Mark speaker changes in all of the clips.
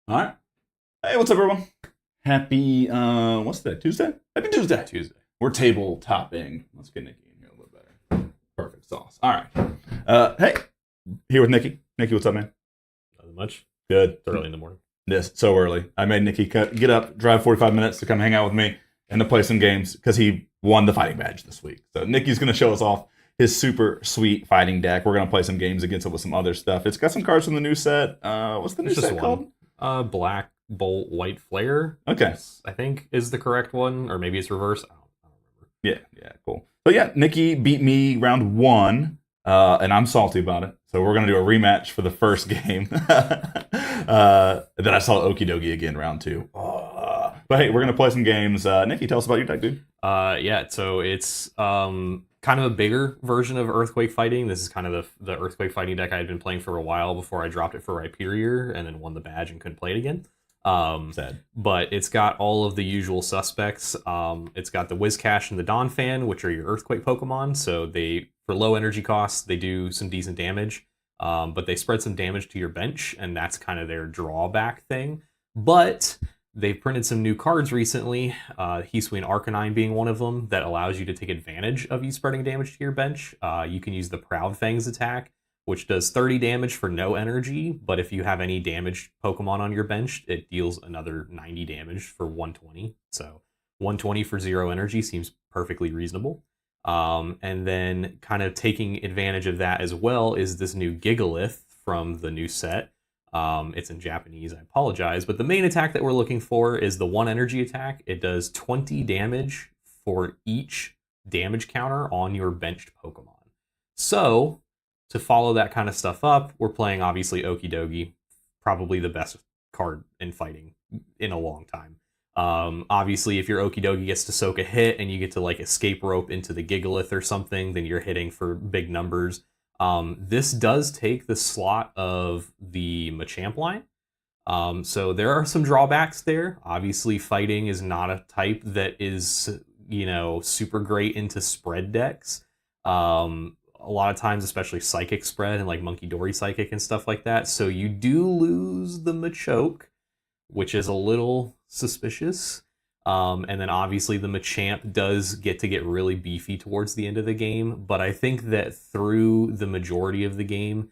Speaker 1: All right. Hey, what's up, everyone? Happy, what's that, Tuesday? Happy Tuesday.
Speaker 2: Tuesday.
Speaker 1: We're table topping. Let's get Nikki in here a little better. Perfect sauce. All right. Hey, here with Nikki. Nikki, what's up, man?
Speaker 2: Nothing much.
Speaker 1: Good.
Speaker 2: It's early in the morning.
Speaker 1: This so early. I made Nikki get up, drive 45 minutes to come hang out with me and to play some games because he won the fighting badge this week. So Nikki's going to show us off his super sweet fighting deck. We're going to play some games against it with some other stuff. It's got some cards from the new set. What's the new
Speaker 2: It's just
Speaker 1: set
Speaker 2: one.
Speaker 1: called?
Speaker 2: Black Bolt White Flare.
Speaker 1: Okay.
Speaker 2: I think is the correct one, or maybe it's reverse. I don't remember.
Speaker 1: Yeah, cool. So yeah, Nikki beat me round 1, and I'm salty about it. So we're gonna do a rematch for the first game. Then I saw Okie Dokie again round 2. But hey, we're gonna play some games. Nikki, tell us about your deck, dude.
Speaker 2: Yeah. So it's kind of a bigger version of Earthquake Fighting. This is kind of the Earthquake Fighting deck I had been playing for a while before I dropped it for Rhyperior and then won the badge and couldn't play it again.
Speaker 1: Sad.
Speaker 2: But it's got all of the usual suspects. It's got the Whiscash and the Donphan, which are your Earthquake Pokemon. So they, for low energy costs, they do some decent damage. But they spread some damage to your bench, and that's kind of their drawback thing. But they've printed some new cards recently, Hisui and Arcanine being one of them, that allows you to take advantage of you spreading damage to your bench. You can use the Proud Fangs attack, which does 30 damage for no energy, but if you have any damaged Pokemon on your bench, it deals another 90 damage for 120. So 120 for 0 energy seems perfectly reasonable. And then kind of taking advantage of that as well is this new Gigalith from the new set. It's in Japanese, I apologize, but the main attack that we're looking for is the 1 energy attack. It does 20 damage for each damage counter on your benched Pokemon. So to follow that kind of stuff up, we're playing obviously Okidogi, probably the best card in fighting in a long time. Obviously, if your Okidogi gets to soak a hit and you get to like escape rope into the Gigalith or something, then you're hitting for big numbers. This does take the slot of the Machamp line. So there are some drawbacks there. Obviously, fighting is not a type that is, super great into spread decks. A lot of times, especially Psychic spread and like Monkey Dory Psychic and stuff like that. So you do lose the Machoke, which is a little suspicious. And then obviously the Machamp does get really beefy towards the end of the game. But I think that through the majority of the game,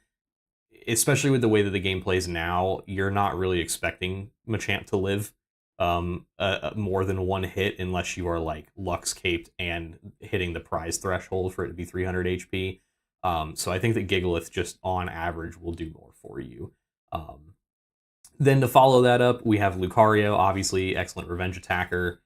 Speaker 2: especially with the way that the game plays now, you're not really expecting Machamp to live more than one hit unless you are like Lux Caped and hitting the prize threshold for it to be 300 HP. So I think that Gigalith just on average will do more for you. Then to follow that up, we have Lucario, obviously excellent revenge attacker.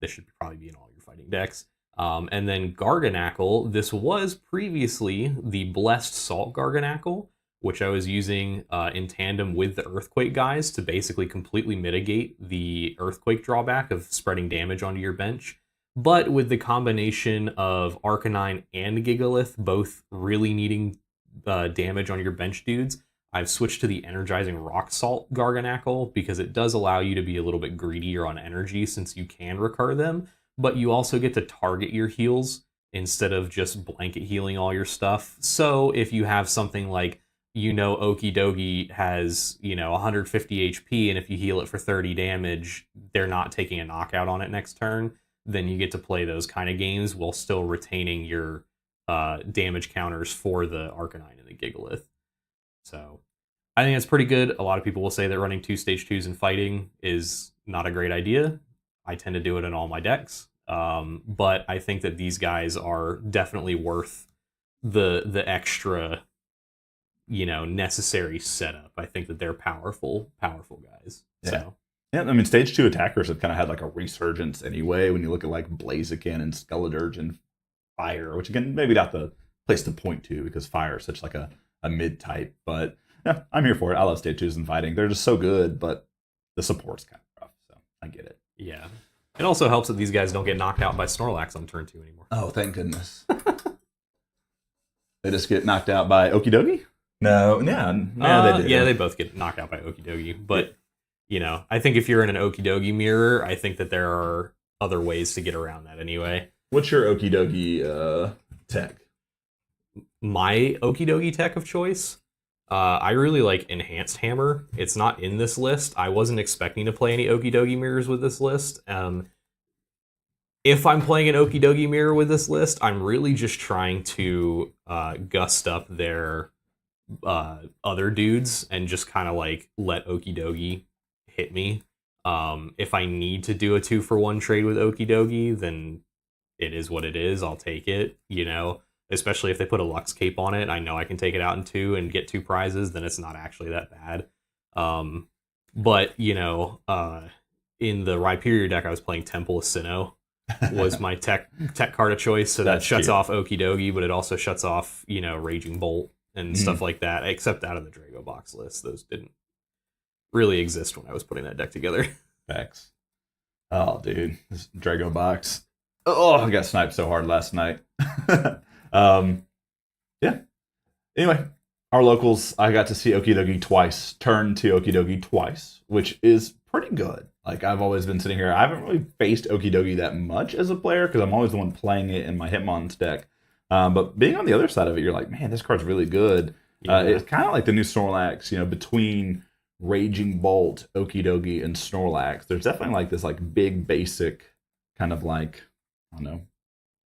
Speaker 2: This should probably be in all your fighting decks. And then Garganacl, this was previously the Blessed Salt Garganacl, which I was using in tandem with the Earthquake guys to basically completely mitigate the Earthquake drawback of spreading damage onto your bench. But with the combination of Arcanine and Gigalith both really needing damage on your bench dudes, I've switched to the Energizing Rock Salt Garganacl because it does allow you to be a little bit greedier on energy since you can recur them, but you also get to target your heals instead of just blanket healing all your stuff. So if you have something like, Okidogi has, 150 HP, and if you heal it for 30 damage, they're not taking a knockout on it next turn, then you get to play those kind of games while still retaining your damage counters for the Arcanine and the Gigalith. So I think it's pretty good. A lot of people will say that running 2 stage 2s in fighting is not a great idea. I tend to do it in all my decks. But I think that these guys are definitely worth the extra, necessary setup. I think that they're powerful guys.
Speaker 1: Yeah.
Speaker 2: So.
Speaker 1: Yeah, I mean, stage 2 attackers have kind of had like a resurgence anyway when you look at like Blaziken and Skeledirge and Fire, which again, maybe not the place to point to because Fire is such like a mid-type, but yeah, I'm here for it. I love stage 2s in fighting. They're just so good, but the support's kind of rough, so I get it.
Speaker 2: Yeah. It also helps that these guys don't get knocked out by Snorlax on turn 2 anymore.
Speaker 1: Oh, thank goodness. They just get knocked out by Okidogi? No, they do.
Speaker 2: Yeah, they both get knocked out by Okidogi, but I think if you're in an Okidogi mirror, I think that there are other ways to get around that anyway.
Speaker 1: What's your Okidogi tech?
Speaker 2: My Okidogi tech of choice? I really like Enhanced Hammer. It's not in this list. I wasn't expecting to play any Okidogi mirrors with this list. If I'm playing an Okidogi mirror with this list, I'm really just trying to gust up their other dudes and just kind of like let Okidogi hit me. If I need to do a 2-for-1 trade with Okidogi, then it is what it is. I'll take it, especially if they put a Lux Cape on it. I know I can take it out in 2 and get 2 prizes, then it's not actually that bad. But in the Rhyperior deck, I was playing Temple of Sinnoh was my tech card of choice, so that shuts off Okidogi, but it also shuts off, Raging Bolt and stuff like that, except out of the Drago box list. Those didn't really exist when I was putting that deck together.
Speaker 1: Facts. Oh, dude, this Drago box. Oh, I got sniped so hard last night. Yeah. Anyway, our locals, I got to see Okidogi twice, turn to Okidogi twice, which is pretty good. Like, I've always been sitting here. I haven't really faced Okidogi that much as a player because I'm always the one playing it in my Hitmon's deck. But being on the other side of it, you're like, man, this card's really good. Yeah. It's kind of like the new Snorlax, between Raging Bolt, Okidogi, and Snorlax. There's definitely like this like big basic kind of like, I don't know,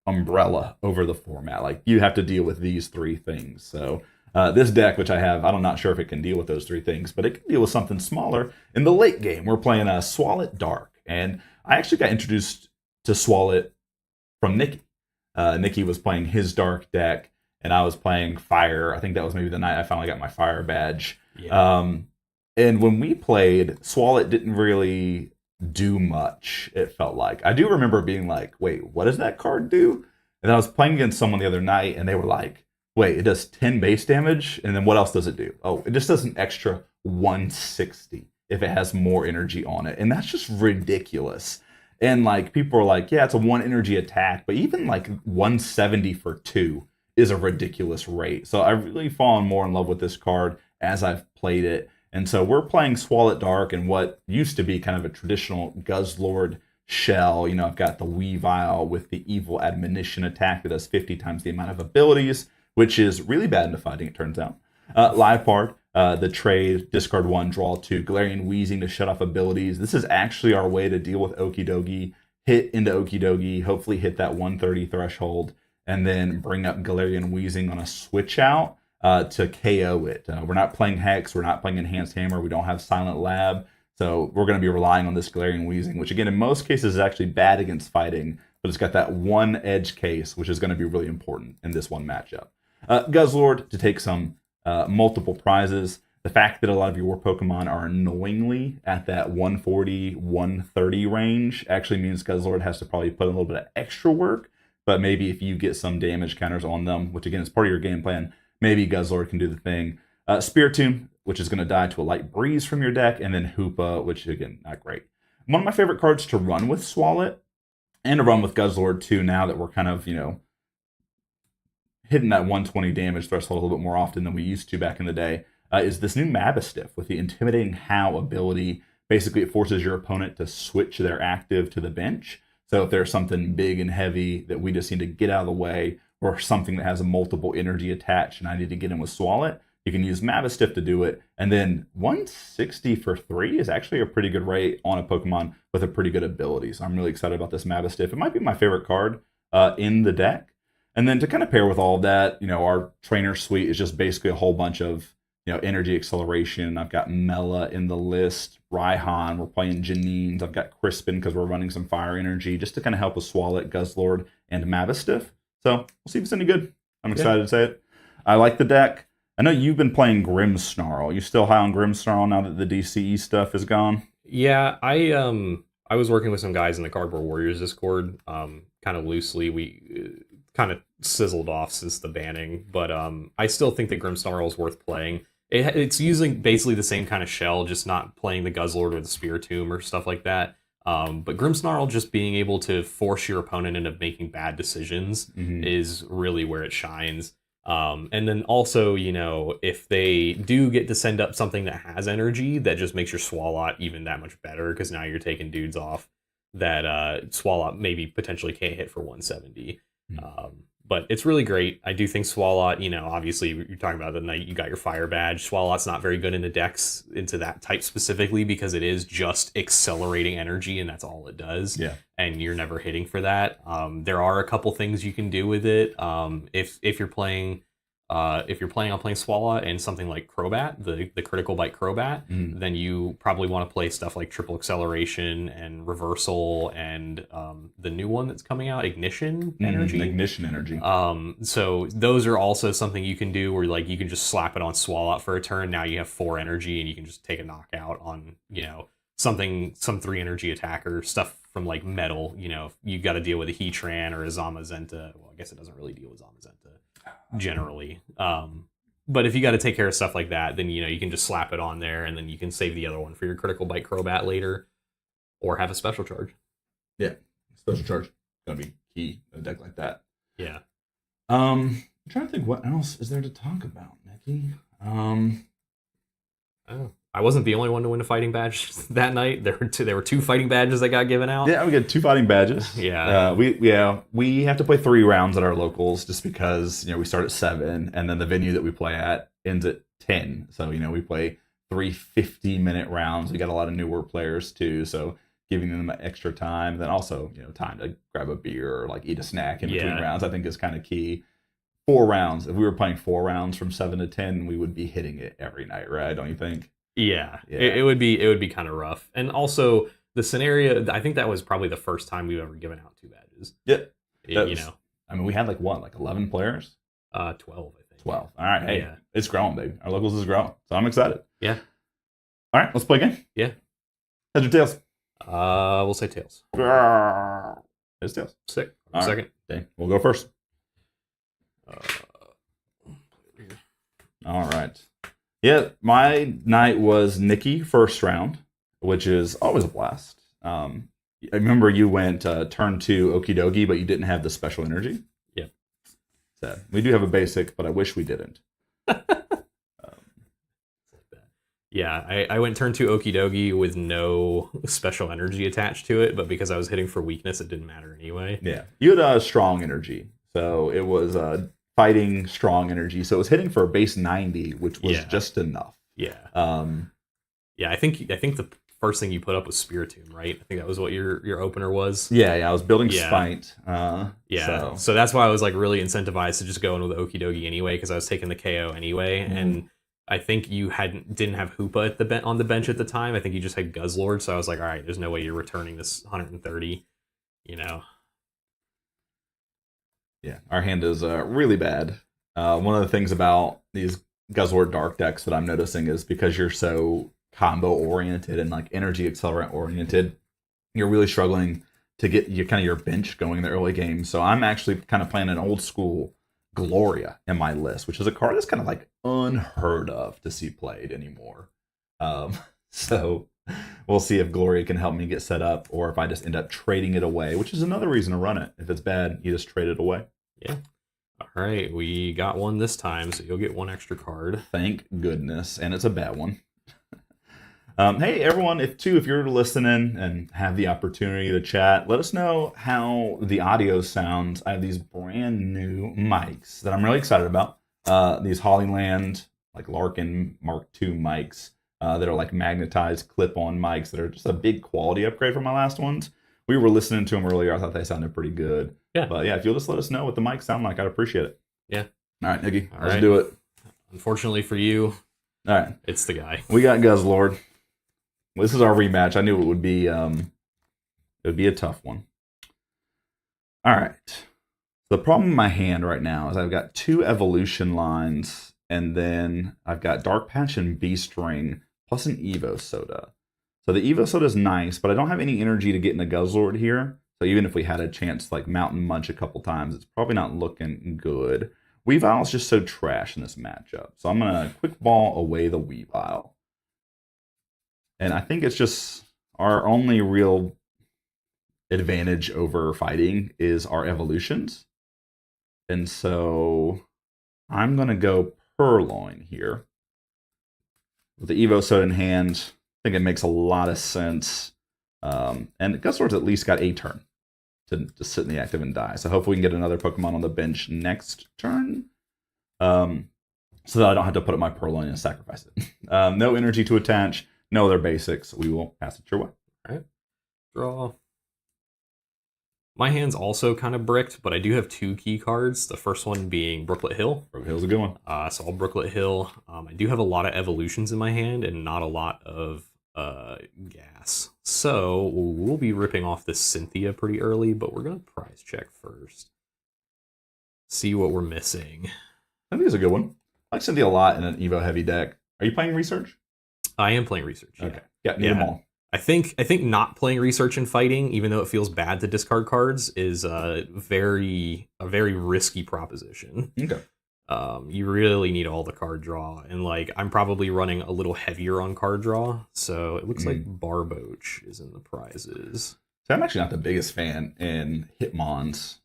Speaker 1: umbrella over the format. Like, you have to deal with these 3 things. So this deck, which I have, I'm not sure if it can deal with those 3 things, but it can deal with something smaller. In the late game, we're playing Swalot Dark. And I actually got introduced to Swalot from Nikki. Nikki was playing his Dark deck, and I was playing Fire. I think that was maybe the night I finally got my Fire badge. Yeah. And when we played, Swalot didn't really do much, it felt like. I do remember being like, wait, what does that card do? And I was playing against someone the other night, and they were like, Wait, it does 10 base damage, and then what else does it do? Oh, it just does an extra 160 if it has more energy on it. And that's just ridiculous. And like people are like, yeah, it's a 1 energy attack, but even like 170 for 2 is a ridiculous rate. So I've really fallen more in love with this card as I've played it. And so we're playing Swallow Dark in what used to be kind of a traditional Guzzlord shell. You know, I've got the Weavile with the evil admonition attack that does 50 times the amount of abilities, which is really bad into fighting, it turns out. Live part, the trade, discard 1, draw 2, Galarian Wheezing to shut off abilities. This is actually our way to deal with Okidogi, hit into Okidogi, hopefully hit that 130 threshold, and then bring up Galarian Wheezing on a switch out to KO it. We're not playing Hex, we're not playing Enhanced Hammer, we don't have Silent Lab, so we're going to be relying on this Galarian Wheezing, which again, in most cases is actually bad against fighting, but it's got that one edge case, which is going to be really important in this one matchup. Guzzlord to take some multiple prizes. The fact that a lot of your war Pokemon are annoyingly at that 140, 130 range actually means Guzzlord has to probably put a little bit of extra work, but maybe if you get some damage counters on them, which again is part of your game plan, maybe Guzzlord can do the thing. Spiritomb, which is going to die to a light breeze from your deck, and then Hoopa, which again, not great. One of my favorite cards to run with Swalot, and to run with Guzzlord too, now that we're kind of, hitting that 120 damage threshold a little bit more often than we used to back in the day, is this new Mabistiff with the Intimidating How ability. Basically, it forces your opponent to switch their active to the bench. So if there's something big and heavy that we just need to get out of the way, or something that has a multiple energy attached and I need to get in with Swalot, you can use Mabistiff to do it. And then 160 for 3 is actually a pretty good rate on a Pokemon with a pretty good ability. So I'm really excited about this Mabistiff. It might be my favorite card in the deck. And then to kind of pair with all of that, our trainer suite is just basically a whole bunch of, energy acceleration. I've got Mela in the list, Raihan, we're playing Janines, I've got Crispin because we're running some fire energy just to kind of help us Swalot, Guzzlord, and Mabistiff. So we'll see if it's any good. I'm excited to say it. I like the deck. I know you've been playing Grimmsnarl. You still high on Grimmsnarl now that the DCE stuff is gone?
Speaker 2: Yeah, I was working with some guys in the Cardboard Warriors Discord, kind of loosely. We kind of sizzled off since the banning, but I still think that Grimmsnarl is worth playing. It's using basically the same kind of shell, just not playing the Guzzlord or the Spiritomb or stuff like that. But Grimmsnarl just being able to force your opponent into making bad decisions is really where it shines. And then also, if they do get to send up something that has energy, that just makes your Swalot even that much better, because now you're taking dudes off that Swalot maybe potentially can't hit for 170. But it's really great. I do think Swalot, obviously you're talking about the night you got your fire badge. Swalot's not very good into decks into that type specifically because it is just accelerating energy and that's all it does.
Speaker 1: Yeah.
Speaker 2: And you're never hitting for that. There are a couple things you can do with it. If you're planning on playing Swalot and something like Crobat, the critical bite Crobat, then you probably want to play stuff like Triple Acceleration and Reversal and the new one that's coming out, Ignition Energy.
Speaker 1: Ignition Energy.
Speaker 2: So those are also something you can do where you can just slap it on Swalot for a turn. Now you have 4 energy and you can just take a knockout on, some 3 energy attacker, stuff from like Metal. You got to deal with a Heatran or a Zamazenta. Well, I guess it doesn't really deal with Zamazenta generally. But if you got to take care of stuff like that, then you can just slap it on there and then you can save the other one for your critical bite Crobat later, or have a special charge.
Speaker 1: Yeah, special charge gonna be key in a deck like that.
Speaker 2: Yeah.
Speaker 1: I'm trying to think what else is there to talk about, Nikki.
Speaker 2: I wasn't the only one to win a fighting badge that night. There were 2 fighting badges that got given out.
Speaker 1: Yeah, we get 2 fighting badges.
Speaker 2: Yeah.
Speaker 1: We have to play 3 rounds at our locals just because we start at 7 and then the venue that we play at ends at 10. So we play 3 50-minute rounds. We got a lot of newer players too, so giving them extra time. Then also time to grab a beer or like eat a snack in between rounds I think is kind of key. 4 rounds. If we were playing 4 rounds from 7 to 10, we would be hitting it every night, right? Don't you think?
Speaker 2: Yeah. It would be kind of rough. And also the scenario, I think that was probably the first time we've ever given out 2 badges.
Speaker 1: Yeah. We had like 11 players?
Speaker 2: 12, I think.
Speaker 1: 12. All right. Hey,
Speaker 2: yeah.
Speaker 1: It's growing, baby. Our locals is growing. So I'm excited.
Speaker 2: Yeah.
Speaker 1: All right, let's play a game.
Speaker 2: Yeah.
Speaker 1: Heads or tails?
Speaker 2: We'll say tails.
Speaker 1: It's tails.
Speaker 2: Sick.
Speaker 1: All
Speaker 2: Second.
Speaker 1: right. Okay, we'll go first. All right. Yeah, my night was Nikki first round, which is always a blast. I remember you went turn 2 Okie Dokie, but you didn't have the special energy.
Speaker 2: Yeah.
Speaker 1: Sad. We do have a basic, but I wish we didn't.
Speaker 2: Yeah, I went turn 2 Okie Dokie with no special energy attached to it, but because I was hitting for weakness, it didn't matter anyway.
Speaker 1: Yeah. You had strong energy. So it was fighting strong energy. So it was hitting for a base 90, which was just enough.
Speaker 2: Yeah.
Speaker 1: Um,
Speaker 2: yeah, I think the first thing you put up was Spiritomb, right? I think that was what your opener was.
Speaker 1: Yeah, I was building Spite.
Speaker 2: So that's why I was like really incentivized to just go in with Okie Dokie anyway, because I was taking the KO anyway, and I think you didn't have Hoopa at on the bench at the time. I think you just had Guzzlord, so I was like, all right, there's no way you're returning this 130, you know.
Speaker 1: Yeah, our hand is really bad. One of the things about these Guzzlord Dark decks that I'm noticing is because you're so combo oriented and like energy accelerant oriented, you're really struggling to get your bench going in the early game. So I'm actually kind of playing an old school Gloria in my list, which is a card that's kind of like unheard of to see played anymore. So we'll see if Gloria can help me get set up, or if I just end up trading it away, which is another reason to run it. If it's bad, you just trade it away.
Speaker 2: Yeah. All right, we got one this time, so you'll get one extra card.
Speaker 1: Thank goodness, and it's a bad one. Hey everyone, if you're listening and have the opportunity to chat, let us know how the audio sounds. I have these brand new mics that I'm really excited about. These Hollyland like Larkin Mark II mics that are like magnetized clip-on mics that are just a big quality upgrade from my last ones. We were listening to them earlier. I thought they sounded pretty good.
Speaker 2: Yeah.
Speaker 1: But yeah, if you'll just let us know what the mics sound like, I'd appreciate it.
Speaker 2: Yeah.
Speaker 1: All right, Nikki, let's do it.
Speaker 2: Unfortunately for you,
Speaker 1: all right,
Speaker 2: it's the guy.
Speaker 1: We got Guzzlord. This is our rematch. I knew it would be a tough one. All right. The problem in my hand right now is I've got 2 evolution lines, and then I've got Dark Patch and Beast Ring, plus an Evo Soda. So the Evo Soda is nice, but I don't have any energy to get into Guzzlord here. So even if we had a chance to like Mountain Munch a couple times, it's probably not looking good. Weavile's just so trash in this matchup. So I'm going to quick ball away the Weavile. And I think it's just our only real advantage over fighting is our evolutions. And so I'm going to go Purloin here. With the Evo Soda in hand, I think it makes a lot of sense. And Guzzlord's at least got a turn to sit in the active and die. So hopefully we can get another Pokemon on the bench next turn. So that I don't have to put up my Purloin and sacrifice it. No energy to attach. No other basics. We will pass it your way.
Speaker 2: All right. Draw. My hand's also kind of bricked, but I do have 2 key cards. The first one being Brooklet Hill.
Speaker 1: Brooklet Hill's a good one.
Speaker 2: So I'll Brooklet Hill. I do have a lot of evolutions in my hand and not a lot of gas. So we'll be ripping off this Cynthia pretty early, but we're going to prize check first. See what we're missing.
Speaker 1: I think it's a good one. I like Cynthia a lot in an Evo heavy deck. Are you playing Research?
Speaker 2: I am playing Research. Yeah.
Speaker 1: Okay. Yeah, need them all.
Speaker 2: I think not playing Research and fighting, even though it feels bad to discard cards, is a very risky proposition.
Speaker 1: Okay.
Speaker 2: You really need all the card draw, and like I'm probably running a little heavier on card draw, so it looks like Barboach is in the prizes.
Speaker 1: So I'm actually not the biggest fan in Hitmons.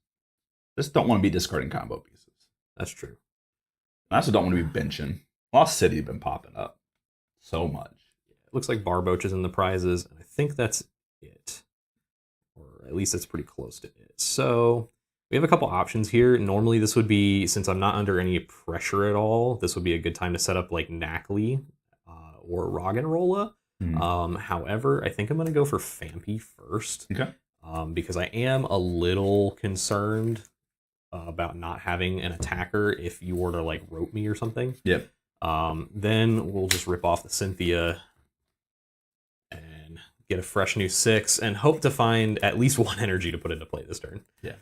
Speaker 1: Just don't want to be discarding combo pieces.
Speaker 2: That's true.
Speaker 1: I also don't want to be benching. Lost City's been popping up so much.
Speaker 2: It looks like Barboach is in the prizes, and I think that's it. Or at least it's pretty close to it. So we have a couple options here. Normally this would be, since I'm not under any pressure at all, this would be a good time to set up like Knackley or Roggenrola. However, I think I'm going to go for Fampi first.
Speaker 1: Okay.
Speaker 2: Because I am a little concerned about not having an attacker if you were to like rope me or something.
Speaker 1: Yep.
Speaker 2: Then we'll just rip off the Cynthia and get a fresh new 6 and hope to find at least 1 energy to put into play this turn.
Speaker 1: Yeah.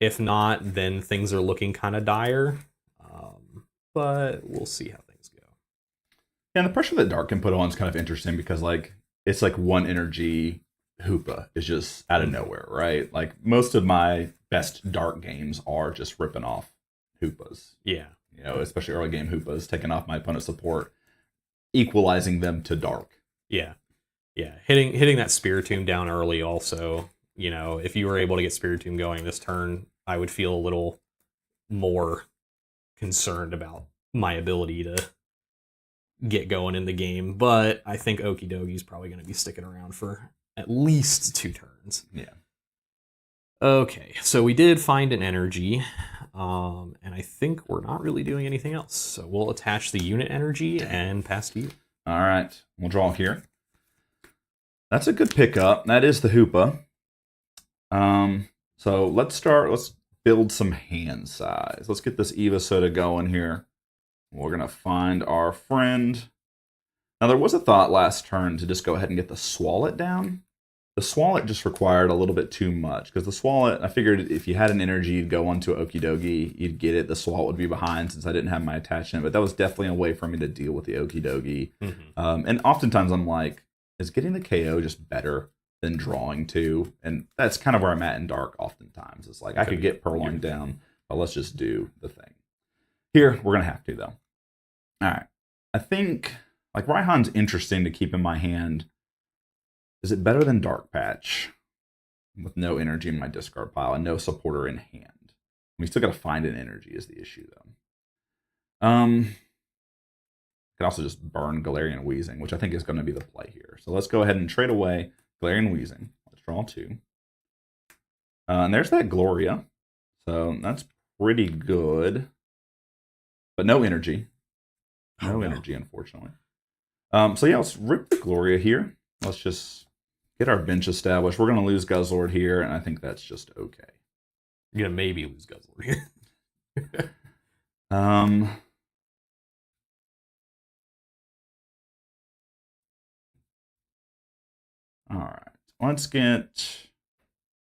Speaker 2: If not, then things are looking kind of dire. But we'll see how things go.
Speaker 1: Yeah, and the pressure that Dark can put on is kind of interesting because like it's like 1 energy Hoopa is just out of nowhere, right? Like most of my best Dark games are just ripping off Hoopas.
Speaker 2: Yeah.
Speaker 1: You know, especially early game Hoopas, taking off my opponent's support, equalizing them to dark.
Speaker 2: Yeah. Yeah. Hitting that Spiritomb down early also, you know, if you were able to get Spiritomb going this turn, I would feel a little more concerned about my ability to get going in the game. But I think Okidogi is probably going to be sticking around for at least 2 turns.
Speaker 1: Yeah.
Speaker 2: Okay, so we did find an energy, and I think we're not really doing anything else. So we'll attach the unit energy and pass to you.
Speaker 1: All right, we'll draw here. That's a good pickup. That is the Hoopa. So let's build some hand size. Let's get this Eva Soda going here. We're gonna find our friend. Now there was a thought last turn to just go ahead and get the Swallet down. The Swallet just required a little bit too much, because the Swallet, I figured if you had an energy, you'd go onto Okidogi, you'd get it, the Swallet would be behind since I didn't have my attachment, but that was definitely a way for me to deal with the Okidogi. And oftentimes I'm like, is getting the KO just better than drawing 2? And that's kind of where I'm at in Dark oftentimes. It's like, I could get Purloin down, but let's just do the thing. Here, we're going to have to, though. All right. I think, like, Raihan's interesting to keep in my hand. Is it better than Dark Patch with no energy in my discard pile and no supporter in hand? We still got to find an energy is the issue, though. I could also just burn Galarian Wheezing, which I think is going to be the play here. So let's go ahead and trade away Galarian Wheezing. Let's draw 2. And there's that Gloria. So that's pretty good. But no energy. No energy, unfortunately. So yeah, let's rip the Gloria here. Let's just get our bench established. We're going to lose Guzzlord here, and I think that's just okay.
Speaker 2: You're going to maybe lose Guzzlord here.
Speaker 1: All right. Let's get...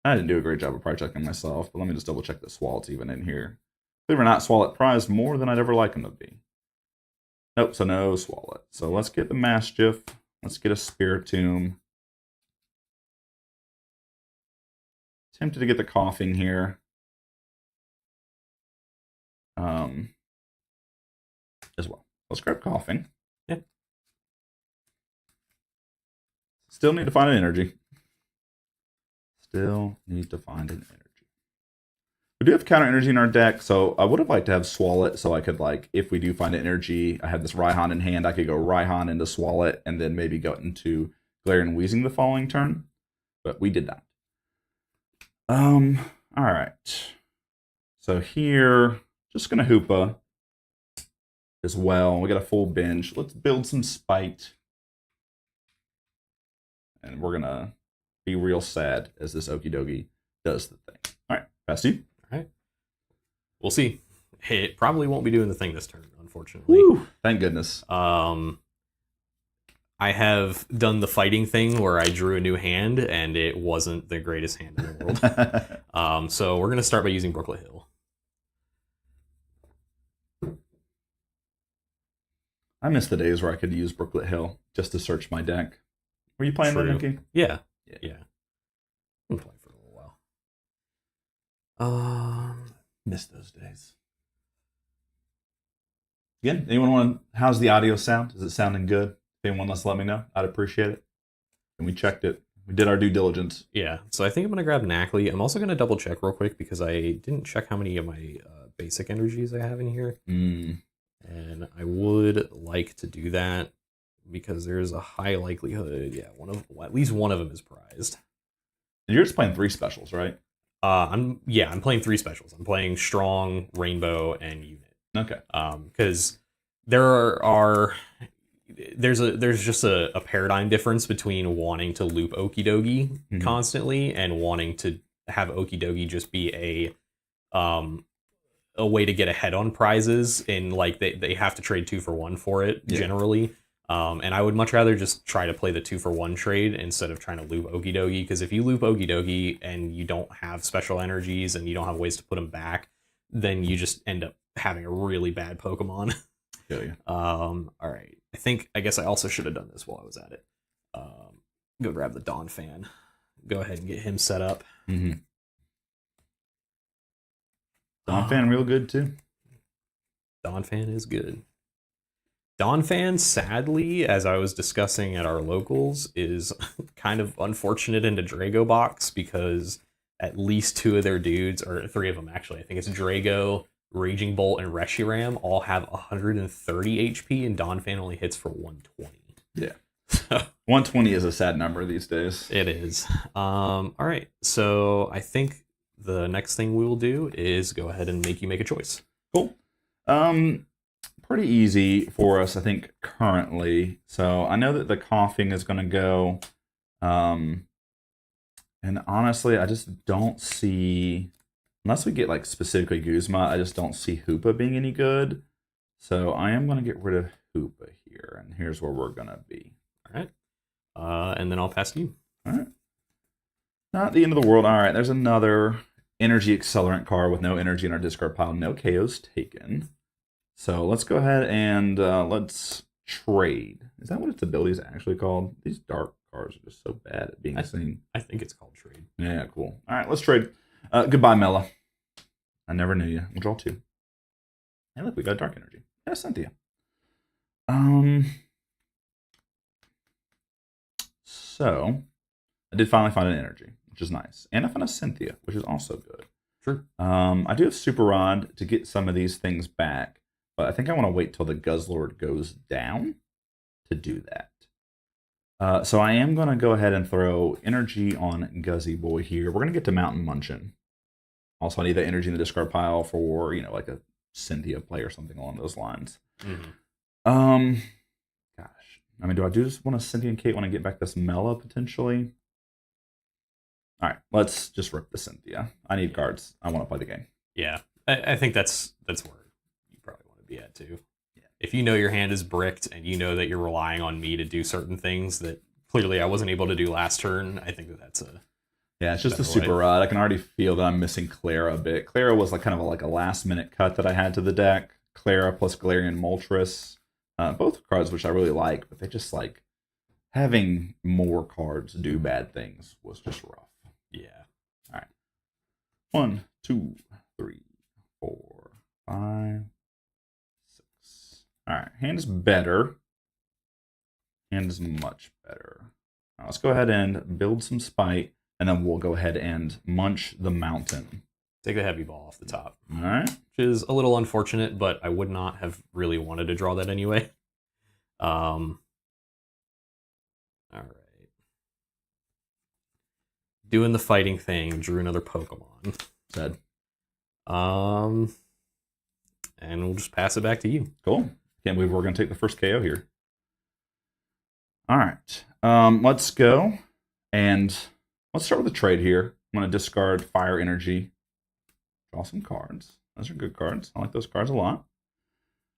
Speaker 1: I didn't do a great job of price checking myself, but let me just double check the Swallet's even in here. Believe it or not, Swallet prized more than I'd ever like him to be. Nope, so no Swallet. So let's get the Mastiff. Let's get a Spiritomb. Tempted to get the Coughing here. As well. Let's grab Coughing.
Speaker 2: Yeah.
Speaker 1: Still need to find an energy. Still need to find an energy. We do have counter energy in our deck, so I would have liked to have Swallet, so I could, like, if we do find an energy, I have this Raihan in hand, I could go Raihan into Swallet, and then maybe go into Galarian Wheezing the following turn. But we did not. Alright. So here, just gonna Hoopa as well. We got a full bench. Let's build some Spite. And we're gonna be real sad as this Okidogi does the thing. Alright, pass to you.
Speaker 2: Alright. We'll see. It probably won't be doing the thing this turn, unfortunately.
Speaker 1: Woo, thank goodness.
Speaker 2: I have done the fighting thing where I drew a new hand, and it wasn't the greatest hand in the world. So we're going to start by using Brooklet Hill.
Speaker 1: I miss the days where I could use Brooklet Hill just to search my deck. Were you playing that, Nikki?
Speaker 2: Yeah. Yeah. I've been playing for a little while.
Speaker 1: Miss those days. Again, anyone want to, how's the audio sound? Is it sounding good? If anyone wants to let me know, I'd appreciate it. And we checked it. We did our due diligence.
Speaker 2: Yeah, so I think I'm going to grab Knackley. I'm also going to double check real quick because I didn't check how many of my basic energies I have in here. And I would like to do that because there's a high likelihood, at least one of them is prized.
Speaker 1: And you're just playing 3 specials, right?
Speaker 2: I'm playing 3 specials. I'm playing Strong, Rainbow, and Unit.
Speaker 1: Okay.
Speaker 2: Because there's just a paradigm difference between wanting to loop Okidogi constantly and wanting to have Okidogi just be a way to get ahead on prizes, and like they have to trade 2 for 1 for it generally. And I would much rather just try to play the 2 for 1 trade instead of trying to loop Okidogi, because if you loop Okidogi and you don't have special energies and you don't have ways to put them back, then you just end up having a really bad Pokemon. All right. I guess I also should have done this while I was at it. Go grab the Dawn Fan. Go ahead and get him set up.
Speaker 1: Dawn Fan real good too.
Speaker 2: Donphan is good. Donphan, sadly, as I was discussing at our locals, is kind of unfortunate in the Drago box because at least 2 of their dudes, or 3 of them actually, I think it's Drago, Raging Bolt, and Reshiram, all have 130 HP, and Donphan only hits for 120.
Speaker 1: Yeah. 120 is a sad number these days.
Speaker 2: It is. All right, so I think the next thing we will do is go ahead and make you make a choice.
Speaker 1: Cool. Pretty easy for us, I think, currently. So I know that the coughing is going to go. And honestly, I just don't see, unless we get like specifically Guzma, I just don't see Hoopa being any good. So I am going to get rid of Hoopa here, and here's where we're going to be.
Speaker 2: All right. And then I'll pass to you.
Speaker 1: All right. Not the end of the world. All right, there's another energy accelerant card with no energy in our discard pile. No KOs taken. So let's go ahead and let's trade. Is that what its ability is actually called? These dark cards are just so bad at being seen.
Speaker 2: I think it's called trade.
Speaker 1: Yeah, cool. All right, let's trade. Goodbye, Mela. I never knew you. We'll draw 2. Hey, look, we got dark energy. Yeah, Cynthia. So I did finally find an energy, which is nice. And I found a Cynthia, which is also good.
Speaker 2: Sure.
Speaker 1: I do have Super Rod to get some of these things back. But I think I want to wait till the Guzzlord goes down to do that. So I am going to go ahead and throw energy on Guzzy Boy here. We're going to get to Mountain Munchin. Also, I need that energy in the discard pile for, like a Cynthia play or something along those lines.
Speaker 2: Mm-hmm.
Speaker 1: Gosh. I mean, do I just want to Cynthia and Kate when I get back this Mela, potentially? All right, let's just rip the Cynthia. I need cards. I want to play the game.
Speaker 2: Yeah, I think that's where you probably want to be at too. Yeah. If you know your hand is bricked and you know that you're relying on me to do certain things that clearly I wasn't able to do last turn, I think that's a
Speaker 1: it's just a Super Rod. I can already feel that I'm missing Clara a bit. Clara was like kind of like a last minute cut that I had to the deck. Clara plus Galarian Moltres, both cards which I really like, but they just like having more cards do bad things was just rough.
Speaker 2: Yeah.
Speaker 1: All right. 1, 2, 3, 4, 5, 6. All right. Hand is better. Hand is much better. Now let's go ahead and build some spite, and then we'll go ahead and munch the mountain.
Speaker 2: Take the heavy ball off the top.
Speaker 1: All right.
Speaker 2: Which is a little unfortunate, but I would not have really wanted to draw that anyway. All right. Doing the fighting thing, drew another Pokemon.
Speaker 1: Said.
Speaker 2: And we'll just pass it back to you.
Speaker 1: Cool. Can't believe we're going to take the first KO here. All right. Let's go. And let's start with a trade here. I'm going to discard Fire Energy. Draw some cards. Those are good cards. I like those cards a lot.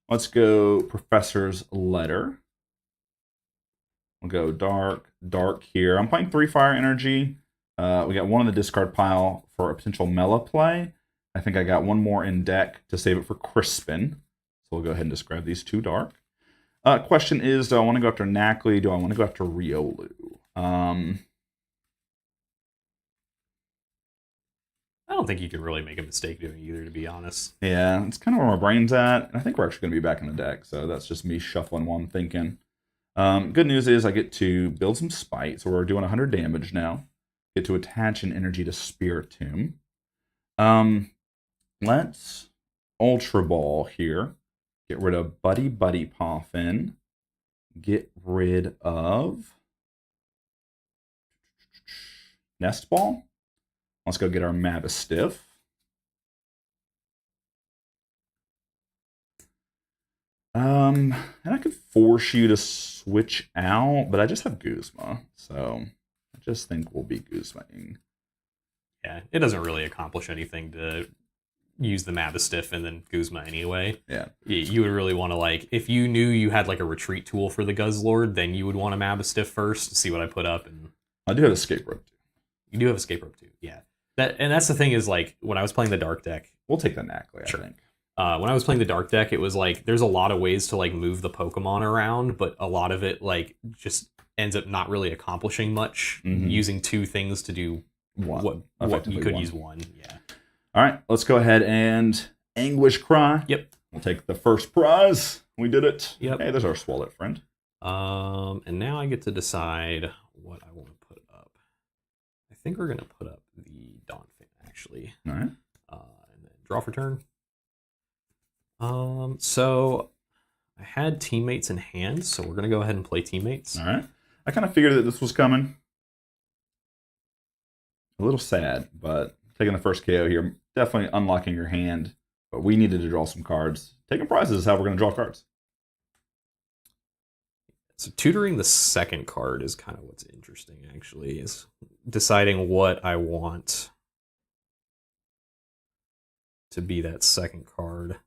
Speaker 1: Let's go Professor's Letter. We'll go dark here. I'm playing 3 Fire Energy. We got 1 in the discard pile for a potential Mela play. I think I got 1 more in deck to save it for Crispin. So we'll go ahead and discard these 2 dark. Question is, do I want to go after Knackley? Do I want to go after Riolu?
Speaker 2: I don't think you can really make a mistake doing either, to be honest.
Speaker 1: Yeah, it's kind of where my brain's at. And I think we're actually going to be back in the deck, so that's just me shuffling while I'm thinking. Good news is I get to build some spite, so we're doing 100 damage now. Get to attach an energy to Spiritomb. Let's Ultra Ball here. Get rid of Buddy Poffin. Get rid of Nest Ball. Let's go get our Mavistiff. And I could force you to switch out, but I just have Guzma, so I just think we'll be Guzmaing.
Speaker 2: Yeah, it doesn't really accomplish anything to use the Mavistiff and then Guzma anyway.
Speaker 1: Yeah.
Speaker 2: You would really want to, like, if you knew you had like a retreat tool for the Guzzlord, then you would want a Mavistiff first to see what I put up. And
Speaker 1: I do have Escape Rope too.
Speaker 2: You do have Escape Rope too, yeah. That's the thing is, like, when I was playing the Dark deck,
Speaker 1: we'll take the Knackley,
Speaker 2: sure.
Speaker 1: I think.
Speaker 2: When I was playing the Dark deck, it was like there's a lot of ways to like move the Pokemon around, but a lot of it like just ends up not really accomplishing much. Using 2 things to do what you could use 1. Yeah.
Speaker 1: All right, let's go ahead and Anguish Cry.
Speaker 2: Yep.
Speaker 1: We'll take the first prize. We did it.
Speaker 2: Yep.
Speaker 1: Hey, there's our Swallet friend.
Speaker 2: And now I get to decide what I want to put up. I think we're gonna put up the Dawn Fan actually.
Speaker 1: All right.
Speaker 2: And then draw for turn. So I had teammates in hand, so we're gonna go ahead and play teammates.
Speaker 1: All right. I kind of figured that this was coming. A little sad, but taking the first KO here, definitely unlocking your hand. But we needed to draw some cards. Taking prizes is how we're going to draw cards.
Speaker 2: So tutoring the second card is kind of what's interesting, actually, is deciding what I want to be that second card.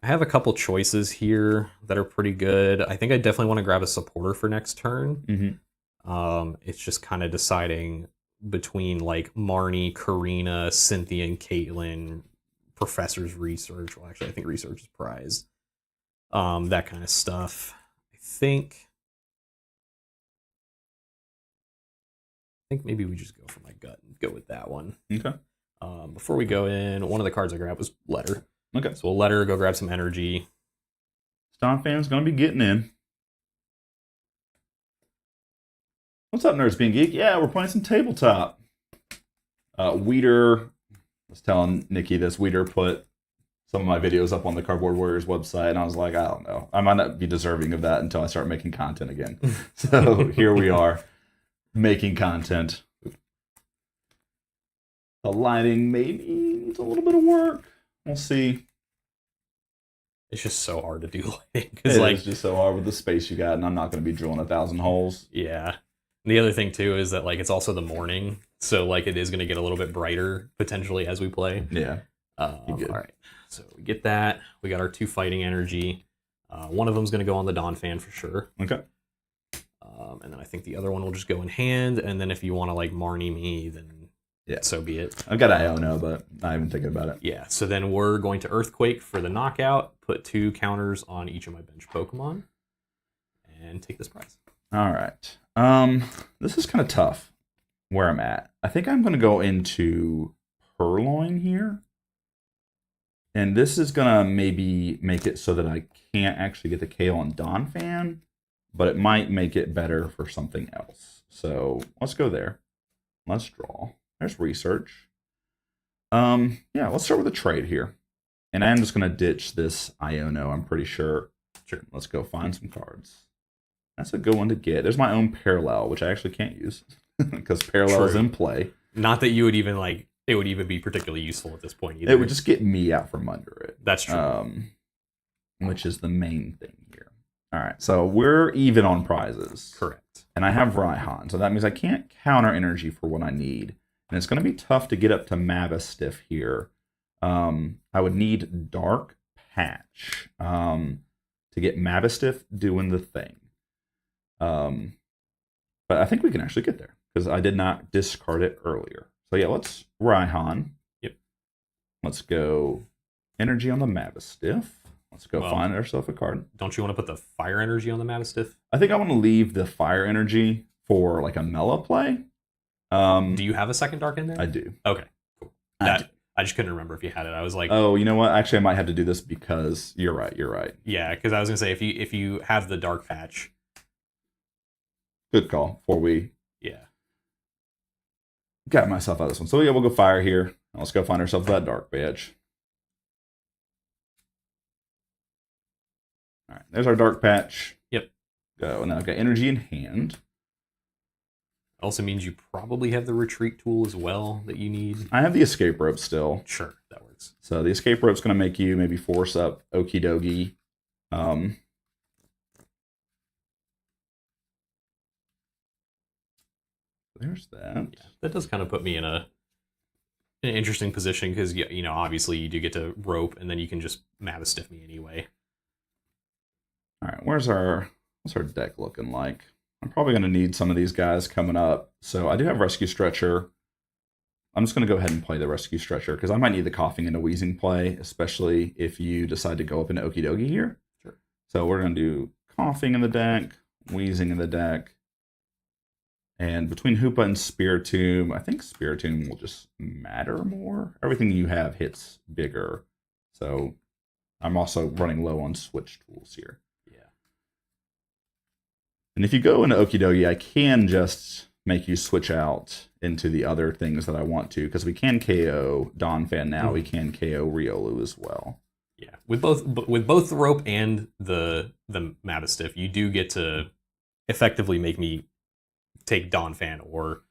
Speaker 2: I have a couple choices here that are pretty good. I think I definitely want to grab a supporter for next turn. It's just kind of deciding between like Marnie, Karina, Cynthia, and Caitlin, Professor's Research. Well, actually, I think Research is prize. That kind of stuff. I think maybe we just go for my gut and go with that one.
Speaker 1: Okay.
Speaker 2: Before we go in, one of the cards I grabbed was Letter.
Speaker 1: Okay.
Speaker 2: So we'll let her go grab some energy.
Speaker 1: Dawn Fan's going to be getting in. What's up, Nerds Being Geek? Yeah, we're playing some tabletop. Weeder, I was telling Nikki this, Weeder put some of my videos up on the Cardboard Warriors website, and I was like, I don't know. I might not be deserving of that until I start making content again. So here we are, making content. The lighting maybe needs a little bit of work. We'll see.
Speaker 2: It's just so hard to do lighting.
Speaker 1: It's just so hard with the space you got, and I'm not going to be drilling 1,000 holes.
Speaker 2: Yeah. And the other thing, too, is that, like, it's also the morning, so, like, it is going to get a little bit brighter, potentially, as we play.
Speaker 1: Yeah.
Speaker 2: All right. So we get that. We got our 2 fighting energy. One of them's going to go on the Dawn Fan for sure.
Speaker 1: Okay.
Speaker 2: And then I think the other one will just go in hand, and then if you want to, like, Marnie me, then so be it.
Speaker 1: I've got Iono, but not even thinking about it.
Speaker 2: Yeah, so then we're going to Earthquake for the knockout, put 2 counters on each of my bench Pokemon, and take this prize.
Speaker 1: All right. This is kind of tough where I'm at. I think I'm going to go into Purloin here. And this is going to maybe make it so that I can't actually get the KO on Dawn Fan, but it might make it better for something else. So let's go there. Let's draw. There's Research. Yeah, let's start with a trade here. And I'm just going to ditch this Iono, I'm pretty sure. Sure. Let's go find some cards. That's a good one to get. There's my own Parallel, which I actually can't use because Parallel is in play.
Speaker 2: Not that you would even like it would even be particularly useful at this point either.
Speaker 1: It would just get me out from under it.
Speaker 2: That's true.
Speaker 1: Which is the main thing here. All right, so we're even on prizes.
Speaker 2: Correct.
Speaker 1: And I have Raihan, so that means I can't counter energy for what I need. And it's going to be tough to get up to Mavistiff here. I would need Dark Patch to get Mavistiff doing the thing. But I think we can actually get there because I did not discard it earlier. So yeah, let's Raihan.
Speaker 2: Yep.
Speaker 1: Let's go energy on the Mavistiff. Let's go find ourselves a card.
Speaker 2: Don't you want to put the fire energy on the Mavistiff?
Speaker 1: I think I want to leave the fire energy for like a Mela play.
Speaker 2: Do you have a second dark in there?
Speaker 1: I do.
Speaker 2: Okay, cool. I just couldn't remember if you had it. I was like,
Speaker 1: oh, you know what? Actually, I might have to do this because you're right. You're right.
Speaker 2: Yeah, because I was gonna say if you have the dark patch.
Speaker 1: Good call. Before we got myself out of this one. So yeah, we'll go fire here. Let's go find ourselves that dark badge. All right, there's our dark patch.
Speaker 2: Yep.
Speaker 1: Go, and then I've got energy in hand.
Speaker 2: Also means you probably have the retreat tool as well that you need.
Speaker 1: I have the escape rope still.
Speaker 2: Sure, that works.
Speaker 1: So the escape rope's going to make you maybe force up Okidogi. There's that.
Speaker 2: Yeah, that does kind of put me in an interesting position because you know obviously you do get to rope and then you can just Mavistiff me anyway.
Speaker 1: All right, what's our deck looking like? I'm probably going to need some of these guys coming up. So I do have Rescue Stretcher. I'm just going to go ahead and play the Rescue Stretcher because I might need the Coughing and the Wheezing play, especially if you decide to go up into Okidogi here.
Speaker 2: Sure.
Speaker 1: So we're going to do Coughing in the deck, Wheezing in the deck. And between Hoopa and Spiritomb, I think Spiritomb will just matter more. Everything you have hits bigger. So I'm also running low on switch tools here.
Speaker 2: Yeah.
Speaker 1: And if you go into Okie Dokie, I can just make you switch out into the other things that I want to, because we can KO Donphan now. We can KO Riolu as well.
Speaker 2: Yeah, with both the rope and the Mastiff, you do get to effectively make me take Donphan or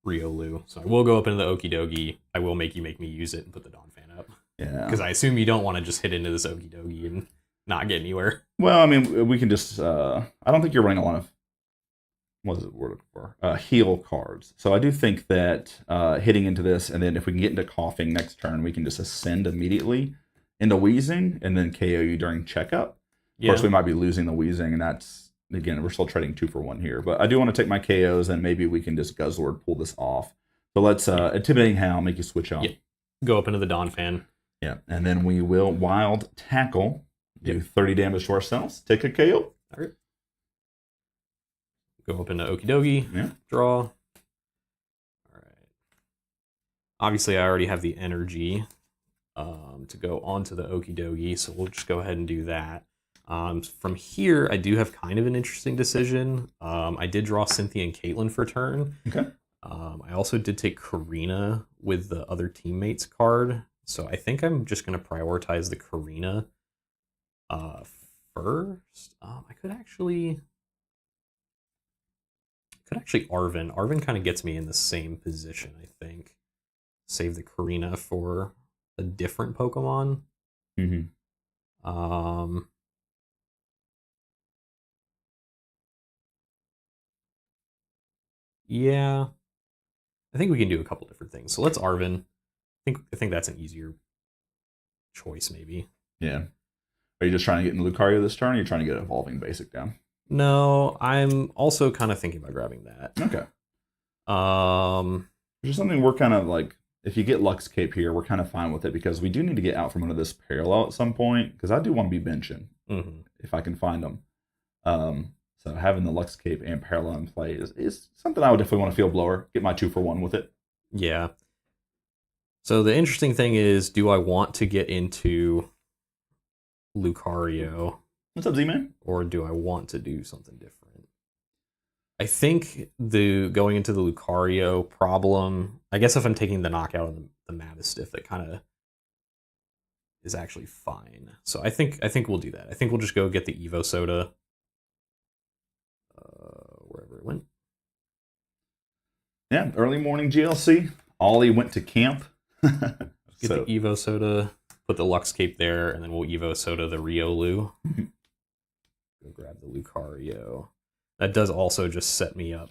Speaker 2: Riolu. So I will go up into the Okie Dokie. I will make me use it and put the Donphan up.
Speaker 1: Yeah.
Speaker 2: Because I assume you don't want to just hit into this Okie Dokie and not get anywhere.
Speaker 1: Well, I mean, we can just. I don't think you're running a lot of. What is it we're looking for? Heal cards. So I do think that hitting into this, and then if we can get into coughing next turn, we can just ascend immediately into wheezing, and then KO you during checkup. Of course, we might be losing the wheezing, and that's, again, we're still trading 2 for 1 here. But I do want to take my KOs, and maybe we can just Guzzlord pull this off. So let's Intimidating Howl, make you switch out.
Speaker 2: Yeah. Go up into the Donphan.
Speaker 1: Yeah, and then we will Wild Tackle, do 30 damage to ourselves, take a KO.
Speaker 2: All right. Go up into Okie Dokie, draw. All right. Obviously, I already have the energy to go onto the Okie Dokie, so we'll just go ahead and do that. From here, I do have kind of an interesting decision. I did draw Cynthia and Caitlyn for turn.
Speaker 1: Okay.
Speaker 2: I also did take Karina with the other teammates card, so I think I'm just going to prioritize the Karina first. I could actually Arven. Arven kind of gets me in the same position, I think. Save the Karina for a different Pokemon. Yeah. I think we can do a couple different things. So let's Arven. I think that's an easier choice, maybe.
Speaker 1: Yeah. Are you just trying to get into Lucario this turn, or are you trying to get Evolving Basic down?
Speaker 2: No, I'm also kind of thinking about grabbing that.
Speaker 1: Okay. Which is something we're kind of like, if you get Lux Cape here, we're kind of fine with it, because we do need to get out from under this parallel at some point, because I do want to be benching if I can find them. So having the Lux Cape and parallel in play is something I would definitely want to field blower, get my 2 for 1 with it.
Speaker 2: Yeah. So the interesting thing is, do I want to get into Lucario?
Speaker 1: What's up, Z-Man?
Speaker 2: Or do I want to do something different? I think the going into the Lucario problem, I guess if I'm taking the knockout of the Mastiff, that kind of is actually fine. So I think we'll do that. I think we'll just go get the Evo Soda wherever it went.
Speaker 1: Yeah, early morning GLC. Ollie went to camp.
Speaker 2: Get the Evo Soda, put the Lux Cape there, and then we'll Evo Soda the Riolu. Go grab the Lucario. That does also just set me up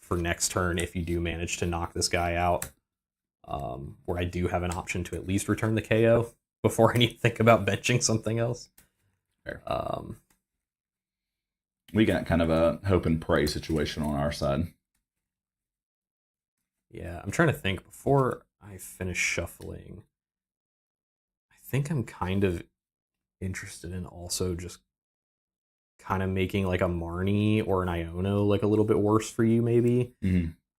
Speaker 2: for next turn if you do manage to knock this guy out, where I do have an option to at least return the KO before I need to think about benching something else.
Speaker 1: Fair. We got kind of a hope and pray situation on our side.
Speaker 2: Yeah, I'm trying to think before I finish shuffling. I think I'm kind of interested in also just kind of making like a Marnie or an Iono like a little bit worse for you, maybe.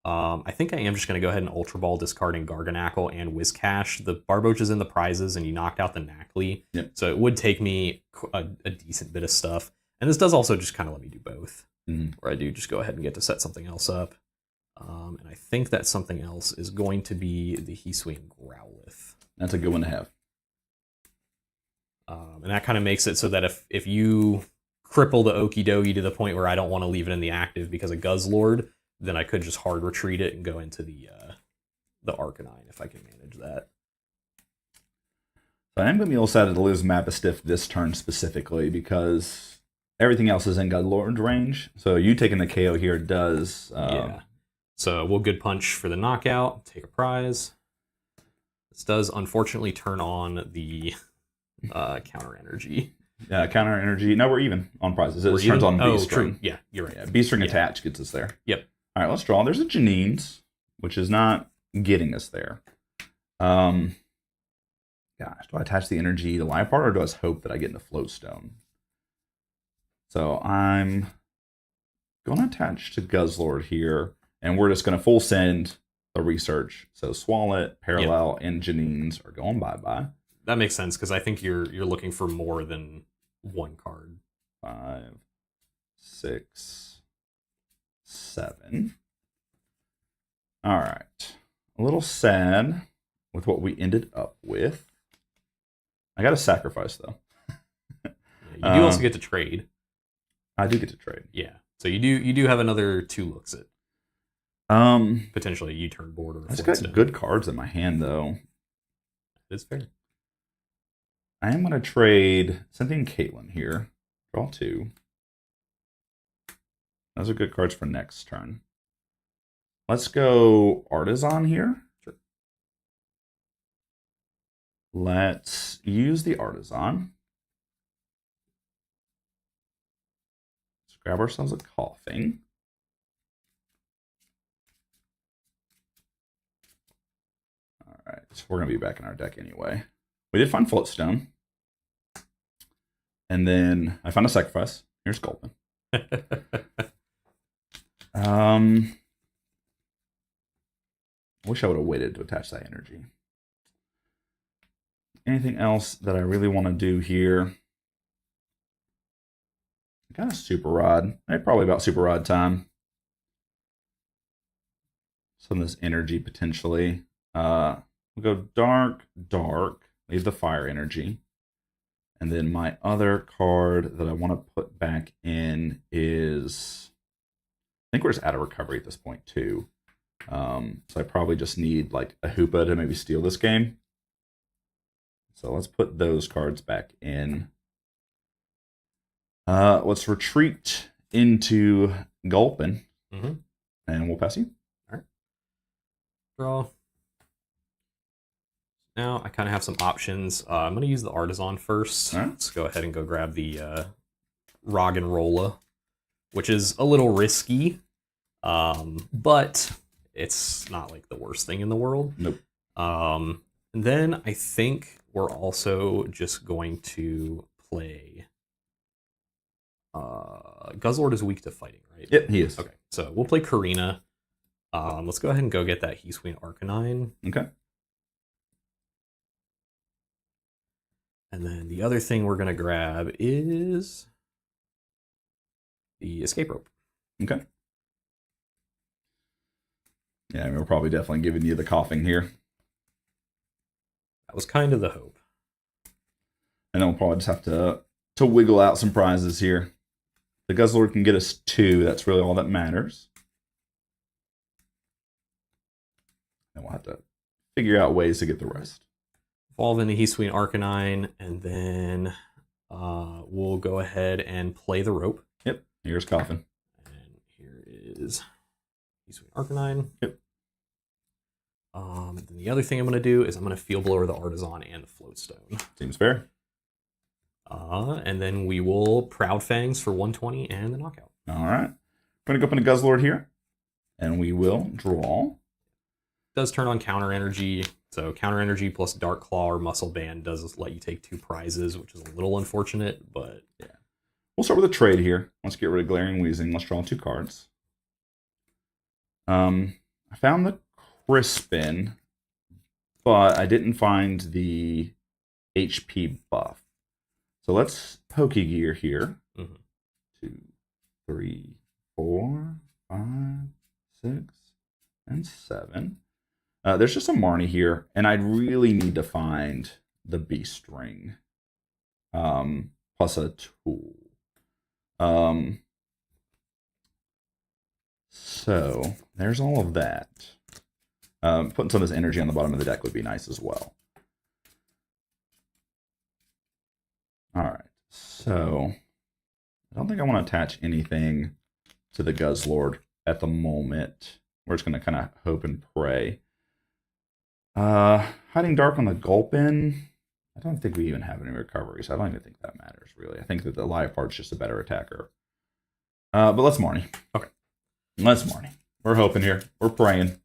Speaker 2: I think I am just going to go ahead and Ultra Ball, discarding Garganacl and Whiscash. The Barboach is in the prizes, and you knocked out the Nacli.
Speaker 1: Yep.
Speaker 2: So it would take me a decent bit of stuff. And this does also just kind of let me do both, where I do just go ahead and get to set something else up. And I think that something else is going to be the Hisui and Growlithe.
Speaker 1: That's a good one to have.
Speaker 2: And that kind of makes it so that if you cripple the Okie Dokie to the point where I don't want to leave it in the active because of Guzzlord, then I could just hard retreat it and go into the Arcanine if I can manage that.
Speaker 1: So I am going to be a little sad to lose Mastiff this turn specifically, because everything else is in Guzzlord's range. So you taking the KO here does...
Speaker 2: yeah. So we'll Good Punch for the knockout, take a prize. This does unfortunately turn on the counter energy.
Speaker 1: Counter energy. No, we're even on prizes. It turns on B-String.
Speaker 2: True. Yeah, you're right.
Speaker 1: Yeah, B-String attach gets us there.
Speaker 2: Yep.
Speaker 1: All right, let's draw. There's a Janine's, which is not getting us there. Gosh, do I attach the energy to Liepard, or do I just hope that I get into Float Stone? So I'm going to attach to Guzzlord here, and we're just going to full send the research. So Swallet, Parallel, and Janine's are going bye-bye.
Speaker 2: that makes sense because I think you're looking for more than one card.
Speaker 1: 5, 6, 7. All right. A little sad with what we ended up with. I got to sacrifice, though.
Speaker 2: You do also get to trade.
Speaker 1: I do get to trade.
Speaker 2: Yeah. So you do have another 2 looks at potentially a U-turn board or a
Speaker 1: I just got
Speaker 2: Flintstone.
Speaker 1: good cards in my hand, though.
Speaker 2: It's fair.
Speaker 1: I am going to trade Cynthia and Caitlin here. Draw 2. Those are good cards for next turn. Let's go Artisan here.
Speaker 2: Sure.
Speaker 1: Let's use the Artisan. Let's grab ourselves a Coughing. All right, so we're going to be back in our deck anyway. We did find Floatstone. And then I found a Sacrifice. Here's Gulpin. I wish I would have waited to attach that energy. Anything else that I really want to do here? I got a Super Rod. Probably about Super Rod time. Some of this energy potentially. We'll go dark, dark. Leave the fire energy. And then my other card that I want to put back in is... I think we're just out of recovery at this point, too. So I probably just need like a Hoopa to maybe steal this game. So let's put those cards back in. Let's retreat into Gulpin.
Speaker 2: Mm-hmm.
Speaker 1: And we'll pass you.
Speaker 2: All right. Draw. Now I kind of have some options. I'm going to use the Artisan first.
Speaker 1: All right.
Speaker 2: Let's go ahead and go grab the Roggenrola, which is a little risky, but it's not like the worst thing in the world.
Speaker 1: Nope.
Speaker 2: And then I think we're also just going to play. Guzzlord is weak to fighting, right?
Speaker 1: Yep, he is.
Speaker 2: Okay, so we'll play Karina. Let's go ahead and go get that Heathwing Arcanine.
Speaker 1: Okay.
Speaker 2: And then the other thing we're going to grab is the Escape Rope.
Speaker 1: Okay. Yeah, I mean, we're probably definitely giving you the Coughing here.
Speaker 2: That was kind of the hope.
Speaker 1: And then we'll probably just have to wiggle out some prizes here. The Guzzlord can get us 2. That's really all that matters. And we'll have to figure out ways to get the rest.
Speaker 2: Evolve into Heathwing Arcanine, and then we'll go ahead and play the rope.
Speaker 1: Yep. Here's Coughing.
Speaker 2: And here is Heathwing Arcanine.
Speaker 1: Yep.
Speaker 2: Then the other thing I'm going to do is I'm going to Field Blower the Artisan and the Floatstone.
Speaker 1: Seems fair.
Speaker 2: And then we will Proud Fangs for 120 and the knockout.
Speaker 1: All right. We're going to go up into Guzzlord here. And we will draw.
Speaker 2: It does turn on counter energy. So counter energy plus Dark Claw or Muscle Band does let you take 2 prizes, which is a little unfortunate, but
Speaker 1: yeah. We'll start with a trade here. Let's get rid of Glaring Wheezing. Let's draw 2 cards. I found the Crispin, but I didn't find the HP buff. So let's Pokegear here.
Speaker 2: Mm-hmm.
Speaker 1: 2, 3, 4, 5, 6, and 7. There's just a Marnie here, and I really need to find the Beast Ring. Plus a tool. So there's all of that. Putting some of this energy on the bottom of the deck would be nice as well. All right, so I don't think I want to attach anything to the Guzzlord at the moment. We're just going to kind of hope and pray. Hiding Dark on the Gulpin. I don't think we even have any recovery, so I don't even think that matters, really. I think that the Live Part's just a better attacker. But let's Marnie.
Speaker 2: Okay.
Speaker 1: Let's Marnie. We're hoping here. We're praying.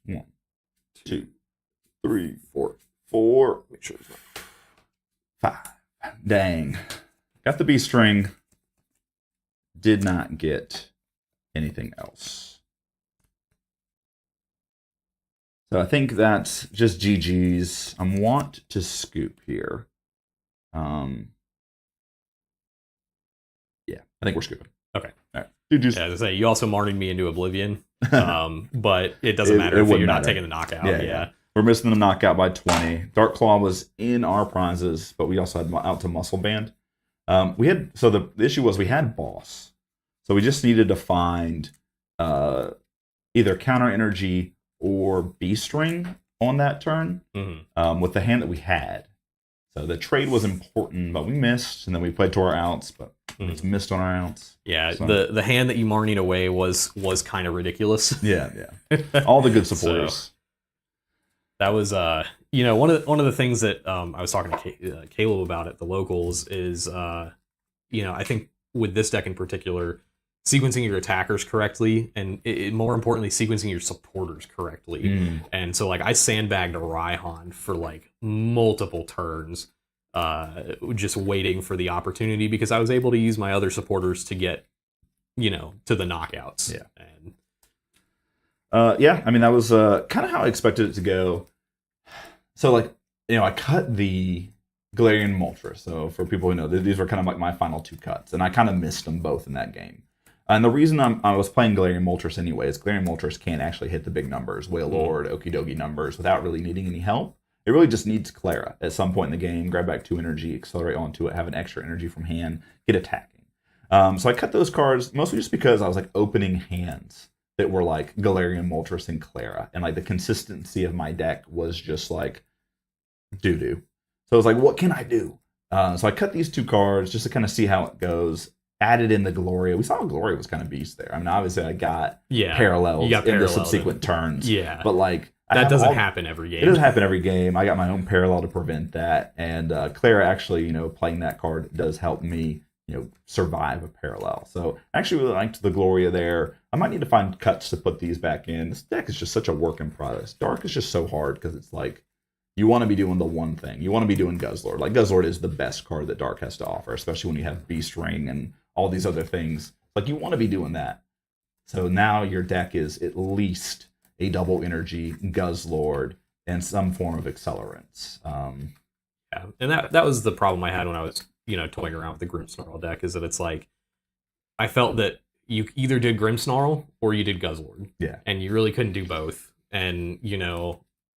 Speaker 1: 1, 2, 3, 4.
Speaker 2: make sure it's not.
Speaker 1: 5. Dang. Got the Beast Ring. Did not get anything else. So I think that's just GG's. I want to scoop here. Yeah, I think we're scooping.
Speaker 2: Okay.
Speaker 1: All right. GG's.
Speaker 2: Yeah, as I say, you also martyred me into oblivion, but it doesn't matter if you're not taking the knockout. Yeah.
Speaker 1: We're missing the knockout by 20. Dark Claw was in our prizes, but we also had out to Muscle Band. The issue was we had Boss, so we just needed to find either Counter Energy or Beast Ring on that turn with the hand that we had. So the trade was important, but we missed, and then we played to our outs, but we just missed on our outs.
Speaker 2: Yeah, so. the hand that you marnied away was kind of ridiculous.
Speaker 1: Yeah. All the good supporters.
Speaker 2: So, that was one of the things that I was talking to Caleb about at the locals is I think with this deck in particular, sequencing your attackers correctly and more importantly sequencing your supporters correctly. And so I sandbagged a Raihan for multiple turns just waiting for the opportunity because I was able to use my other supporters to get to the knockouts. And
Speaker 1: I mean that was kind of how I expected it to go. So I cut the Galarian Moltres. So for people who know, these were kind of my final 2 cuts, and I kind of missed them both in that game. And the reason I was playing Galarian Moltres anyway is Galarian Moltres can't actually hit the big numbers, Wailord, Okidogi numbers, without really needing any help. It really just needs Clara at some point in the game, grab back 2 energy, accelerate onto it, have an extra energy from hand, get attacking. So I cut those cards mostly just because I was opening hands that were Galarian Moltres and Clara, and the consistency of my deck was just doo-doo. So I was what can I do? So I cut these 2 cards just to kind of see how it goes. Added in the Gloria. We saw Gloria was kind of beast there. I mean, obviously I got parallels in the subsequent turns.
Speaker 2: Yeah.
Speaker 1: But
Speaker 2: that doesn't happen every game.
Speaker 1: It doesn't happen every game. I got my own parallel to prevent that. And Clara actually, playing that card does help me, survive a parallel. So I actually really liked the Gloria there. I might need to find cuts to put these back in. This deck is just such a work in progress. Dark is just so hard because it's you want to be doing the one thing. You want to be doing Guzzlord. Guzzlord is the best card that Dark has to offer, especially when you have Beast Ring and all these other things. You want to be doing that. So now your deck is at least a double energy, Guzzlord, and some form of accelerants.
Speaker 2: Yeah, and that was the problem I had when I was, toying around with the Grimmsnarl deck, is that it's I felt that you either did Grimmsnarl or you did Guzzlord.
Speaker 1: Yeah.
Speaker 2: And you really couldn't do both. And,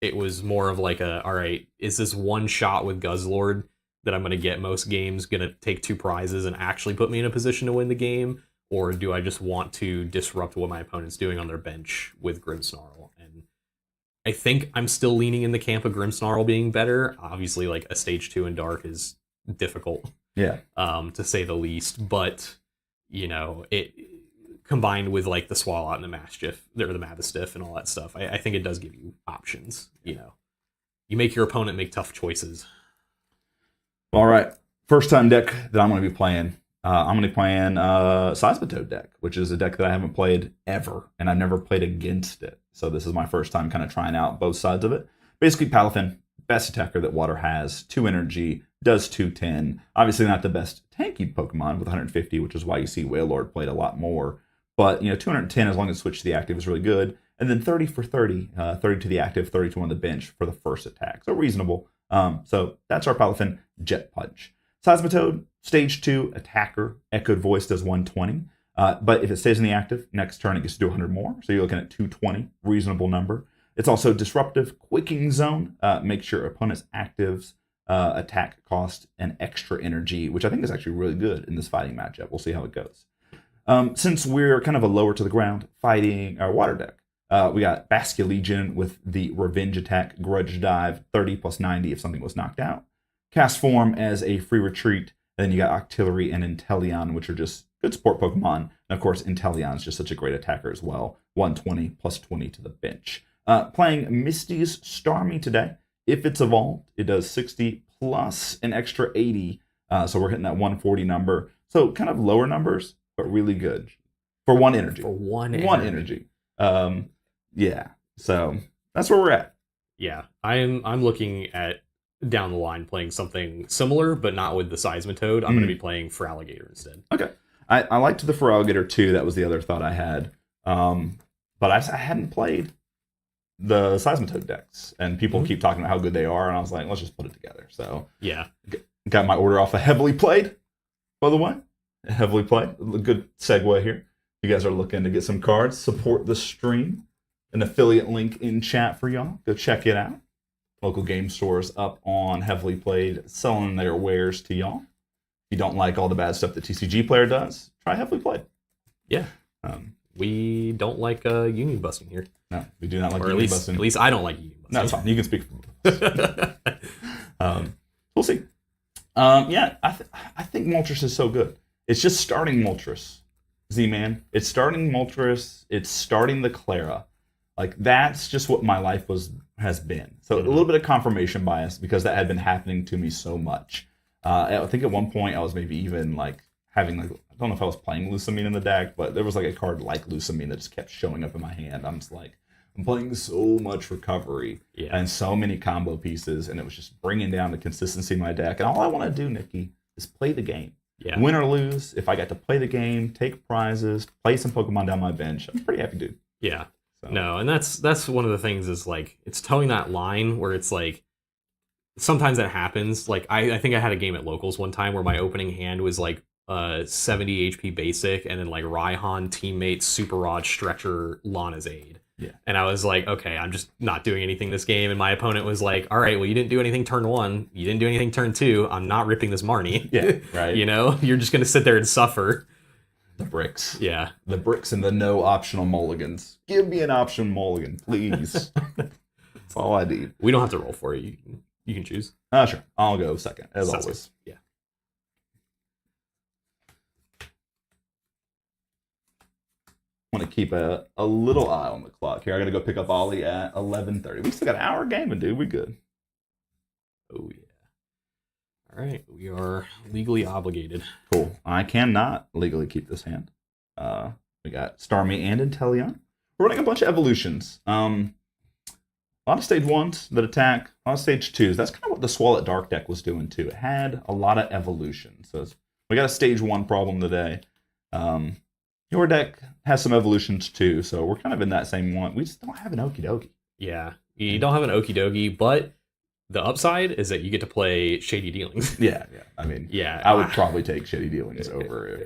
Speaker 2: it was more of all right, is this one shot with Guzzlord that I'm going to get most games going to take 2 prizes and actually put me in a position to win the game? Or do I just want to disrupt what my opponent's doing on their bench with Grimmsnarl? And I think I'm still leaning in the camp of Grimmsnarl being better. Obviously, a stage 2 in Dark is difficult.
Speaker 1: Yeah.
Speaker 2: To say the least. But, it combined with the Swallow and the Mastiff, or the Mavistiff and all that stuff, I think it does give you options. You make your opponent make tough choices.
Speaker 1: All right, first time deck that I'm going to be playing. I'm going to be playing Seismitoad deck, which is a deck that I haven't played ever, and I've never played against it. So this is my first time kind of trying out both sides of it. Basically, Palafin, best attacker that Water has, 2 energy, does 210. Obviously not the best tanky Pokemon with 150, which is why you see Wailord played a lot more. But 210 as long as switch to the active is really good. And then 30 for 30, 30 to the active, 30 to on the bench for the first attack. So reasonable. So that's our Palafin Jet Punch. Seismitoad, stage 2 attacker, Echoed Voice does 120. But if it stays in the active, next turn it gets to do 100 more. So you're looking at 220, reasonable number. It's also disruptive, Quicking Zone, makes your opponent's actives attack cost an extra energy, which I think is actually really good in this fighting matchup. We'll see how it goes. Since we're kind of a lower to the ground fighting our water deck, we got Basculegion with the Revenge Attack, Grudge Dive, 30 plus 90 if something was knocked out. Cast Form as a free retreat. Then you got Octillery and Inteleon, which are just good support Pokemon. And of course, Inteleon is just such a great attacker as well. 120 plus 20 to the bench. Playing Misty's Starmie today. If it's evolved, it does 60 plus an extra 80. So we're hitting that 140 number. So kind of lower numbers, but really good. For 1 energy.
Speaker 2: For 1
Speaker 1: energy. Yeah. So that's where we're at.
Speaker 2: Yeah. I'm looking at down the line playing something similar, but not with the Seismitoad. I'm going to be playing Feraligatr instead.
Speaker 1: Okay. I liked the Feraligatr too. That was the other thought I had. But I hadn't played the Seismitoad decks, and people keep talking about how good they are, and I was like, let's just put it together. So
Speaker 2: Yeah.
Speaker 1: got my order off of Heavily Played, by the way. Heavily Played. A good segue here. You guys are looking to get some cards, support the stream. An affiliate link in chat for y'all. Go check it out. Local game stores up on Heavily Played, selling their wares to y'all. If you don't like all the bad stuff that TCG Player does, try Heavily Played.
Speaker 2: Yeah. We don't like union busting here.
Speaker 1: No, we do not like
Speaker 2: or
Speaker 1: union busting.
Speaker 2: At least I don't like union busting.
Speaker 1: No, it's fine. You can speak for both. We'll see. Yeah, I think Moltres is so good. It's just starting Moltres, Z-Man. It's starting Moltres. It's starting the Clara. Like, that's just what my life has been. So a little bit of confirmation bias because that had been happening to me so much. I think at one point I was maybe even like having like, I don't know if I was playing Lusamine in the deck, but there was like a card like Lusamine that just kept showing up in my hand. I'm just like, I'm playing so much recovery and so many combo pieces, and it was just bringing down the consistency of my deck. And all I want to do, Nikki, is play the game.
Speaker 2: Yeah.
Speaker 1: Win or lose, if I got to play the game, take prizes, play some Pokemon down my bench, I'm a pretty happy dude.
Speaker 2: Yeah.
Speaker 1: So.
Speaker 2: No, and that's one of the things is like it's towing that line where it's like sometimes that happens. Like I think I had a game at locals one time where my opening hand was like 70 HP basic and then like Raihan, teammate, Super Rod, Stretcher, Lana's Aid.
Speaker 1: Yeah.
Speaker 2: And I was like, okay, I'm just not doing anything this game. And my opponent was like, all right, well, you didn't do anything turn 1. You didn't do anything turn 2. I'm not ripping this Marnie.
Speaker 1: Yeah, right.
Speaker 2: You know, you're just going to sit there and suffer.
Speaker 1: The bricks.
Speaker 2: Yeah.
Speaker 1: The bricks and the no optional mulligans. Give me an option mulligan, please. That's all I need.
Speaker 2: We don't have to roll for you. You can choose.
Speaker 1: Sure. I'll go second, as
Speaker 2: Sounds
Speaker 1: always.
Speaker 2: good. Yeah.
Speaker 1: I want to keep a little eye on the clock here. I got to go pick up Ollie at 11:30. We still got an hour gaming, dude. We good.
Speaker 2: Oh, yeah. All right. We are legally obligated.
Speaker 1: Cool. I cannot legally keep this hand. We got Starmie and Inteleon. We're running a bunch of evolutions. A lot of stage 1s that attack, a lot of stage 2s. That's kind of what the Swallow Dark deck was doing too. It had a lot of evolution. So we got a stage 1 problem today. Your deck has some evolutions too, so we're kind of in that same one. We just don't have an Okie Dokie.
Speaker 2: Yeah. You don't have an Okie Dokie, but the upside is that you get to play Shady Dealings.
Speaker 1: Yeah. I mean, I would probably take Shady Dealings over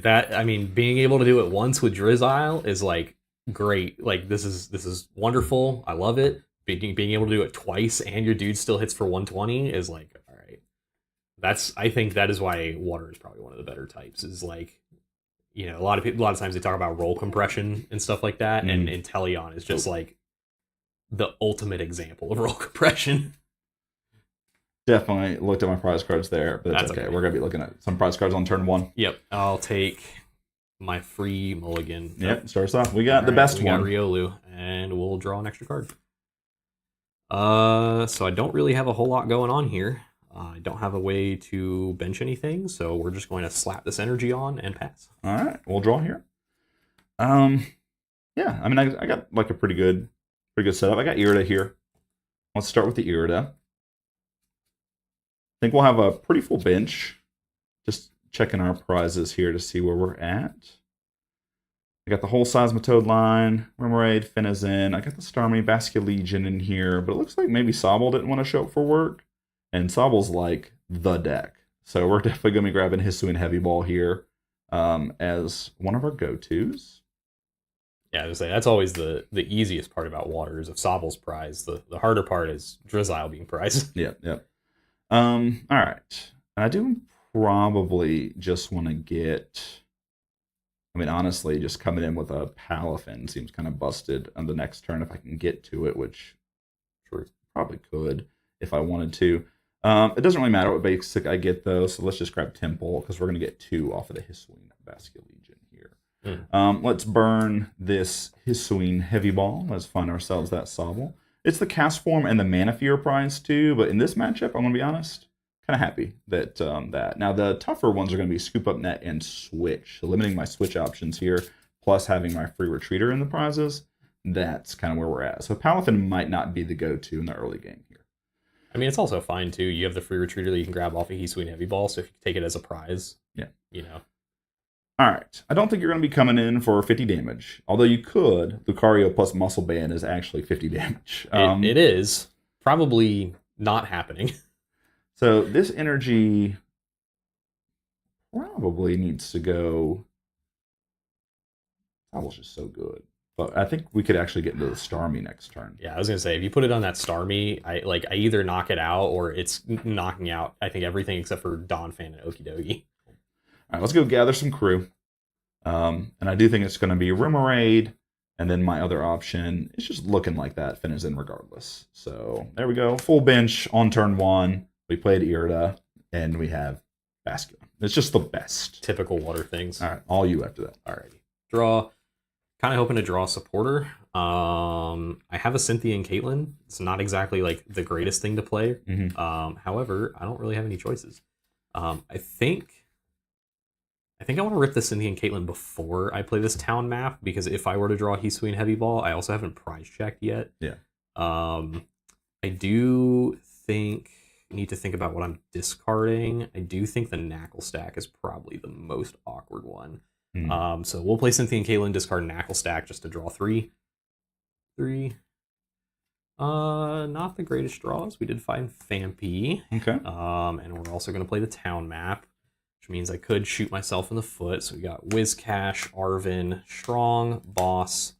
Speaker 2: that. I mean, being able to do it once with Drizzile is like great. Like this is wonderful. I love it. Being able to do it twice and your dude still hits for 120 is like, all right. I think that is why water is probably one of the better types. Is like, you know, a lot of times they talk about roll compression and stuff like that, and Inteleon is just like the ultimate example of roll compression.
Speaker 1: Definitely looked at my prize cards there, but that's okay. We're going to be looking at some prize cards on turn 1.
Speaker 2: Yep. I'll take my free mulligan.
Speaker 1: Yep. Starts off. We got the best one.
Speaker 2: We got Riolu, and we'll draw an extra card. So I don't really have a whole lot going on here. I don't have a way to bench anything, so we're just going to slap this energy on and pass.
Speaker 1: All right. We'll draw here. Yeah. I mean, I got like a pretty good setup. I got Irida here. Let's start with the Irida. I think we'll have a pretty full bench. Just checking our prizes here to see where we're at. I got the whole Seismitoad line, Remoraid, Finizen. I got the Starmie, Basculegion in here, but it looks like maybe Sobble didn't want to show up for work. And Sobble's like the deck. So we're definitely going to be grabbing Hisuian Heavy Ball here as one of our go-tos.
Speaker 2: Yeah, I was say that's always the easiest part about water is if Sobble's prize. The harder part is Drizzile being prized.
Speaker 1: Yep. All right. And I do probably just want to get... I mean, honestly, just coming in with a Palafin seems kind of busted on the next turn if I can get to it, which sure probably could if I wanted to. It doesn't really matter what basic I get, though, so let's just grab Temple, because we're going to get 2 off of the Hisuian Basculegion here. Let's burn this Hisuian Heavy Ball. Let's find ourselves that Sobble. It's the Cast Form and the Mana Fear prize, too, but in this matchup, I'm going to be honest, kind of happy that that. Now, the tougher ones are going to be Scoop Up Net and Switch. So limiting my Switch options here, plus having my free Retreater in the prizes, that's kind of where we're at. So Palafin might not be the go-to in the early game here.
Speaker 2: I mean, it's also fine, too. You have the free Retreater that you can grab off a Hisuian Heavy Ball, so if you take it as a prize,
Speaker 1: yeah,
Speaker 2: you know.
Speaker 1: All right. I don't think you're going to be coming in for 50 damage. Although you could. Lucario plus Muscle Band is actually 50 damage.
Speaker 2: It is. Probably not happening.
Speaker 1: So this energy probably needs to go. That was just so good. But I think we could actually get into the Starmie next turn.
Speaker 2: Yeah, I was gonna say if you put it on that Starmie, I either knock it out or it's knocking out. I think everything except for Donphan and Okidogi.
Speaker 1: All right, let's go gather some crew. And I do think it's going to be Remoraid, and then my other option is just looking like that Finizen regardless. So there we go. Full bench on turn 1. We played Irida, and we have Basculin. It's just the best.
Speaker 2: Typical water things.
Speaker 1: All right, all you after that.
Speaker 2: Alrighty. Draw. Kind of hoping to draw a supporter. I have a Cynthia and Caitlyn. It's not exactly like the greatest thing to play. However, I don't really have any choices. I think I want to rip the Cynthia and Caitlyn before I play this town map, because if I were to draw Hisui and Heavy Ball, I also haven't prize checked yet.
Speaker 1: Yeah.
Speaker 2: I do think need to think about what I'm discarding. I do think the Knackle stack is probably the most awkward one. So we'll play Cynthia and Caitlyn, discard Knackle stack just to draw 3. Not the greatest draws. We did find Fampy.
Speaker 1: Okay.
Speaker 2: And we're also going to play the town map, which means I could shoot myself in the foot. So we got Wizcash, Arvin, Strong, Boss,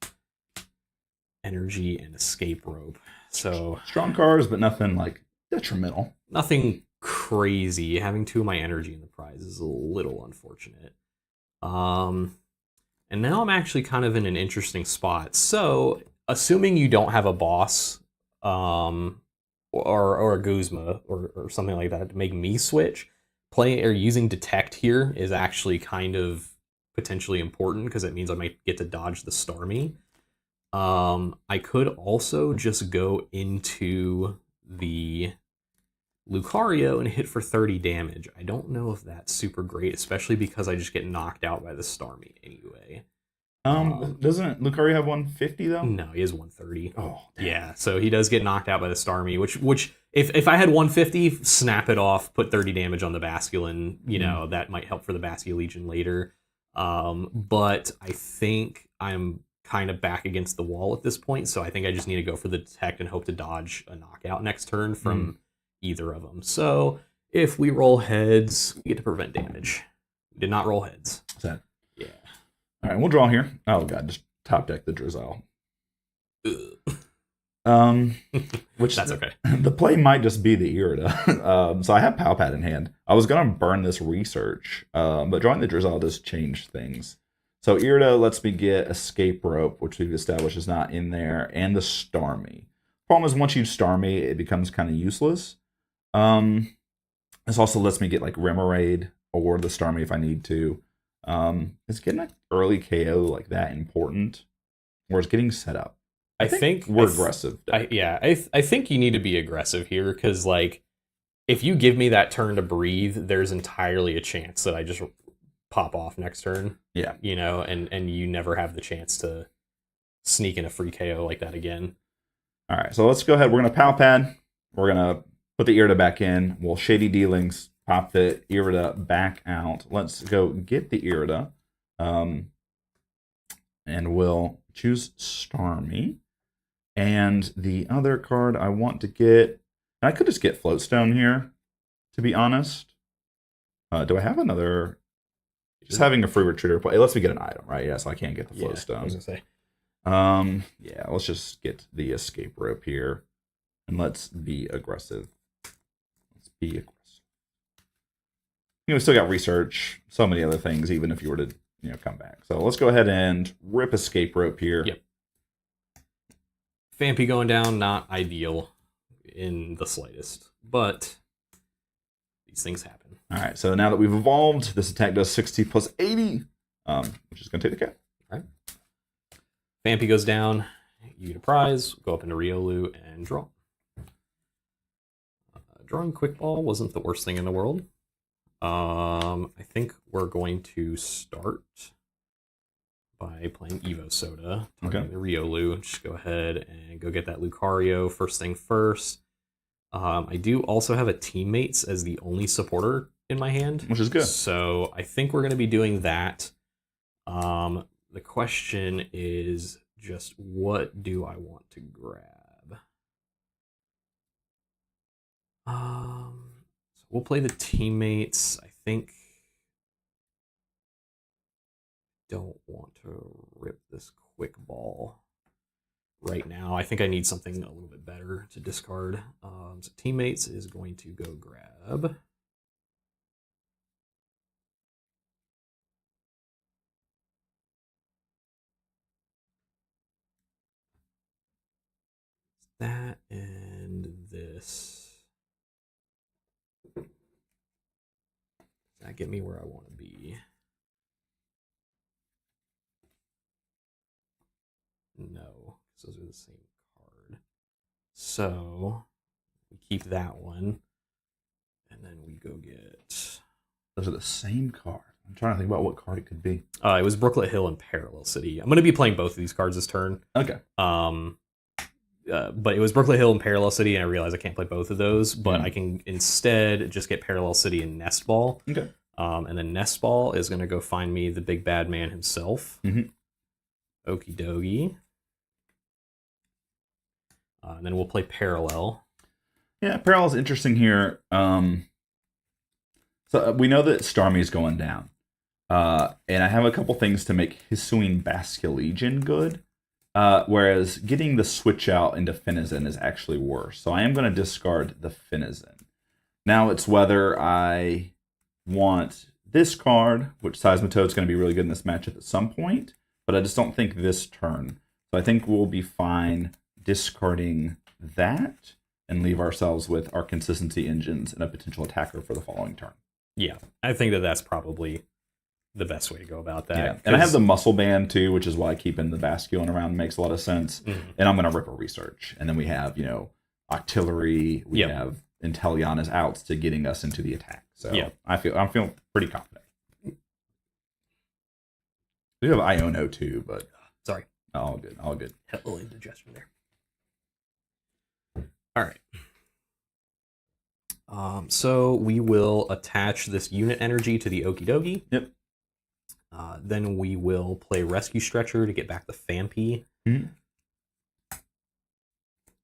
Speaker 2: Energy, and Escape Rope. So
Speaker 1: strong cards, but nothing like detrimental.
Speaker 2: Nothing crazy. Having 2 of my energy in the prize is a little unfortunate. And now I'm actually kind of in an interesting spot. So, assuming you don't have a boss, or a Guzma or something like that to make me switch, using Detect here is actually kind of potentially important because it means I might get to dodge the Starmie. I could also just go into the Lucario and hit for 30 damage. I don't know if that's super great, especially because I just get knocked out by the Starmie anyway.
Speaker 1: Doesn't Lucario have 150 though?
Speaker 2: No, he has 130.
Speaker 1: Oh, damn.
Speaker 2: Yeah, so he does get knocked out by the Starmie, which if I had 150, snap it off, put 30 damage on the Basculin, that might help for the Basculegion later. But I think I'm kind of back against the wall at this point, so I think I just need to go for the Detect and hope to dodge a knockout next turn from either of them. So if we roll heads, we get to prevent damage. We did not roll heads.
Speaker 1: Sad.
Speaker 2: Yeah.
Speaker 1: All right, we'll draw here. Oh god, just top deck the Drizzle. Which
Speaker 2: that's okay.
Speaker 1: The play might just be the Irida. So I have Palpad in hand. I was gonna burn this research, but drawing the Drizzle does change things. So Irida lets me get Escape Rope, which we've established is not in there, and the Starmie. Problem is, once you Starmie, it becomes kind of useless. This also lets me get like Remoraid or the Starmie if I need to. Is getting an early KO like that important, or is getting set up?
Speaker 2: I think
Speaker 1: we're aggressive.
Speaker 2: I think you need to be aggressive here because, like, if you give me that turn to breathe, there's entirely a chance that I just pop off next turn.
Speaker 1: Yeah,
Speaker 2: and you never have the chance to sneak in a free KO like that again.
Speaker 1: All right, so let's go ahead. We're gonna Palpad. We're gonna put the Irida back in. We'll Shady Dealings. Pop the Irida back out. Let's go get the Irida. And we'll choose Starmie. And the other card I want to get... I could just get Floatstone here, to be honest. Do I have another... Just having a free retreater play. It lets me get an item, right? Yeah, so I can't get the Floatstone.
Speaker 2: I was going to say.
Speaker 1: Yeah, let's just get the Escape Rope here. And let's be aggressive. Let's be aggressive. We still got research, so many other things, even if you were to, come back. So let's go ahead and rip Escape Rope here.
Speaker 2: Yep. Fampy going down, not ideal in the slightest, but these things happen.
Speaker 1: All right, so now that we've evolved, this attack does 60 plus 80, which is going to take the cap.
Speaker 2: All right. Fampy goes down, you get a prize, go up into Riolu and draw. Drawing Quick Ball wasn't the worst thing in the world. I think we're going to start by playing Evo Soda, targeting the Riolu. Just go ahead and go get that Lucario first thing first. I do also have a Teammates as the only supporter in my hand,
Speaker 1: which is good.
Speaker 2: So I think we're going to be doing that. The question is just what do I want to grab? So we'll play the teammates. I think don't want to rip this quick ball right now. I think I need something a little bit better to discard. So teammates is going to go grab. That and this. Does that get me where I want to be? No, because those are the same card. So we keep that one, and then we go get.
Speaker 1: Those are the same card. I'm trying to think about what card it could be.
Speaker 2: It was Brooklet Hill and Parallel City. I'm going to be playing both of these cards this turn.
Speaker 1: Okay.
Speaker 2: But it was Brooklet Hill and Parallel City, and I realized I can't play both of those, but I can instead just get Parallel City and Nest Ball.
Speaker 1: Okay.
Speaker 2: And then Nest Ball is going to go find me the big bad man himself.
Speaker 1: Mm-hmm.
Speaker 2: Okie dokie. And then we'll play Parallel.
Speaker 1: Yeah, Parallel's interesting here. So we know that Starmie's going down. And I have a couple things to make Hisuian Basculegion good. Whereas getting the switch out into Finizen is actually worse. So I am going to discard the Finizen. Now it's whether I want this card, which Seismitoad's going to be really good in this matchup at some point, but I just don't think this turn. So I think we'll be fine discarding that and leave ourselves with our consistency engines and a potential attacker for the following turn.
Speaker 2: Yeah, I think that's probably the best way to go about that.
Speaker 1: Yeah. And I have the muscle band too, which is why keeping the Basculin around makes a lot of sense.
Speaker 2: Mm-hmm.
Speaker 1: And I'm going to rip a research. And then we have, Octillery, we have Intelliana's outs to getting us into the attack. So I'm feeling pretty confident. We have Iono too, but
Speaker 2: sorry.
Speaker 1: All good. All good.
Speaker 2: Had a little indigestion there. All right. So we will attach this unit energy to the Okie dokie.
Speaker 1: Yep.
Speaker 2: Then we will play Rescue Stretcher to get back the Fampi.
Speaker 1: Mm-hmm.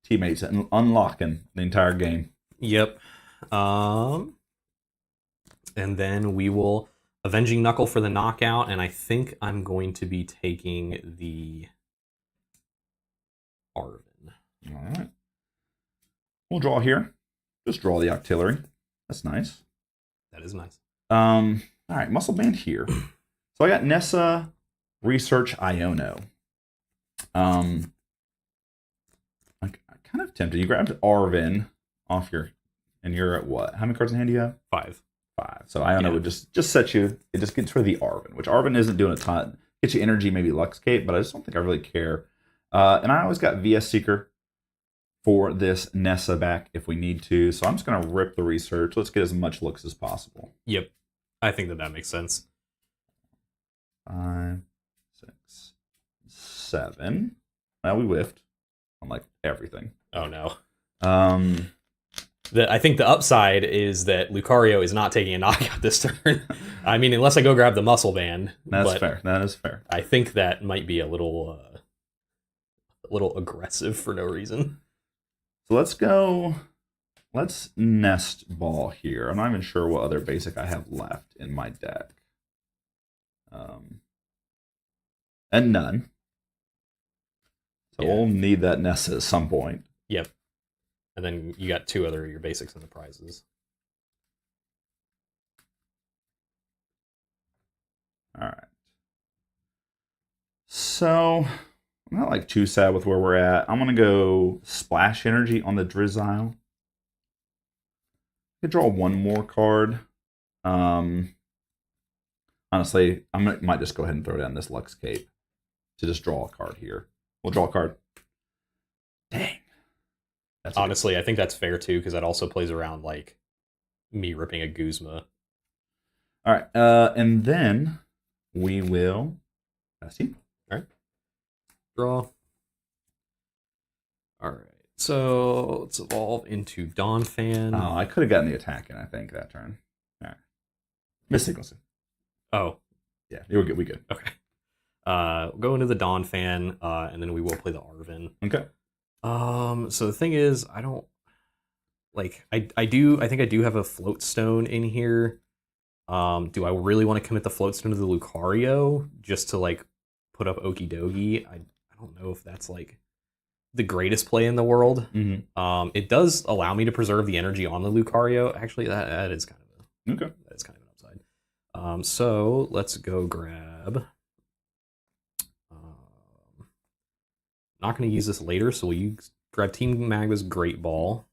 Speaker 1: Teammates unlocking the entire game.
Speaker 2: Yep. And then we will Avenging Knuckle for the knockout, and I think I'm going to be taking the Arvin.
Speaker 1: All right. We'll draw here. Just draw the Octillery. That's nice.
Speaker 2: That is nice.
Speaker 1: All right, Muscle Band here. So I got Nessa, Research, Iono. I'm kind of tempted. You grabbed Arvin off and you're at what? How many cards in hand do you have?
Speaker 2: 5.
Speaker 1: 5. So Iono would just set you. It just gets rid of the Arvin, which Arvin isn't doing a ton. Gets you energy, maybe Luxcape, but I just don't think I really care. And I always got VS Seeker for this Nessa back if we need to. So I'm just going to rip the research. Let's get as much looks as possible.
Speaker 2: Yep. I think that makes sense.
Speaker 1: 5, 6, 7. Well, we whiffed on like everything.
Speaker 2: Oh no. I think the upside is that Lucario is not taking a knockout this turn. I mean, unless I go grab the muscle band.
Speaker 1: That's fair. That is fair.
Speaker 2: I think that might be a little aggressive for no reason.
Speaker 1: So let's Nest Ball here. I'm not even sure what other basic I have left in my deck. And none. So we'll need that Nessa at some point.
Speaker 2: Yep. And then you got 2 other of your basics in the prizes.
Speaker 1: All right. So I'm not like too sad with where we're at. I'm gonna go Splash Energy on the Drizzile. I could draw one more card. Honestly, might just go ahead and throw down this Luxcape to just draw a card here. We'll draw a card. Dang.
Speaker 2: Honestly, I think that's fair too, because that also plays around like me ripping a Guzma.
Speaker 1: All right, and then we will pass you.
Speaker 2: All right. Draw. All right. So let's evolve into Dawn Fan.
Speaker 1: Oh, I could have gotten the attack in, I think, that turn. All right. Miss sequencing.
Speaker 2: Oh.
Speaker 1: Yeah, you were good. We good.
Speaker 2: Okay. Go into the Dawn Fan, and then we will play the Arvin.
Speaker 1: Okay.
Speaker 2: So the thing is, I don't like. I think I do have a Float Stone in here. Do I really want to commit the Float Stone to the Lucario just to like put up Okie Dokie? I don't know if that's like the greatest play in the world.
Speaker 1: Mm-hmm.
Speaker 2: It does allow me to preserve the energy on the Lucario. Actually, that is kind of
Speaker 1: Okay.
Speaker 2: that is kind of an upside. So let's go grab. Not going to use this later, so we'll grab Team Magma's Great Ball,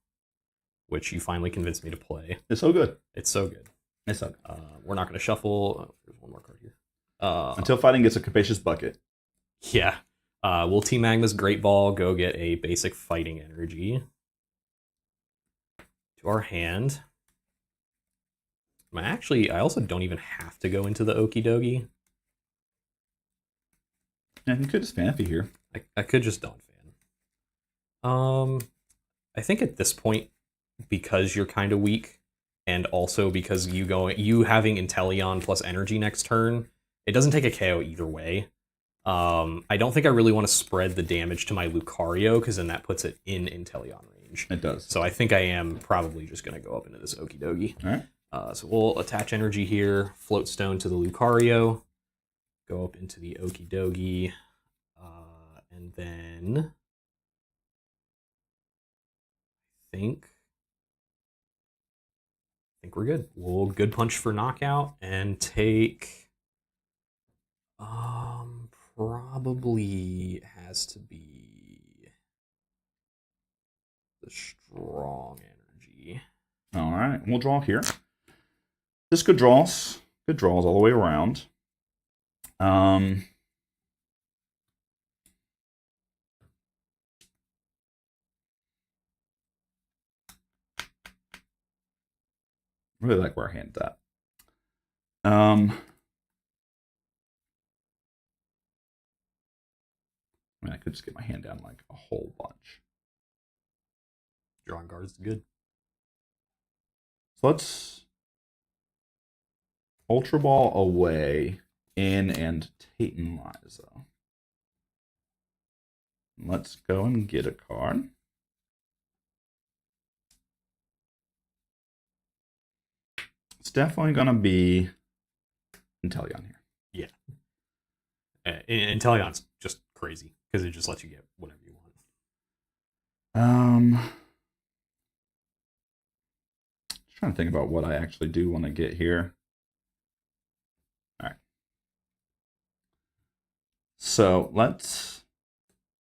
Speaker 2: which you finally convinced me to play.
Speaker 1: It's so good.
Speaker 2: It's so good.
Speaker 1: It's so good.
Speaker 2: We're not going to shuffle. Oh, there's one more card here.
Speaker 1: Until fighting gets a capacious bucket.
Speaker 2: Yeah. We'll Team Magma's Great Ball go get a basic fighting energy to our hand. I also don't even have to go into the Okie Dokie.
Speaker 1: Yeah, you could just Fanfy here.
Speaker 2: I could just Dawn Fan. I think at this point, because you're kind of weak, and also because you having Inteleon plus energy next turn, it doesn't take a KO either way. I don't think I really want to spread the damage to my Lucario, because then that puts it in Inteleon range.
Speaker 1: It does.
Speaker 2: So I think I am probably just going to go up into this Okie Dokie.
Speaker 1: All right.
Speaker 2: So we'll attach energy here, Float Stone to the Lucario, go up into the Okie Dokie, and then I think we're good. We'll Good Punch for knockout and take probably has to be the strong energy.
Speaker 1: All right. We'll draw here. Just good draws. Good draws all the way around. Really like where our hand's at. I mean, I could just get my hand down like a whole bunch.
Speaker 2: Drawing cards is good.
Speaker 1: So let's Ultra Ball away, in and Titan Liza. Let's go and get a card. It's definitely going to be Inteleon here.
Speaker 2: Yeah. Inteleon's just crazy because it just lets you get whatever you want.
Speaker 1: Trying to think about what I actually do want to get here. All right. So let's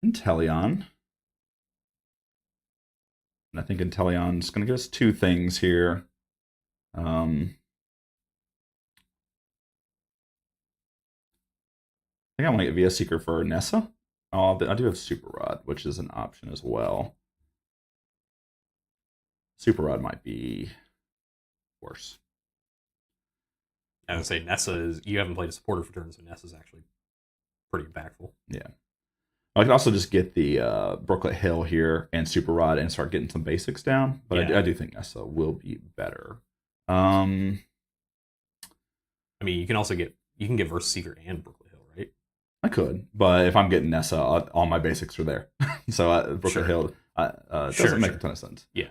Speaker 1: Inteleon. And I think Inteleon's going to give us two things here. I think I want to get VS Seeker for Nessa. Oh, I do have Super Rod, which is an option as well. Super Rod might be worse.
Speaker 2: I would say you haven't played a supporter for turns, so Nessa's actually pretty impactful.
Speaker 1: Yeah. I could also just get the Brooklet Hill here and Super Rod and start getting some basics down. But yeah. I do think Nessa will be better. I
Speaker 2: mean, you can get Versus Seeker and Brooklet Hill, right?
Speaker 1: I could, but if I'm getting Nessa, all my basics are there. So Brooklet Hill doesn't make a ton of sense.
Speaker 2: Yeah.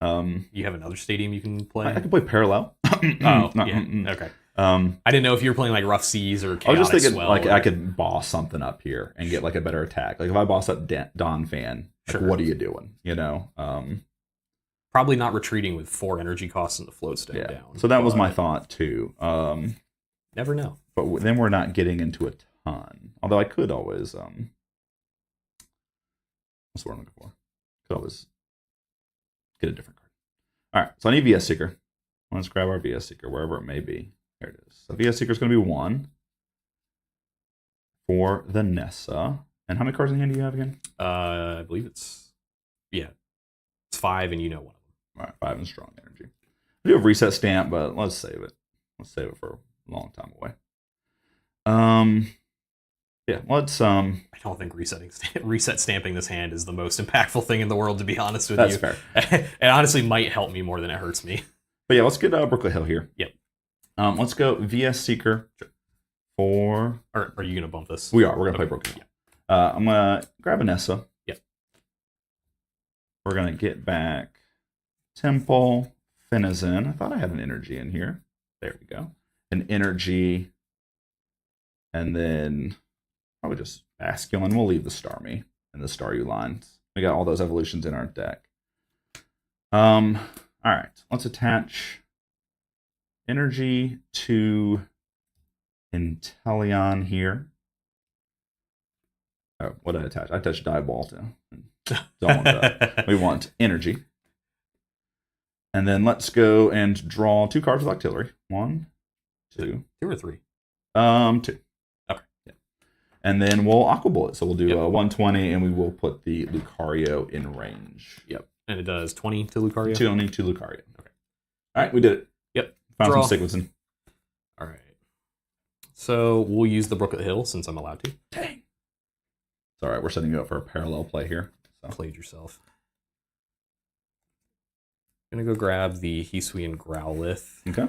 Speaker 2: You have another stadium you can play?
Speaker 1: I can play Parallel.
Speaker 2: Okay. I didn't know if you were playing like Rough Seas or Chaotic
Speaker 1: I was just thinking
Speaker 2: Swell
Speaker 1: like I could boss something up here and get like a better attack. Like if I boss up Dawn Fan, like, what are you doing? You know?
Speaker 2: Probably not retreating with 4 energy costs and the Float Stone down.
Speaker 1: So that was my thought too.
Speaker 2: Never know.
Speaker 1: But then we're not getting into a ton. Although I could always what's the word I'm looking for? Could always get a different card. All right, so I need VS Seeker. Let's grab our VS Seeker wherever it may be. Here it is. So VS Seeker is going to be 1 for the Nessa. And how many cards in hand do you have again?
Speaker 2: I believe it's 5, and you know one of them.
Speaker 1: All right, 5 and strong energy. I do have Reset Stamp, but let's save it. Let's save it for a long time away. Yeah, let's
Speaker 2: I don't think reset stamping this hand is the most impactful thing in the world, to be honest with
Speaker 1: That's
Speaker 2: you.
Speaker 1: fair.
Speaker 2: It honestly might help me more than it hurts me.
Speaker 1: But yeah, let's get Brooklet Hill here.
Speaker 2: Yep.
Speaker 1: Let's go VS Seeker 4.
Speaker 2: Or are you going to bump this?
Speaker 1: We are. We're going to play Broken Hill. I'm going to grab Anessa.
Speaker 2: Yep.
Speaker 1: We're going to get back Temple, Finizen. I thought I had an energy in here. There we go. An energy. And then probably just Basculin. We'll leave the Starmie and the Staryu lines. We got all those evolutions in our deck. All right. Let's attach energy to Inteleon here. Oh, what did I attach? I attached Diaball to. Don't want that. We want energy. And then let's go and draw 2 cards with Octillery. 1, 2.
Speaker 2: 2 or 3?
Speaker 1: 2.
Speaker 2: Okay.
Speaker 1: Yeah. And then we'll Aqua Bullet. So we'll do 120, and we will put the Lucario in range.
Speaker 2: Yep. And it does 20 to Lucario?
Speaker 1: 20 to Lucario. Okay. All right, we did it.
Speaker 2: Yep.
Speaker 1: Found
Speaker 2: Draw.
Speaker 1: some Sigurdson.
Speaker 2: All right. So we'll use the Brooklet Hill since I'm allowed to.
Speaker 1: Dang. It's all right. We're setting you up for a parallel play here. So.
Speaker 2: Played yourself. Gonna go grab the Hisui and Growlithe.
Speaker 1: Okay.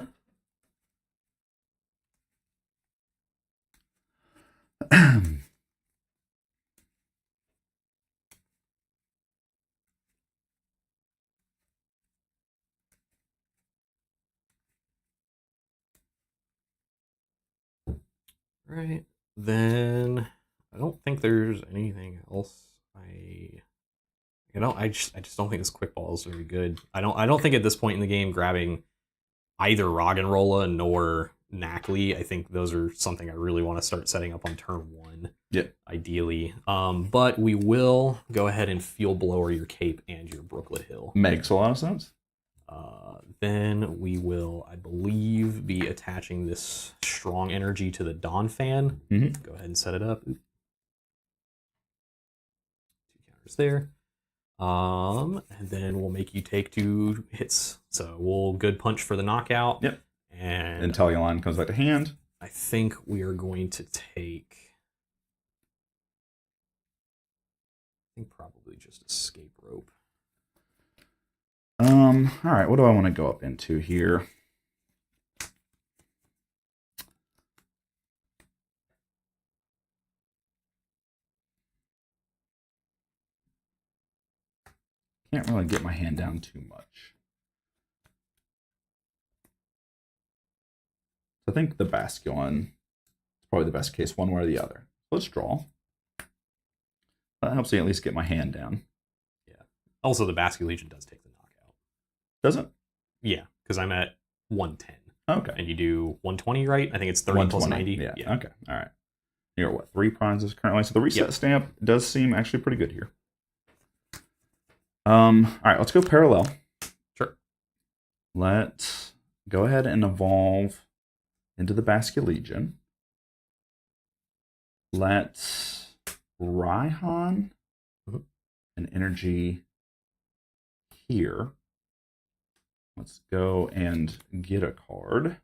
Speaker 2: Right. Then I don't think there's anything else. I just don't think this quick ball is very good. I don't think at this point in the game grabbing either Roggenrola nor Knackley, I think those are something I really want to start setting up on turn 1.
Speaker 1: Yeah.
Speaker 2: Ideally. But we will go ahead and Field Blower your Cape and your Brooklet Hill.
Speaker 1: Makes a lot of sense.
Speaker 2: Then we will, I believe, be attaching this strong energy to the Dawn Fan.
Speaker 1: Mm-hmm.
Speaker 2: Go ahead and set it up. 2 counters there. And then we'll make you take 2 hits. So we'll good punch for the knockout.
Speaker 1: Yep.
Speaker 2: And
Speaker 1: Inteleon comes back to hand.
Speaker 2: I think we are going to take, I think probably just Escape Rope.
Speaker 1: All right, what do I want to go up into here? Can't really get my hand down too much. I think the Basculin is probably the best case, one way or the other. Let's draw. That helps me at least get my hand down.
Speaker 2: Yeah. Also, the Basculegion does take the knockout.
Speaker 1: Does it?
Speaker 2: Yeah, because I'm at 110.
Speaker 1: Okay.
Speaker 2: And you do 120, right? I think it's 30 plus 90.
Speaker 1: Yeah. Okay. All right. You're what, 3 prizes currently? So the reset stamp does seem actually pretty good here. All right, let's go parallel.
Speaker 2: Sure.
Speaker 1: Let's go ahead and evolve into the Basculegion. Let's Raihan an energy here. Let's go and get a card.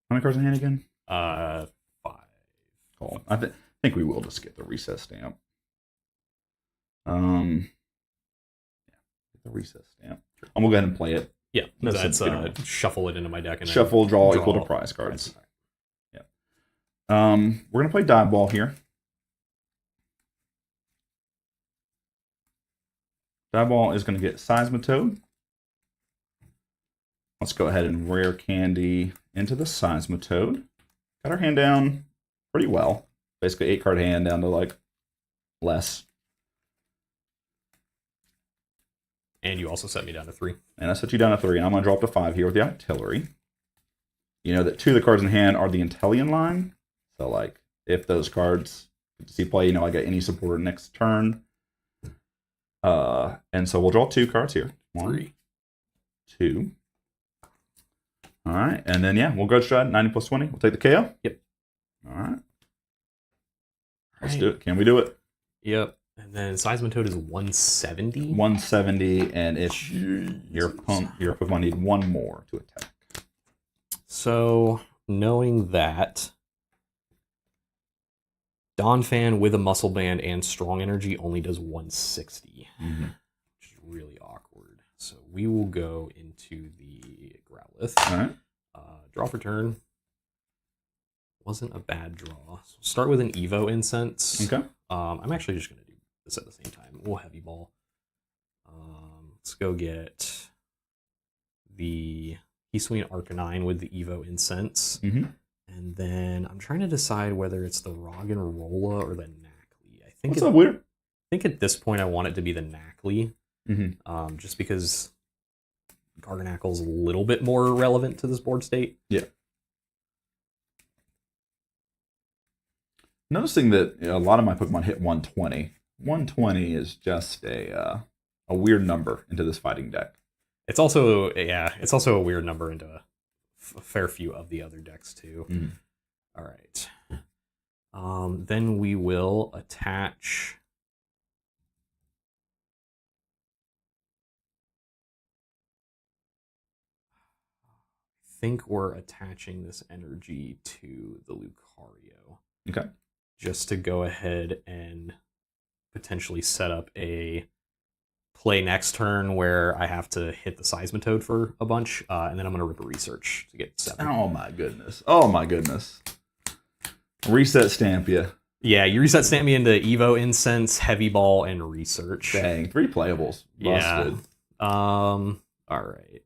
Speaker 1: How many cards in hand again?
Speaker 2: 5.
Speaker 1: Cool. I think we will just get the reset stamp. Yeah, get the reset stamp. I'm gonna go ahead and play it.
Speaker 2: Yeah, that's shuffle it into my deck and
Speaker 1: shuffle, draw equal to prize cards. Yeah. We're gonna play Diaball here. Diaball is gonna get Seismitoad. Let's go ahead and rare candy into the Seismitoad. Got our hand down pretty well. Basically 8 card hand down to like less.
Speaker 2: And you also set me down to 3.
Speaker 1: And I set you down to 3, and I'm going to drop to 5 here with the Octillery. You know that 2 of the cards in hand are the Inteleon line. So, like, if those cards get to see play, you know, I get any supporter next turn. And so we'll draw 2 cards here. 1, 2. All right, and then, yeah, we'll go stride, 90 plus 20. We'll take the KO.
Speaker 2: Yep.
Speaker 1: All right. Let's do it. Can we do it?
Speaker 2: Yep. And then Seismitoad is 170.
Speaker 1: 170, and if your Pokemon need 1 more to attack.
Speaker 2: So, knowing that, Donphan with a Muscle Band and Strong Energy only does 160, which is really awkward. So we will go into the Growlithe.
Speaker 1: All right.
Speaker 2: Draw for turn. Wasn't a bad draw. So start with an Evo Incense.
Speaker 1: Okay.
Speaker 2: I'm actually just going to do this at the same time. We'll Heavy Ball. Let's go get the Hisuian Arcanine with the Evo Incense.
Speaker 1: Mm-hmm.
Speaker 2: And then I'm trying to decide whether it's the Roggenrola or the Knackley.
Speaker 1: What's up, weird?
Speaker 2: I think at this point I want it to be the Knackley.
Speaker 1: Mm-hmm.
Speaker 2: Just because Garganacle's a little bit more relevant to this board state.
Speaker 1: Yeah. Noticing that a lot of my Pokemon hit 120. 120 is just a weird number into this fighting deck.
Speaker 2: It's also a weird number into a fair few of the other decks too.
Speaker 1: Mm.
Speaker 2: All right. Then we will attach. I think we're attaching this energy to the Lucario.
Speaker 1: Okay.
Speaker 2: Just to go ahead and potentially set up a play next turn where I have to hit the Seismitoad for a bunch, and then I'm going to rip a Research to get 7.
Speaker 1: Oh my goodness. Oh my goodness. Reset Stampia.
Speaker 2: Yeah, you reset stamp me into Evo Incense, Heavy Ball, and Research.
Speaker 1: Dang, 3 playables. Busted.
Speaker 2: Yeah. All right.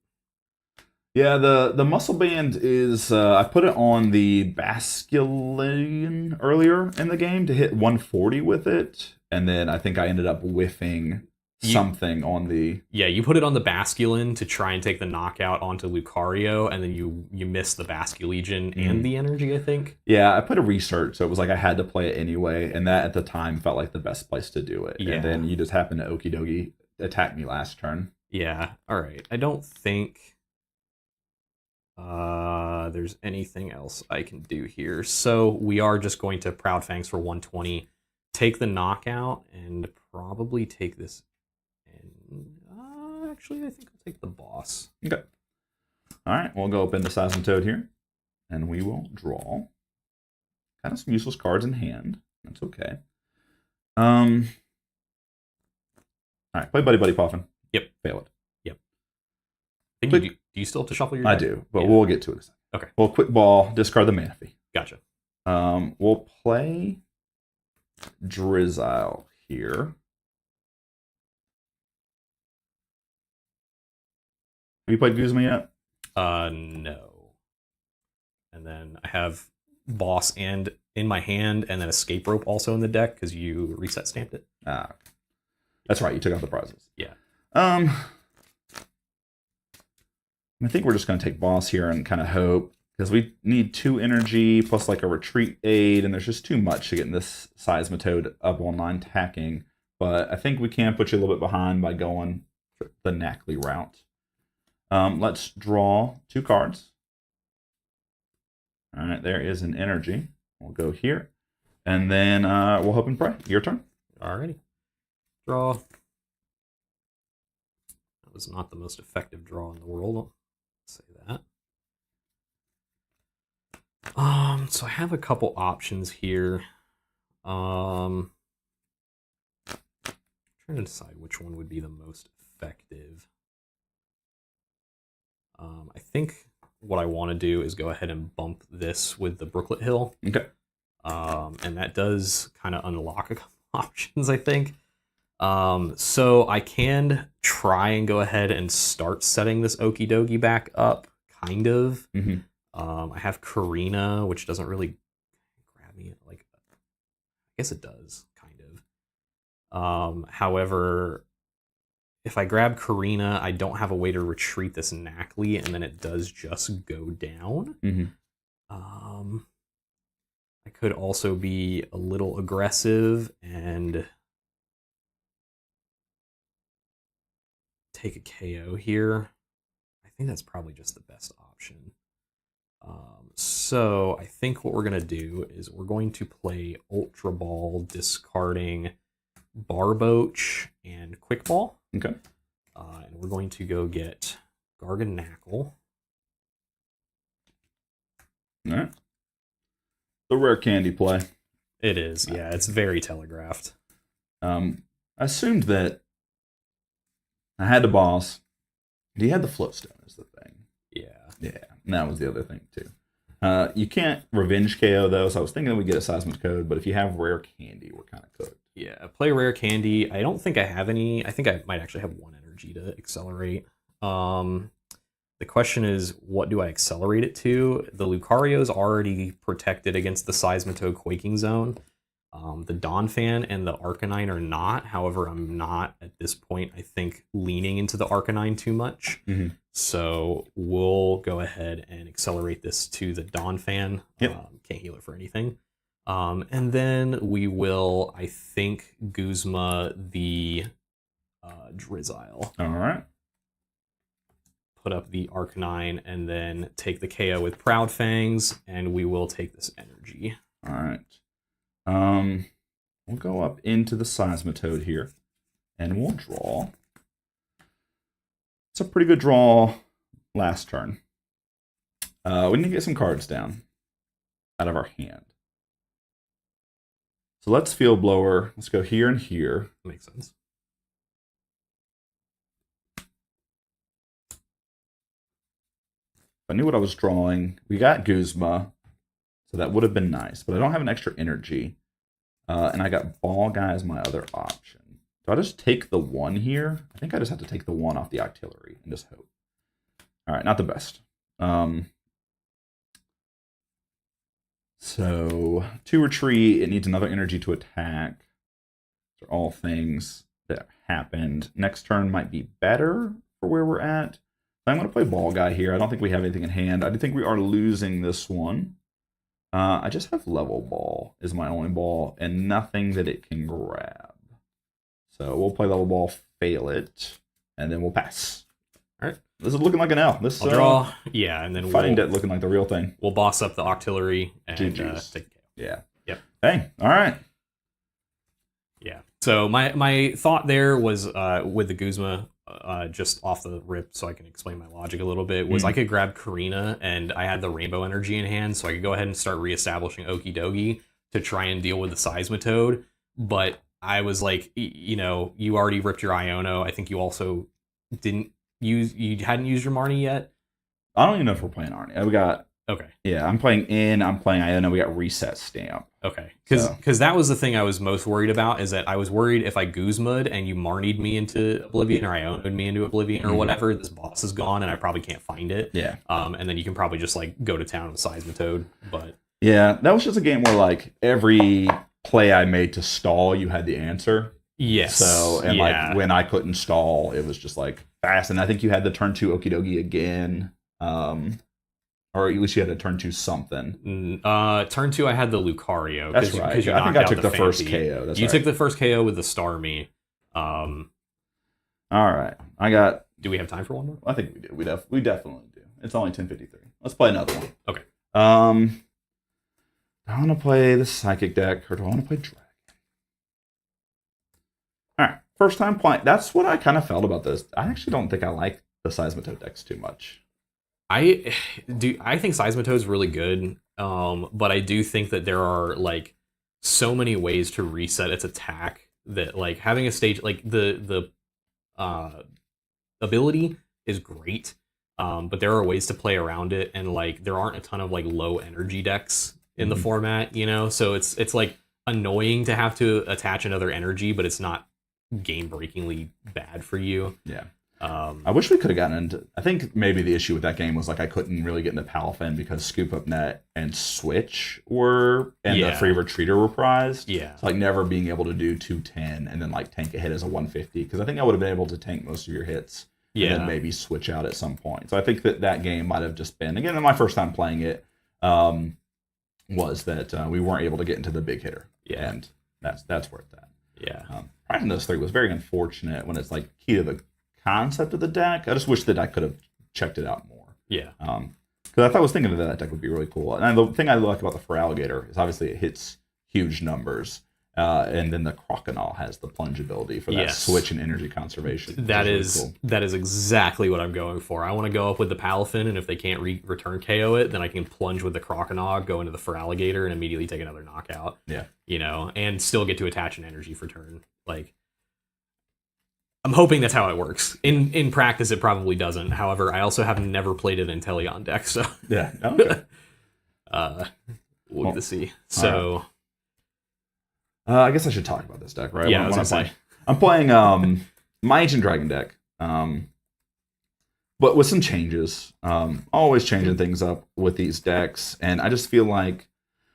Speaker 1: Yeah, the muscle band is I put it on the Basculion earlier in the game to hit 140 with it, and then I think I ended up whiffing something on the...
Speaker 2: Yeah, you put it on the Basculin to try and take the knockout onto Lucario, and then you missed the Basculegion and the energy, I think.
Speaker 1: Yeah, I put a Research, so it was like I had to play it anyway, and that at the time felt like the best place to do it.
Speaker 2: Yeah.
Speaker 1: And then you just happened to Okie dokie attack me last turn.
Speaker 2: Yeah, all right. I don't think there's anything else I can do here. So we are just going to Proud Fangs for 120, take the knockout, and probably take this. And actually, I think I'll take the boss.
Speaker 1: Okay. All right, we'll go up into Seismitoad here, and we will draw. Kind of some useless cards in hand. That's okay. All right, play Buddy Buddy Poffin.
Speaker 2: Yep.
Speaker 1: Fail it.
Speaker 2: Yep. Do you still have to shuffle your deck?
Speaker 1: I do, but we'll get to it in a second.
Speaker 2: Okay.
Speaker 1: We'll quick ball, discard the Manaphy.
Speaker 2: Gotcha.
Speaker 1: We'll play Drizzile here. Have you played Guzma yet?
Speaker 2: No. And then I have Boss and in my hand, and then Escape Rope also in the deck because you reset stamped it.
Speaker 1: Ah, that's right. You took out the prizes.
Speaker 2: Yeah.
Speaker 1: I think we're just going to take Boss here and kind of hope, because we need 2 energy plus like a retreat aid, and there's just too much to get in this Seismitoad up online tacking. But I think we can put you a little bit behind by going the Knackley route. Let's draw 2 cards. All right, there is an energy. We'll go here, and then we'll hope and pray. Your turn.
Speaker 2: Alrighty. Draw. That was not the most effective draw in the world. I'll say that. So I have a couple options here. Trying to decide which one would be the most effective. I think what I want to do is go ahead and bump this with the Brooklet Hill.
Speaker 1: Okay.
Speaker 2: And that does kind of unlock a couple options, I think. So I can try and go ahead and start setting this Okie Dokie back up, kind of.
Speaker 1: Mm-hmm.
Speaker 2: I have Karina, which doesn't really grab me. Like, I guess it does, kind of. However, if I grab Karina, I don't have a way to retreat this Knackley, and then it does just go down.
Speaker 1: Mm-hmm.
Speaker 2: I could also be a little aggressive and take a KO here. I think that's probably just the best option. So I think what we're going to do is we're going to play Ultra Ball, discarding Barboach and Quick Ball.
Speaker 1: Okay.
Speaker 2: And we're going to go get Garganacl.
Speaker 1: All right. The rare candy play.
Speaker 2: It is, yeah. It's very telegraphed.
Speaker 1: I assumed that I had to boss, He had the float stone is the thing.
Speaker 2: Yeah.
Speaker 1: Yeah, and that was the other thing too. You can't revenge KO though, so I was thinking we get a seismic code, but if you have rare candy, we're kind of cooked.
Speaker 2: Yeah, play rare candy. I don't think I have any. I think I might actually have 1 energy to accelerate. The question is, what do I accelerate it to? The Lucario's already protected against the Seismitoad Quaking Zone. The Dawn Fan and the Arcanine are not. However, I'm not at this point, I think, leaning into the Arcanine too much.
Speaker 1: Mm-hmm.
Speaker 2: So we'll go ahead and accelerate this to the Dawn Fan.
Speaker 1: Yep.
Speaker 2: Can't heal it for anything. And then we will, I think, Guzma the Drizzile.
Speaker 1: All right.
Speaker 2: Put up the Arcanine and then take the KO with Proud Fangs, and we will take this energy.
Speaker 1: All right. We'll go up into the Seismitoad here, and we'll draw. It's a pretty good draw last turn. We need to get some cards down out of our hand. So let's Field Blower. Let's go here and here.
Speaker 2: Makes sense.
Speaker 1: I knew what I was drawing. We got Guzma, so that would have been nice, but I don't have an extra energy. And I got Ball Guy as my other option. Do I just take the 1 here? I think I just have to take the 1 off the Octillery and just hope. All right, not the best. So, to retreat, it needs another energy to attack. These are all things that happened. Next turn might be better for where we're at. I'm going to play Ball Guy here. I don't think we have anything in hand. I do think we are losing this one. I just have Level Ball is my only ball and nothing that it can grab. So we'll play Level Ball, fail it, and then we'll pass.
Speaker 2: All right.
Speaker 1: This is looking like an L. This
Speaker 2: I'll draw. Yeah, and then
Speaker 1: Fighting Debt looking like the real thing.
Speaker 2: We'll boss up the Octillery and take the KO.
Speaker 1: Yeah.
Speaker 2: Yep.
Speaker 1: Hey, all right.
Speaker 2: Yeah. So my thought there was with the Guzma, just off the rip, so I can explain my logic a little bit, was I could grab Karina, and I had the Rainbow Energy in hand, so I could go ahead and start reestablishing Okie Dokie to try and deal with the Seismitoad. But I was like, you already ripped your Iono. I think you also you hadn't used your Marnie yet.
Speaker 1: I don't even know if we're playing Arnie. We got.
Speaker 2: Okay.
Speaker 1: Yeah, I'm playing Iono. We got Reset Stamp.
Speaker 2: Okay, because that was the thing I was most worried about, is that I was worried if I Guzma'd and you Marnied me into Oblivion, or Iono'd me into Oblivion, or whatever, this boss is gone and I probably can't find it.
Speaker 1: Yeah.
Speaker 2: And then you can probably just like go to town with Seismitoad. But
Speaker 1: yeah, that was just a game where like every play I made to stall, you had the answer.
Speaker 2: Yes.
Speaker 1: So like when I couldn't stall, it was just like fast. And I think you had the turn 2 Okie Dokie again. Or at least you had to turn 2 something.
Speaker 2: Turn 2, I had the Lucario.
Speaker 1: That's right. I think I took the first KO. That's
Speaker 2: you
Speaker 1: right.
Speaker 2: took the first KO with the Starmie.
Speaker 1: All right. I got.
Speaker 2: Do we have time for one more?
Speaker 1: I think we do. We definitely do. It's only 10:53. Let's play another one.
Speaker 2: Okay.
Speaker 1: Do I want to play the Psychic deck, or do I want to play Dragon? All right. First time playing. That's what I kind of felt about this. I actually don't think I like the Seismitoad decks too much.
Speaker 2: I think Seismitoad's really good, but I do think that there are like so many ways to reset its attack that like having a stage like the ability is great, but there are ways to play around it, and like there aren't a ton of like low energy decks in the format, so it's like annoying to have to attach another energy, but it's not game breakingly bad for you.
Speaker 1: Yeah. I wish we could have gotten into. I think maybe the issue with that game was like I couldn't really get into Palafin because Scoop Up Net and Switch were, and the Free Retreater were prized.
Speaker 2: Yeah.
Speaker 1: So like never being able to do 210 and then like tank a hit as a 150, because I think I would have been able to tank most of your hits.
Speaker 2: Yeah.
Speaker 1: And then maybe switch out at some point. So I think that game might have just been, again, my first time playing it, was that we weren't able to get into the big hitter.
Speaker 2: Yeah.
Speaker 1: And that's where it's at.
Speaker 2: Yeah.
Speaker 1: Pricing those 3 was very unfortunate when it's like key to the concept of the deck. I just wish that I could have checked it out more.
Speaker 2: Yeah.
Speaker 1: Because I was thinking that deck would be really cool. And the thing I like about the Feraligatr is obviously it hits huge numbers. And then the Croconaw has the plunge ability for that switch and energy conservation.
Speaker 2: That is exactly what I'm going for. I want to go up with the Palafin, and if they can't return KO it, then I can plunge with the Croconaw, go into the Feraligatr, and immediately take another knockout.
Speaker 1: Yeah.
Speaker 2: And still get to attach an energy for turn. Like, I'm hoping that's how it works. In practice, it probably doesn't. However, I also have never played an Inteleon deck, so
Speaker 1: Yeah. Okay.
Speaker 2: we'll get to see. So,
Speaker 1: I guess I should talk about this deck, right?
Speaker 2: Yeah, I was gonna say.
Speaker 1: I'm playing my Ancient Dragon deck, but with some changes. Always changing things up with these decks, and I just feel like,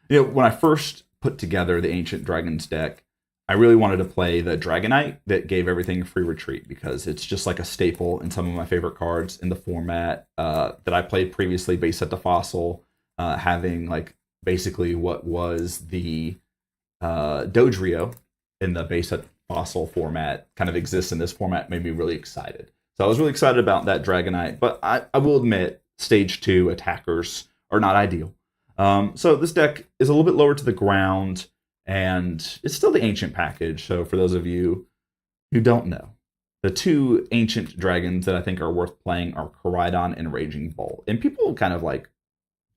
Speaker 1: when I first put together the Ancient Dragons deck, I really wanted to play the Dragonite that gave everything free retreat because it's just like a staple in some of my favorite cards in the format that I played previously, base set to Fossil, having like basically what was the Dodrio in the base set Fossil format kind of exists in this format, made me really excited. So I was really excited about that Dragonite, but I will admit stage 2 attackers are not ideal. So this deck is a little bit lower to the ground, and it's still the Ancient package. So for those of you who don't know, the 2 Ancient Dragons that I think are worth playing are Koraidon and Raging Bolt. And people kind of like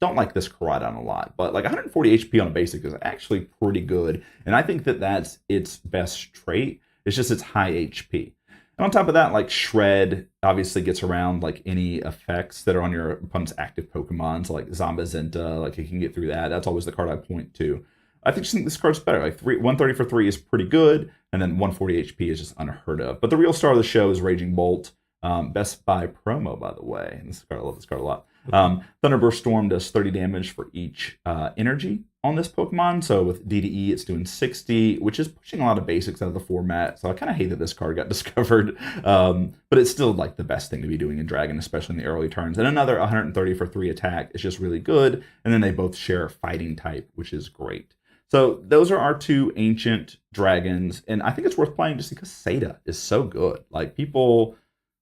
Speaker 1: don't like this Koraidon a lot, but like 140 HP on a basic is actually pretty good. And I think that that's its best trait. It's just its high HP. And on top of that, like Shred obviously gets around like any effects that are on your opponent's active Pokemon. So like Zambazenta, like it can get through that. That's always the card I point to. I think this card's better. Like 130 for 3 is pretty good, and then 140 HP is just unheard of. But the real star of the show is Raging Bolt. Best Buy promo, by the way. And I love this card a lot. Thunderburst Storm does 30 damage for each energy on this Pokemon. So with DDE, it's doing 60, which is pushing a lot of basics out of the format. So I kind of hate that this card got discovered. But it's still like the best thing to be doing in Dragon, especially in the early turns. And another 130 for 3 attack is just really good. And then they both share fighting type, which is great. So those are our 2 Ancient Dragons. And I think it's worth playing just because Seda is so good. Like people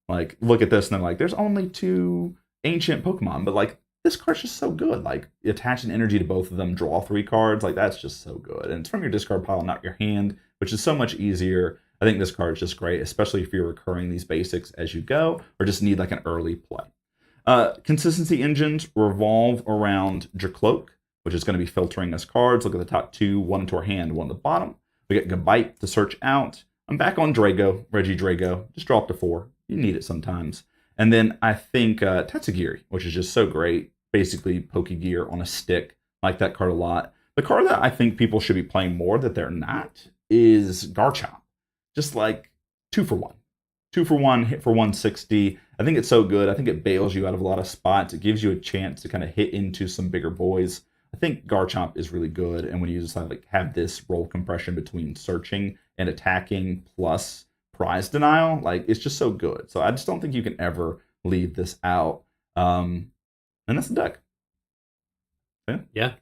Speaker 1: like look at this and they're like, there's only 2 Ancient Pokemon, but like this card's just so good. Like attach an energy to both of them, draw 3 cards. Like that's just so good. And it's from your discard pile, not your hand, which is so much easier. I think this card's just great, especially if you're recurring these basics as you go or just need like an early play. Consistency engines revolve around Dracloak, which is going to be filtering us cards. Look at the top 2, 1 into our hand, 1 at the bottom. We get Gabite to search out. I'm back on Drago, Regidrago. Just drop to 4. You need it sometimes. And then I think Tatsugiri, which is just so great. Basically, Pokegear on a stick. Like that card a lot. The card that I think people should be playing more that they're not is Garchomp. Just like 2 for 1. 2 for 1, hit for 160. I think it's so good. I think it bails you out of a lot of spots. It gives you a chance to kind of hit into some bigger boys. I think Garchomp is really good. And when you just like have this roll compression between searching and attacking plus prize denial, like it's just so good. So I just don't think you can ever leave this out. And that's the deck.
Speaker 2: Yeah.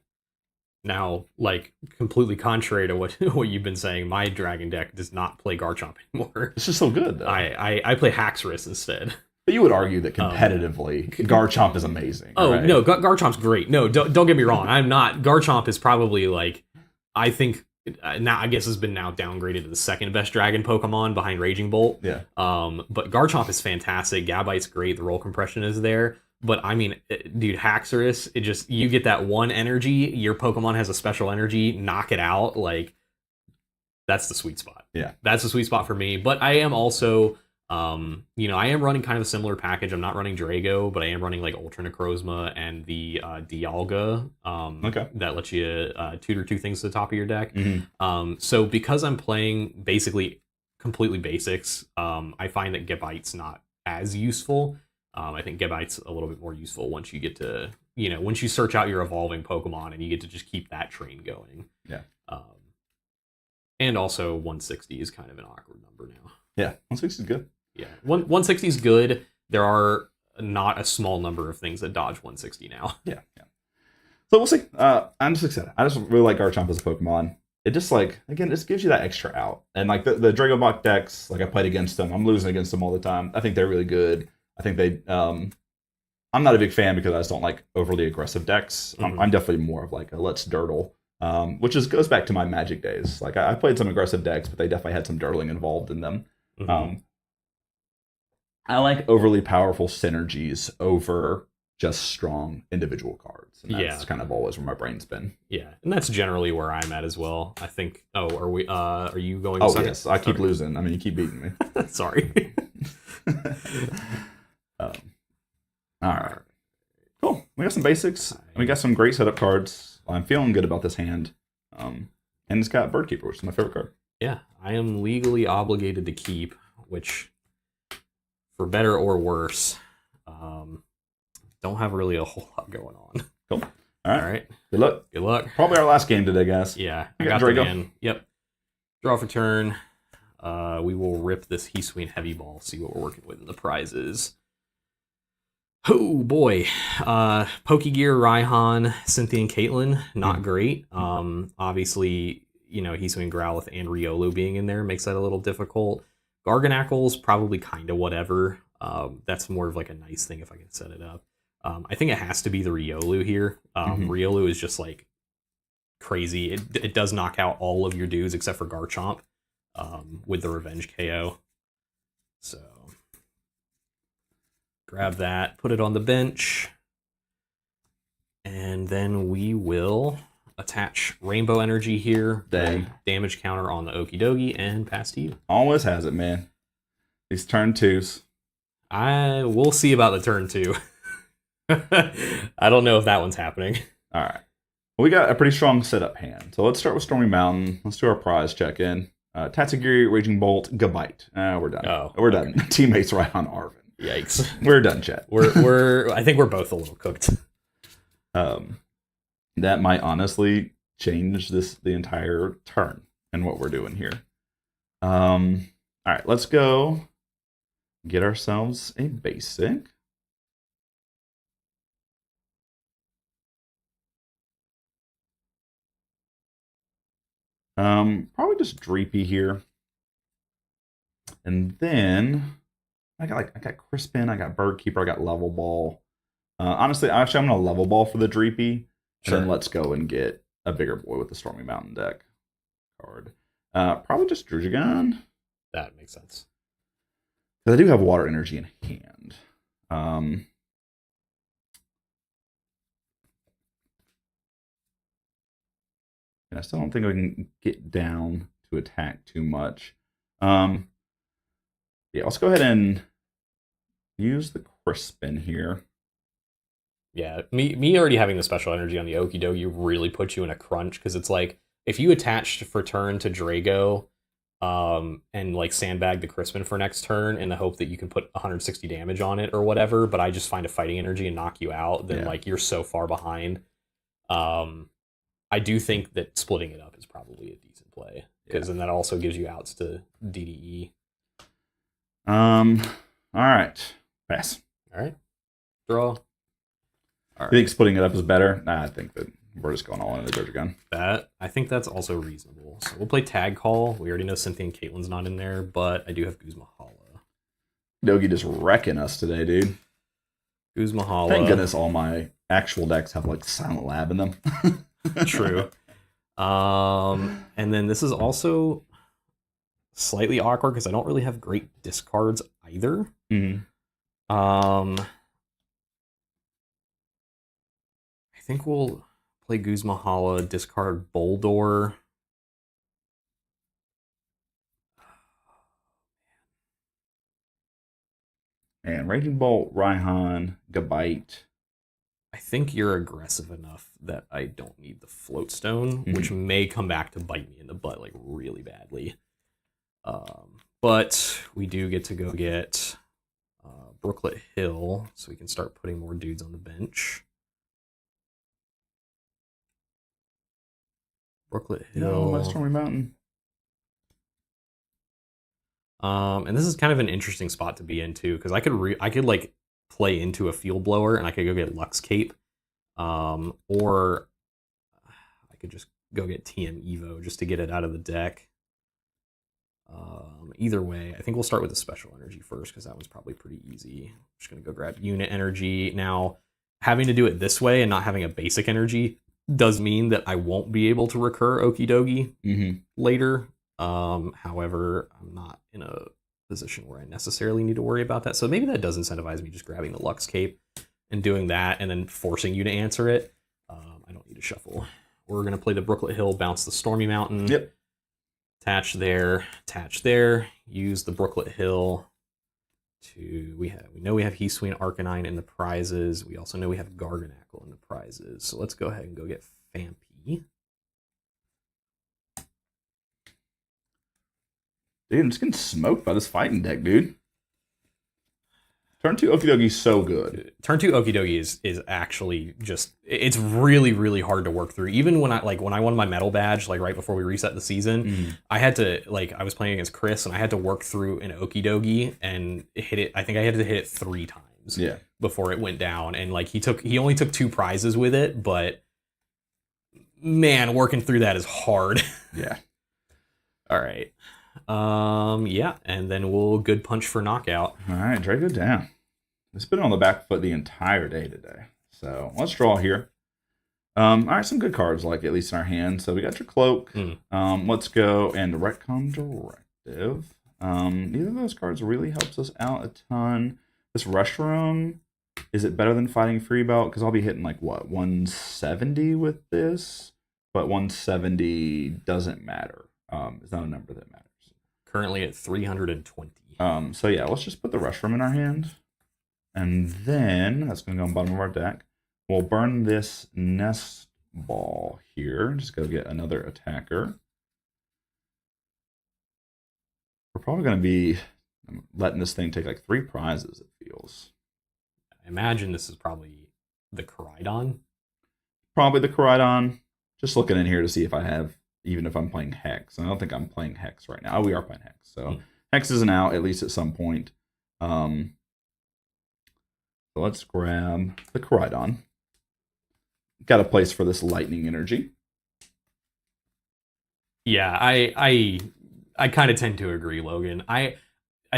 Speaker 2: Now, like completely contrary to what you've been saying, my Dragon deck does not play Garchomp anymore.
Speaker 1: It's just so good, though.
Speaker 2: I play Haxorus instead.
Speaker 1: But you would argue that competitively, Garchomp is amazing.
Speaker 2: Oh,
Speaker 1: right?
Speaker 2: no, Garchomp's great. No, don't get me wrong. I'm not. Garchomp is probably like, I think, now I guess has been now downgraded to the second best Dragon Pokemon behind Raging Bolt.
Speaker 1: Yeah.
Speaker 2: But Garchomp is fantastic. Gabite's great. The roll compression is there. But I mean, dude, Haxorus, it just, you get that 1 energy, your Pokemon has a special energy, knock it out. Like, that's the sweet spot.
Speaker 1: Yeah.
Speaker 2: That's the sweet spot for me. But I am also, I am running kind of a similar package. I'm not running Drago, but I am running like Ultra Necrozma and the Dialga that lets you tutor 2 things to the top of your deck.
Speaker 1: Mm-hmm.
Speaker 2: So because I'm playing basically completely basics, I find that Gabite's not as useful. I think Gabite's a little bit more useful once you get to, once you search out your evolving Pokemon and you get to just keep that train going.
Speaker 1: Yeah.
Speaker 2: And also 160 is kind of an awkward number now.
Speaker 1: Yeah, 160 is good.
Speaker 2: Yeah, 160 is good. There are not a small number of things that dodge 160 now.
Speaker 1: Yeah. So we'll see. I'm just excited. I just really like Garchomp as a Pokemon. It just like, again, just gives you that extra out. And like the Dragobot decks, like I played against them. I'm losing against them all the time. I think they're really good. I think they, I'm not a big fan because I just don't like overly aggressive decks.
Speaker 2: Mm-hmm. I'm
Speaker 1: definitely more of like a let's dirtle, which goes back to my Magic days. Like I played some aggressive decks, but they definitely had some dirtling involved in them.
Speaker 2: Mm-hmm.
Speaker 1: I like overly powerful synergies over just strong individual cards. And that's kind of always where my brain's been.
Speaker 2: Yeah, and that's generally where I'm at as well. I think. Oh, are you going?
Speaker 1: Oh, yes. I keep losing. I mean, you keep beating me.
Speaker 2: Sorry.
Speaker 1: All right. Cool. We got some basics. We got some great setup cards. I'm feeling good about this hand. And it's got Bird Keeper, which is my favorite card.
Speaker 2: Yeah, I am legally obligated to keep, which, for better or worse, don't have really a whole lot going on.
Speaker 1: Cool. All right. Good luck.
Speaker 2: Good luck.
Speaker 1: Probably our last game today, guys.
Speaker 2: Yeah, I got the man. Yep. Draw for turn. We will rip this Hisuian Heavy Ball, see what we're working with in the prizes. Oh boy. Pokegear, Raihan, Cynthia, and Caitlin, not great. Obviously, Hisuian Growlithe and Riolu being in there makes that a little difficult. Garganacle's probably kind of whatever. That's more of like a nice thing if I can set it up. I think it has to be the Riolu here. Riolu is just like crazy. It does knock out all of your dudes except for Garchomp with the Revenge KO. So grab that, put it on the bench, and then we will attach Rainbow Energy here.
Speaker 1: Dang.
Speaker 2: Damage counter on the Okie Dokie, and pass to you.
Speaker 1: Always has it, man. These turn 2s.
Speaker 2: We'll see about the turn 2. I don't know if that one's happening.
Speaker 1: All right. Well, we got a pretty strong setup hand. So let's start with Stormy Mountain. Let's do our prize check-in. Tatsugiri, Raging Bolt, Gabite. We're done.
Speaker 2: Oh,
Speaker 1: we're done. Teammates right on Arvin.
Speaker 2: Yikes.
Speaker 1: We're done, chat.
Speaker 2: I think we're both a little cooked.
Speaker 1: That might honestly change the entire turn and what we're doing here. All right, let's go get ourselves a basic. Probably just Dreepy here. And then I got Crispin, I got Bird Keeper, I got Level Ball. Honestly, I'm gonna Level Ball for the Dreepy. And then let's go and get a bigger boy with the Stormy Mountain deck card. Probably just Drujigan.
Speaker 2: That makes sense.
Speaker 1: Because I do have Water Energy in hand. And I still don't think I can get down to attack too much. Yeah, let's go ahead and use the Crispin here.
Speaker 2: Yeah, me already having the special energy on the Okie Dokie really puts you in a crunch, because it's like, if you attached for turn to Drago, and like sandbag the Crispin for next turn in the hope that you can put 160 damage on it or whatever, but I just find a fighting energy and knock you out, then like you're so far behind. I do think that splitting it up is probably a decent play, because then that also gives you outs to DDE.
Speaker 1: All right. Pass.
Speaker 2: All right. Draw.
Speaker 1: All right. You think splitting it up is better? Nah, I think that we're just going all in the Drujigan.
Speaker 2: I think that's also reasonable. So we'll play Tag Call. We already know Cynthia and Caitlin's not in there, but I do have Guzma Hala.
Speaker 1: Dogi just wrecking us today, dude.
Speaker 2: Guzma Hala.
Speaker 1: Thank goodness all my actual decks have like Silent Lab in them.
Speaker 2: True. And then this is also slightly awkward because I don't really have great discards either.
Speaker 1: Mm-hmm.
Speaker 2: I think we'll play Guzma Hala, discard Boldor.
Speaker 1: And Raging Bolt, Raihan, Gabite.
Speaker 2: I think you're aggressive enough that I don't need the Float Stone, which may come back to bite me in the butt like really badly. But we do get to go get Brooklet Hill, so we can start putting more dudes on the bench. Brooklet Hill.
Speaker 1: No, Stormy Mountain.
Speaker 2: And this is kind of an interesting spot to be into, because I could like play into a Field Blower and I could go get Lux Cape, or I could just go get TM Evo just to get it out of the deck. Either way, I think we'll start with the special energy first, because that one's probably pretty easy. I'm just gonna go grab unit energy. Now, having to do it this way and not having a basic energy does mean that I won't be able to recur Okie Dokie later. However, I'm not in a position where I necessarily need to worry about that. So maybe that does incentivize me just grabbing the Lux Cape. and doing that and then forcing you to answer it. I don't need to shuffle. We're going to play the Brooklet Hill, bounce the Stormy Mountain.
Speaker 1: Yep.
Speaker 2: Attach there. Use the Brooklet Hill to... We know we have Heathswing Arcanine in the prizes. We also know we have Garganackle in the prizes. So let's go ahead and go get Fampy.
Speaker 1: Dude, I'm just getting smoked by this fighting deck, dude. Turn 2 Okidogi's so good.
Speaker 2: Turn 2 Okidogi is actually just... It's really, really hard to work through. Even when I won my medal badge, like right before we reset the season, I had to, I was playing against Chris, and I had to work through an Okidogi and hit it. I think I had to hit it 3 times before it went down. And he only took 2 prizes with it, but man, working through that is hard.
Speaker 1: Yeah.
Speaker 2: All right. And then we'll good punch for knockout.
Speaker 1: All right, Draco down. It's been on the back foot the entire day today. So let's draw here. All right, some good cards, at least in our hand. So we got your Cloak. Let's go and Retcon Directive. Neither of those cards really helps us out a ton. This Reshiram, is it better than Fighting Free Belt? Because I'll be hitting 170 with this, but 170 doesn't matter. It's not a number that matters.
Speaker 2: Currently at 320.
Speaker 1: So yeah, let's just put the Reshiram in our hand. And then, that's going to go on the bottom of our deck. We'll burn this Nest Ball here. Just go get another attacker. We're probably going to be letting this thing take 3 prizes, it feels.
Speaker 2: I imagine this is probably the Koraidon.
Speaker 1: Probably the Koraidon. Just looking in here to see if I have, even if I'm playing Hex. I don't think I'm playing Hex right now. Oh, we are playing Hex. So Hex isn't out, at least at some point. So let's grab the Koraidon. Got a place for this lightning energy.
Speaker 2: Yeah, I kind of tend to agree, Logan. I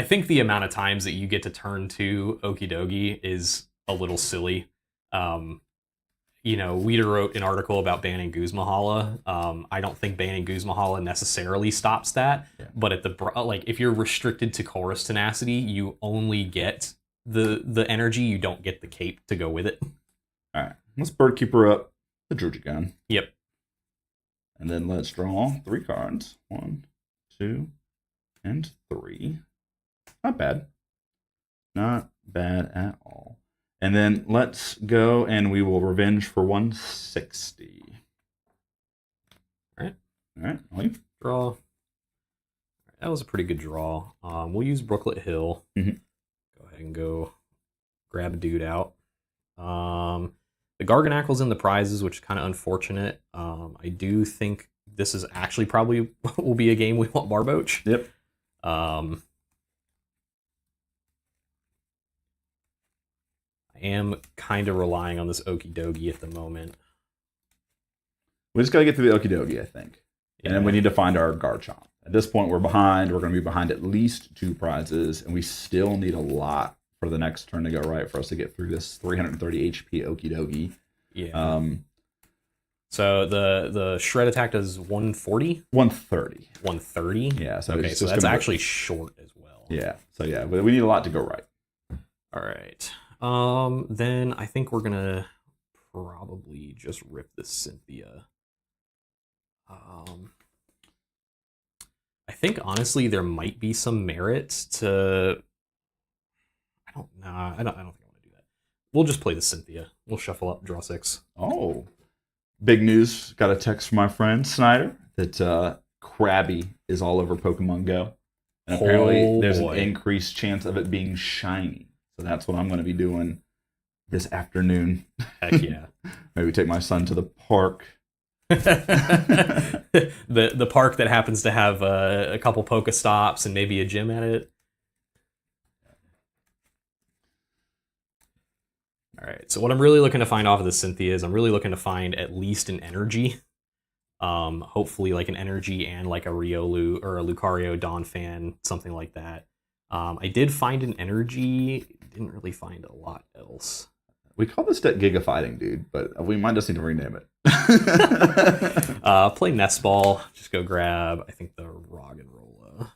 Speaker 2: think the amount of times that you get to turn to Okidogi is a little silly. Weeder wrote an article about banning Guzmahala. I don't think banning Guzmahala necessarily stops that, but at if you're restricted to Chorus Tenacity, you only get the energy, you don't get the cape to go with it.
Speaker 1: All right, let's Birdkeeper up the Drugigon.
Speaker 2: Yep.
Speaker 1: And then let's draw 3 cards. 1, 2, and 3. Not bad. Not bad at all. And then let's go and we will Revenge for 160.
Speaker 2: All
Speaker 1: right, I'll leave.
Speaker 2: Draw. That was a pretty good draw. We'll use Brooklet Hill. Go ahead and go grab a dude out. The Garganackle's in the prizes, which is kind of unfortunate. I do think this is actually probably will be a game we want Barboach.
Speaker 1: Yep.
Speaker 2: I am kind of relying on this Okidogi at the moment.
Speaker 1: We just got to get through the Okidogi, I think. And then we need to find our Garchomp. At this point, we're behind. We're going to be behind at least 2 prizes, and we still need a lot for the next turn to go right for us to get through this 330 HP Okidogi.
Speaker 2: Yeah. So the Shred attack does 140?
Speaker 1: 130.
Speaker 2: 130?
Speaker 1: Yeah. So
Speaker 2: okay, so that's actually short as well.
Speaker 1: Yeah. So yeah, but we need a lot to go right.
Speaker 2: All right. Then I think we're gonna probably just rip this Cynthia. I think honestly there might be some merit to. I don't think I want to do that. We'll just play the Cynthia. We'll shuffle up, draw 6.
Speaker 1: Oh, big news! Got a text from my friend Snyder that Krabby is all over Pokemon Go, and apparently there's an increased chance of it being shiny. So that's what I'm going to be doing this afternoon.
Speaker 2: Heck yeah!
Speaker 1: Maybe take my son to the park.
Speaker 2: the park that happens to have a couple Pokestops and maybe a gym at it. All right, so what I'm really looking to find off of the Cynthia is I'm really looking to find at least an energy. Hopefully like an energy and like a Riolu or a Lucario Donphan, something like that. I did find an energy, didn't really find a lot else.
Speaker 1: We call this deck Giga Fighting, dude, but we might just need to rename it.
Speaker 2: Play Nest Ball. Just go grab, I think, the Roggenrola.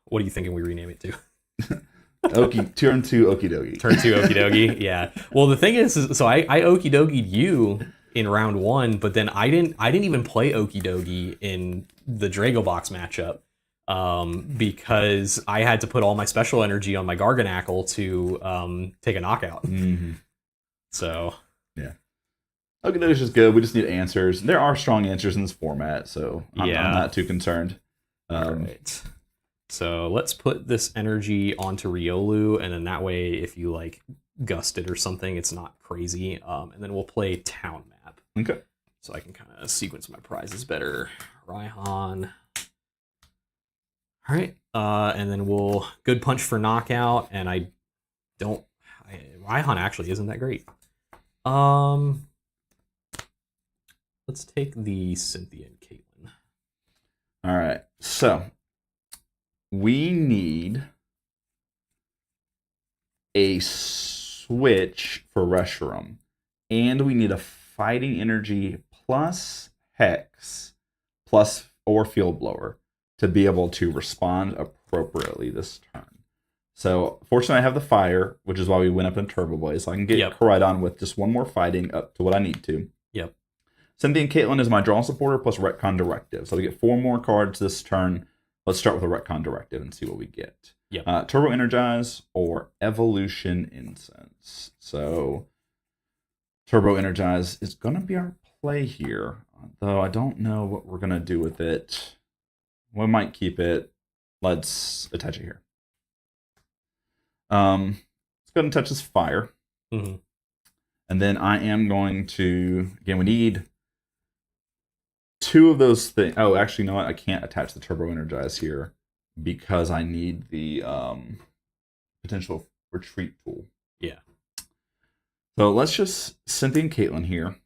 Speaker 2: What are you thinking we rename it to?
Speaker 1: Turn 2 okie dokie.
Speaker 2: Turn 2 okie dokie. Yeah. Well, the thing is so I okie dokied you in round 1, but then I didn't even play okie dokie in the Drago box matchup. Because I had to put all my special energy on my Garganackle to take a knockout.
Speaker 1: Mm-hmm.
Speaker 2: So
Speaker 1: yeah, okie dokie is good. We just need answers. There are strong answers in this format, so I'm not too concerned.
Speaker 2: All right. So let's put this energy onto Riolu, and then that way, if you like gust it or something, it's not crazy. And then we'll play town map.
Speaker 1: Okay.
Speaker 2: So I can kind of sequence my prizes better. Raihan. All right, and then we'll good punch for knockout, and Raihan actually isn't that great. Let's take the Cynthia and Caitlin.
Speaker 1: All right, so we need a switch for Reshiram, and we need a fighting energy plus Hex plus or Field Blower to be able to respond appropriately this turn. So, fortunately, I have the fire, which is why we went up in Turbo Blaze. So I can get Koraidon with just one more fighting up to what I need to.
Speaker 2: Yep.
Speaker 1: Cynthia and Caitlin is my draw supporter plus Retcon Directive. So we get 4 more cards this turn. Let's start with a Retcon Directive and see what we get.
Speaker 2: Yep.
Speaker 1: Turbo Energize or Evolution Incense. So, Turbo Energize is going to be our play here, though I don't know what we're going to do with it. We might keep it. Let's attach it here. Let's go ahead and touch this fire.
Speaker 2: Mm-hmm.
Speaker 1: And then I am going to, again, we need 2 of those things. Oh, actually, you know what? I can't attach the Turbo Energize here because I need the potential retreat tool.
Speaker 2: Yeah.
Speaker 1: So let's just Cynthia and Caitlin here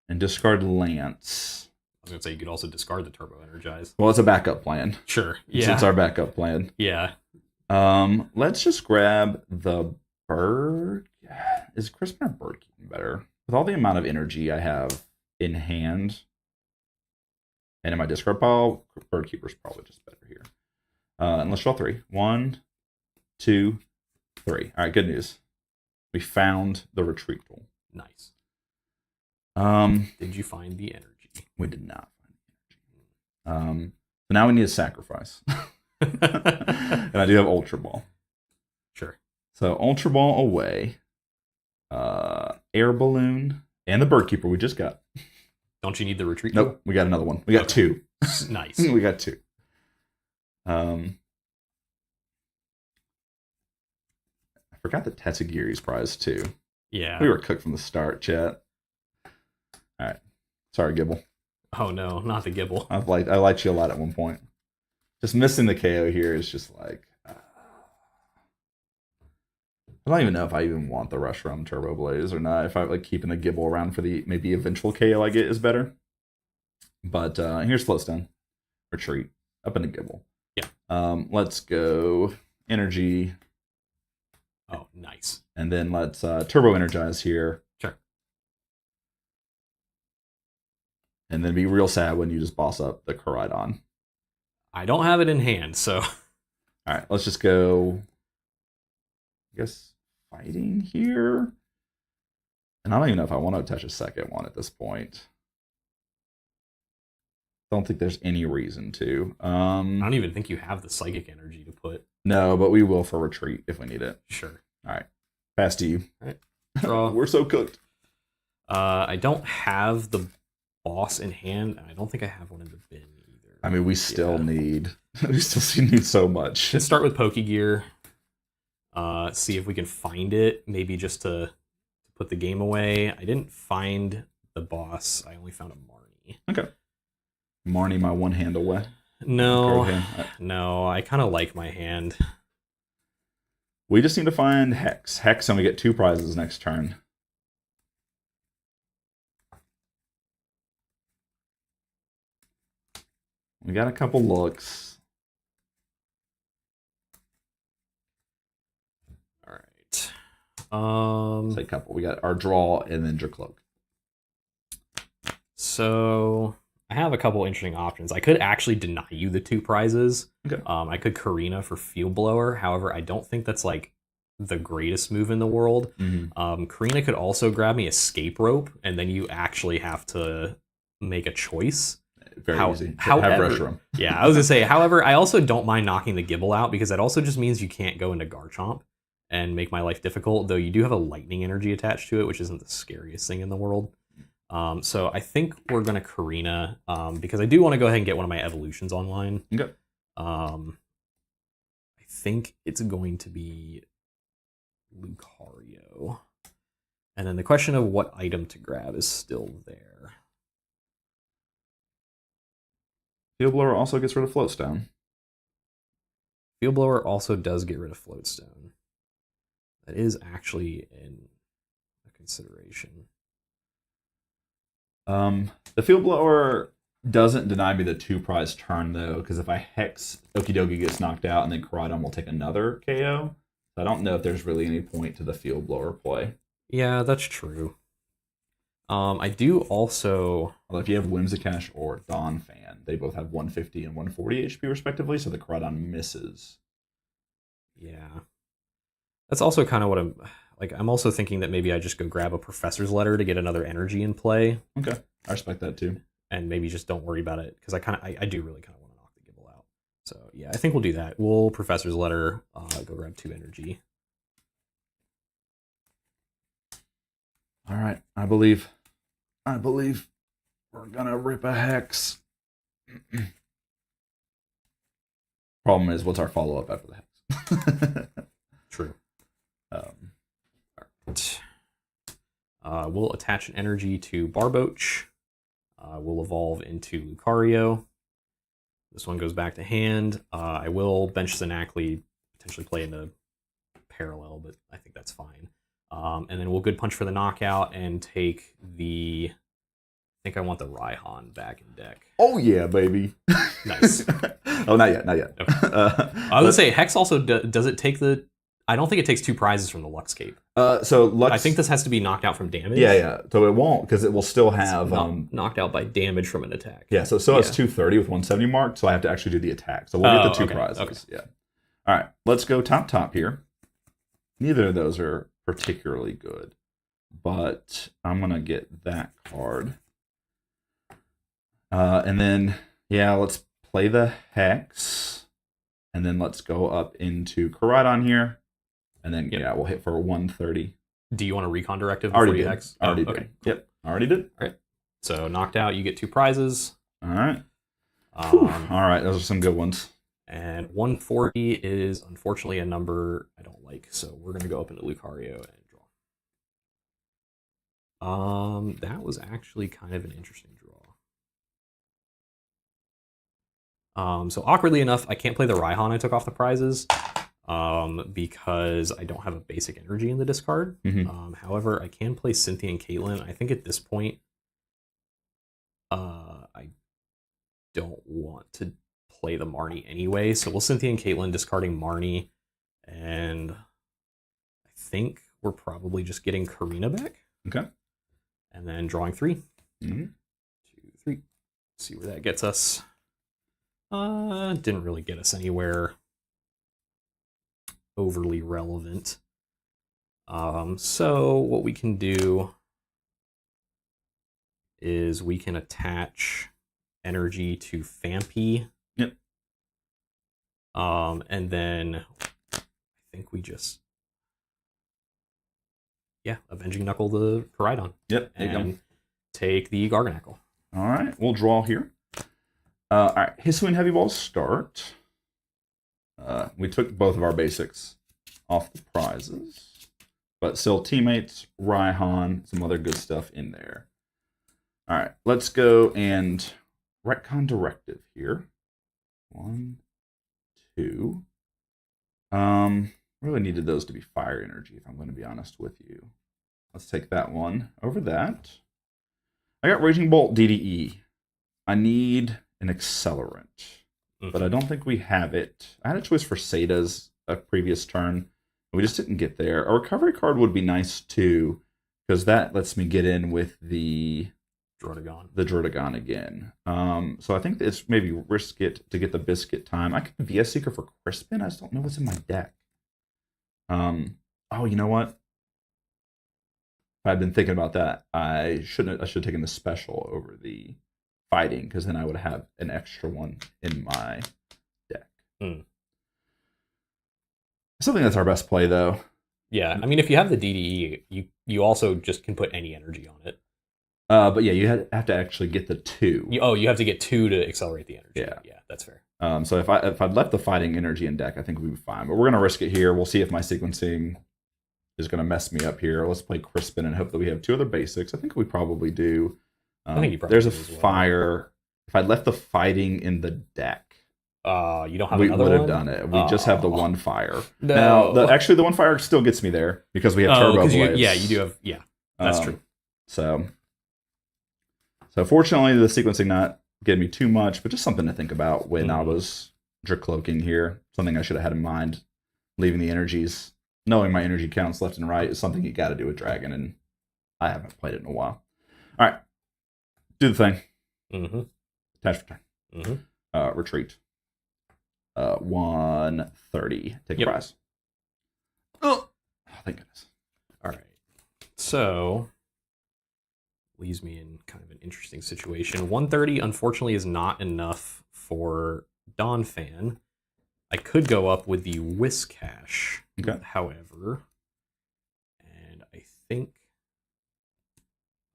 Speaker 1: and discard Lance.
Speaker 2: I was going to say, you could also discard the Turbo Energize.
Speaker 1: Well, it's a backup plan.
Speaker 2: Sure. Yeah.
Speaker 1: It's our backup plan.
Speaker 2: Yeah.
Speaker 1: Let's just grab the Bird. Is Crispin or Bird keeping better? With all the amount of energy I have in hand and in my discard pile, Bird Keeper's probably just better here. And let's draw 3. 1, 2, 3. All right, good news. We found the retreat tool.
Speaker 2: Nice. Did you find the energy?
Speaker 1: We did not find the energy. So now we need a sacrifice. And I do have Ultra Ball.
Speaker 2: Sure.
Speaker 1: So Ultra Ball away. Air Balloon. And the Bird Keeper we just got.
Speaker 2: Don't you need the retreat?
Speaker 1: Nope, we got another one. We got 2.
Speaker 2: Nice.
Speaker 1: We got 2. I forgot the Tetsugiri's prize too.
Speaker 2: Yeah.
Speaker 1: We were cooked from the start, chat. Alright. Sorry, Gibble.
Speaker 2: Oh no, not the Gibble.
Speaker 1: I liked you a lot at one point. Just missing the KO here is just like I don't even know if I even want the Reshiram Turbo Blaze or not. If I like keeping the Gibble around for the maybe eventual KO I get is better. But here's Floatstone. Retreat. Up in the Gibble.
Speaker 2: Yeah.
Speaker 1: Let's go energy.
Speaker 2: Oh, nice.
Speaker 1: And then let's Turbo Energize here.
Speaker 2: Sure.
Speaker 1: And then be real sad when you just boss up the Koraidon.
Speaker 2: I don't have it in hand, so.
Speaker 1: Alright, let's just go, I guess, fighting here. And I don't even know if I want to attach a second one at this point. Don't think there's any reason to.
Speaker 2: I don't even think you have the psychic energy to put.
Speaker 1: No, but we will for retreat if we need it.
Speaker 2: Sure.
Speaker 1: Alright, pass to you.
Speaker 2: All right. Draw.
Speaker 1: We're so cooked.
Speaker 2: I don't have the boss in hand, and I don't think I have one in the bin either.
Speaker 1: I mean, we still need so much.
Speaker 2: Let's start with Pokegear. See if we can find it, maybe just to put the game away. I didn't find the boss. I only found a Marnie.
Speaker 1: Okay. Marnie, my one hand away.
Speaker 2: No, I kind of like my hand.
Speaker 1: We just need to find Hex. Hex, and we get 2 prizes next turn. We got a couple looks.
Speaker 2: All right.
Speaker 1: Say a couple. We got our draw and then Dracloak.
Speaker 2: So I have a couple interesting options. I could actually deny you the 2 prizes.
Speaker 1: Okay.
Speaker 2: I could Karina for Field Blower. However, I don't think that's like the greatest move in the world.
Speaker 1: Mm-hmm.
Speaker 2: Karina could also grab me Escape Rope, and then you actually have to make a choice.
Speaker 1: Very easy.
Speaker 2: However,
Speaker 1: have rush room.
Speaker 2: Yeah, I was gonna say. However, I also don't mind knocking the Gibble out because that also just means you can't go into Garchomp and make my life difficult. Though you do have a lightning energy attached to it, which isn't the scariest thing in the world. So I think we're gonna Karina because I do want to go ahead and get one of my evolutions online.
Speaker 1: Okay.
Speaker 2: I think it's going to be Lucario, and then the question of what item to grab is still there.
Speaker 1: Field Blower also gets rid of Float Stone.
Speaker 2: Field Blower also does get rid of Float Stone. That is actually in a consideration.
Speaker 1: The Field Blower doesn't deny me the 2-prize turn, though, because if I Hex, Okidogi gets knocked out, and then Koraidon will take another KO. So I don't know if there's really any point to the Field Blower play.
Speaker 2: Yeah, that's true. I do also...
Speaker 1: Although if you have Whimsicott or Donphan, they both have 150 and 140 HP respectively, so the Koraidon misses.
Speaker 2: Yeah. That's also kind of what I'm... Like, I'm also thinking that maybe I just go grab a Professor's Letter to get another energy in play.
Speaker 1: Okay, I respect that too.
Speaker 2: And maybe just don't worry about it, because I do really kind of want to knock the Gibble out. So, yeah, I think we'll do that. We'll Professor's Letter, go grab 2 energy.
Speaker 1: All right, I believe we're gonna rip a Hex. Problem is, what's our follow-up after the Hex?
Speaker 2: True. We'll attach an energy to Barboach. We'll evolve into Lucario. This one goes back to hand. I will bench Zinacli, potentially play into Parallel, but I think that's fine. And then we'll Good Punch for the knockout and take the... I think I want the Raihan back in deck.
Speaker 1: Oh yeah, baby.
Speaker 2: Nice.
Speaker 1: Oh, not yet.
Speaker 2: Okay. I was gonna say, Hex also does it take the... I don't think it takes 2 prizes from the Luxcape.
Speaker 1: So Lux...
Speaker 2: I think this has to be knocked out from damage.
Speaker 1: Yeah. So it won't, because it will still have...
Speaker 2: knocked out by damage from an attack.
Speaker 1: Yeah, so it's 230 with 170 marked, so I have to actually do the attack. So we'll get the 2 prizes.
Speaker 2: Okay.
Speaker 1: Yeah. All right, let's go top here. Neither of those are particularly good, but I'm going to get that card. And then, let's play the Hex, and then let's go up into Koraidon here. And then, we'll hit for 130.
Speaker 2: Do you want a Recon Directive before you Hex?
Speaker 1: Already did.
Speaker 2: Okay. Cool.
Speaker 1: Yep, already did.
Speaker 2: All right. So, knocked out, you get 2 prizes.
Speaker 1: All right. All right, those are some good ones.
Speaker 2: And 140 is, unfortunately, a number I don't like. So, we're going to go up into Lucario and draw. That was actually kind of an interesting draw. So, awkwardly enough, I can't play the Raihan I took off the prizes. Because I don't have a basic energy in the discard.
Speaker 1: Mm-hmm.
Speaker 2: However, I can play Cynthia and Caitlyn. I think at this point, I don't want to play the Marnie anyway. So we'll Cynthia and Caitlyn, discarding Marnie, and I think we're probably just getting Karina back.
Speaker 1: Okay.
Speaker 2: And then drawing 3.
Speaker 1: Mm-hmm.
Speaker 2: 2, 3. See where that gets us. Didn't really get us anywhere overly relevant. So what we can do is we can attach energy to Fampi.
Speaker 1: Yep.
Speaker 2: And then I think we just Avenging Knuckle the Koraidon.
Speaker 1: Yep.
Speaker 2: And take the Garganackle.
Speaker 1: All right, we'll draw here. All right, Hisuian Heavy Ball start. We took both of our basics off the prizes, but still teammates, Raihan, some other good stuff in there. All right, let's go and retcon directive here. 1, 2. Really needed those to be fire energy, if I'm going to be honest with you. Let's take that one over that. I got Raging Bolt DDE. I need an accelerant, but I don't think we have it. I had a choice for Sada's a previous turn. We just didn't get there. A recovery card would be nice too, because that lets me get in with the Drotagon again. So I think it's maybe risk it to get the biscuit time. I could VS Seeker for Crispin. I just don't know what's in my deck. Oh, you know what? If I'd been thinking about that, I should have taken the special over the fighting, because then I would have an extra one in my deck.
Speaker 2: Hmm.
Speaker 1: I still think that's our best play, though.
Speaker 2: Yeah, I mean, if you have the DDE, you also just can put any energy on it.
Speaker 1: But yeah, you have to actually get the 2.
Speaker 2: You have to get 2 to accelerate the energy.
Speaker 1: Yeah,
Speaker 2: that's fair.
Speaker 1: So if I'd left the fighting energy in deck, I think we'd be fine. But we're gonna risk it here. We'll see if my sequencing is gonna mess me up here. Let's play Crispin and hope that we have 2 other basics. I think we probably do.
Speaker 2: I think you probably
Speaker 1: there's a
Speaker 2: do as well.
Speaker 1: fire. If I left the fighting in the deck,
Speaker 2: you don't have
Speaker 1: we
Speaker 2: another
Speaker 1: would have
Speaker 2: one?
Speaker 1: done it. We just have the 1 fire.
Speaker 2: No.
Speaker 1: Now, actually, the 1 fire still gets me there because we have turbo blades.
Speaker 2: You do have. Yeah, that's true.
Speaker 1: So fortunately, the sequencing not getting me too much, but just something to think about when I was Dracloaking here. Something I should have had in mind. Leaving the energies, knowing my energy counts left and right is something you got to do with Dragon, and I haven't played it in a while. All right, do the thing.
Speaker 2: Mm-hmm.
Speaker 1: Attach return.
Speaker 2: Mm-hmm.
Speaker 1: Retreat. 130. Take a prize. Oh, thank goodness.
Speaker 2: All right. So leaves me in kind of an interesting situation. 130, unfortunately, is not enough for Dawn Fan. I could go up with the Whiscash, however, and I think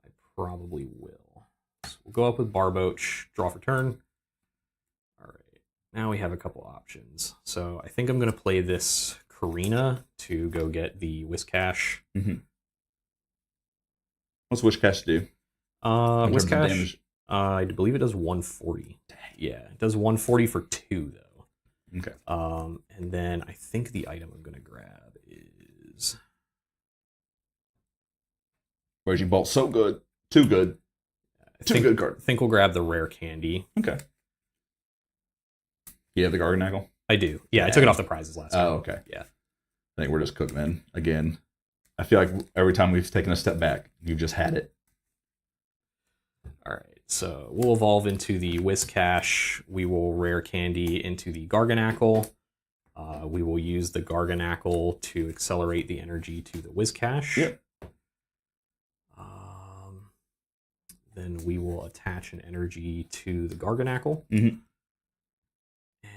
Speaker 2: I probably will. So we'll go up with Barboach, draw for turn. All right, now we have a couple options. So I think I'm going to play this Karina to go get the Whiscash.
Speaker 1: Mm-hmm. What's Whiscash do?
Speaker 2: Whiscash, I believe it does 140. Dang. Yeah, it does 140 for 2, though.
Speaker 1: Okay.
Speaker 2: And then I think the item I'm going to grab is...
Speaker 1: Raging Bolt, so good. Too good. Good card.
Speaker 2: I think we'll grab the Rare Candy.
Speaker 1: Okay. You have the Garganackle?
Speaker 2: I do. Yeah, I took it off the prizes last time.
Speaker 1: Oh, okay.
Speaker 2: Yeah.
Speaker 1: I think we're just cooking in. Again, I feel like every time we've taken a step back, you've just had it.
Speaker 2: All right. So we'll evolve into the Whiscash. We will Rare Candy into the Garganackle. We will use the Garganackle to accelerate the energy to the Whiscash.
Speaker 1: Yep.
Speaker 2: Then we will attach an energy to the Garganackle.
Speaker 1: Mm-hmm.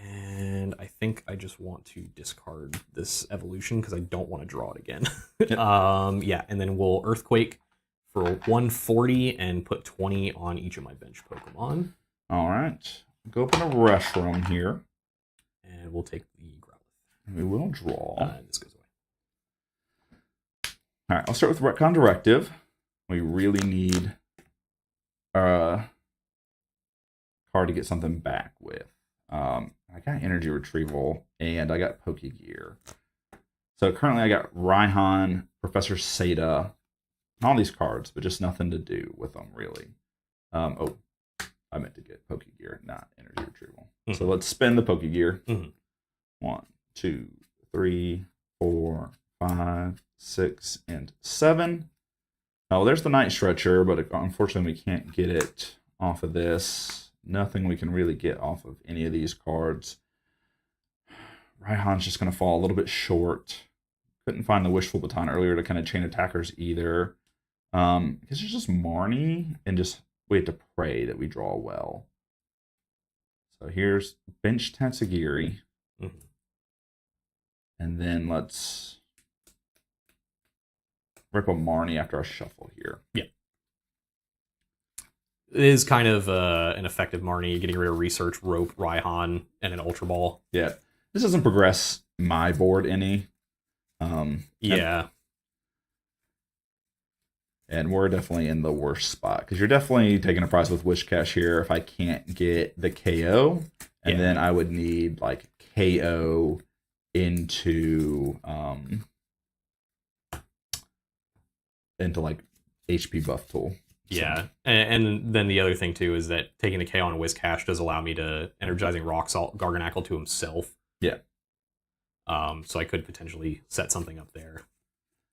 Speaker 2: And I think I just want to discard this evolution because I don't want to draw it again.
Speaker 1: Yep.
Speaker 2: Yeah, and then we'll Earthquake for 140 and put 20 on each of my bench Pokemon.
Speaker 1: All right. Go up in a restroom here.
Speaker 2: And we'll take the Growlithe.
Speaker 1: We will draw.
Speaker 2: And this goes away.
Speaker 1: All right, I'll start with Retcon Directive. We really need a card to get something back with. I got Energy Retrieval, and I got Pokegear. So currently I got Raihan, Professor Seda, all these cards, but just nothing to do with them, really. I meant to get Pokegear, not Energy Retrieval. Mm-hmm. So let's spin the Pokegear.
Speaker 2: Mm-hmm.
Speaker 1: 1, 2, 3, 4, 5, 6, and 7. Oh, there's the Night Stretcher, but unfortunately we can't get it off of this. Nothing we can really get off of any of these cards. Raihan's just going to fall a little bit short. Couldn't find the Wishful Baton earlier to kind of chain attackers either. Because it's just Marnie, and just we have to pray that we draw well. So here's Bench Tatsugiri.
Speaker 2: Mm-hmm.
Speaker 1: And then let's rip a Marnie after our shuffle here.
Speaker 2: Yeah. It is kind of an effective Marnie, getting rid of Research, Rope, Raihan, and an Ultra Ball.
Speaker 1: Yeah. This doesn't progress my board any.
Speaker 2: Yeah.
Speaker 1: And we're definitely in the worst spot, because you're definitely taking a prize with Whiscash here if I can't get the KO. And then I would need like KO into like HP buff tool.
Speaker 2: Yeah, and then the other thing too is that taking the KO on a Whiscash does allow me to Energizing Rock Salt Garganackle to himself.
Speaker 1: Yeah.
Speaker 2: So I could potentially set something up there.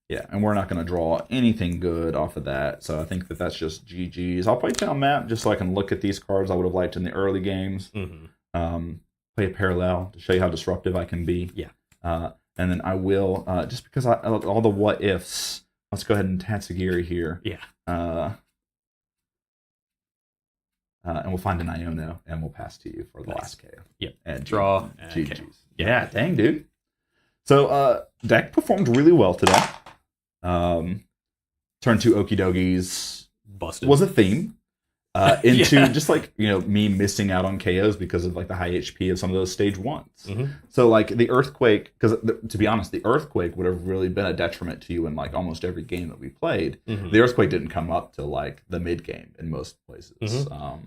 Speaker 1: Yeah, and we're not going to draw anything good off of that, so I think that that's just GG's. I'll play Town Map just so I can look at these cards I would have liked in the early games.
Speaker 2: Mm-hmm.
Speaker 1: Play a Parallel to show you how disruptive I can be.
Speaker 2: Yeah.
Speaker 1: And then I will, just because all the what ifs, let's go ahead and Tatsugiri here.
Speaker 2: Yeah.
Speaker 1: And we'll find an Iono, and we'll pass to you for the last KO.
Speaker 2: Yep.
Speaker 1: And
Speaker 2: Draw.
Speaker 1: GG's. Yeah, dang, dude. So, deck performed really well today. Turn 2 Okie Dogies
Speaker 2: Busted.
Speaker 1: was a theme. Into just like, me missing out on KOs because of like the high HP of some of those stage 1s.
Speaker 2: Mm-hmm.
Speaker 1: So like the Earthquake, because to be honest, the Earthquake would have really been a detriment to you in like almost every game that we played.
Speaker 2: Mm-hmm.
Speaker 1: The Earthquake didn't come up to like the mid game in most places.
Speaker 2: Mm-hmm.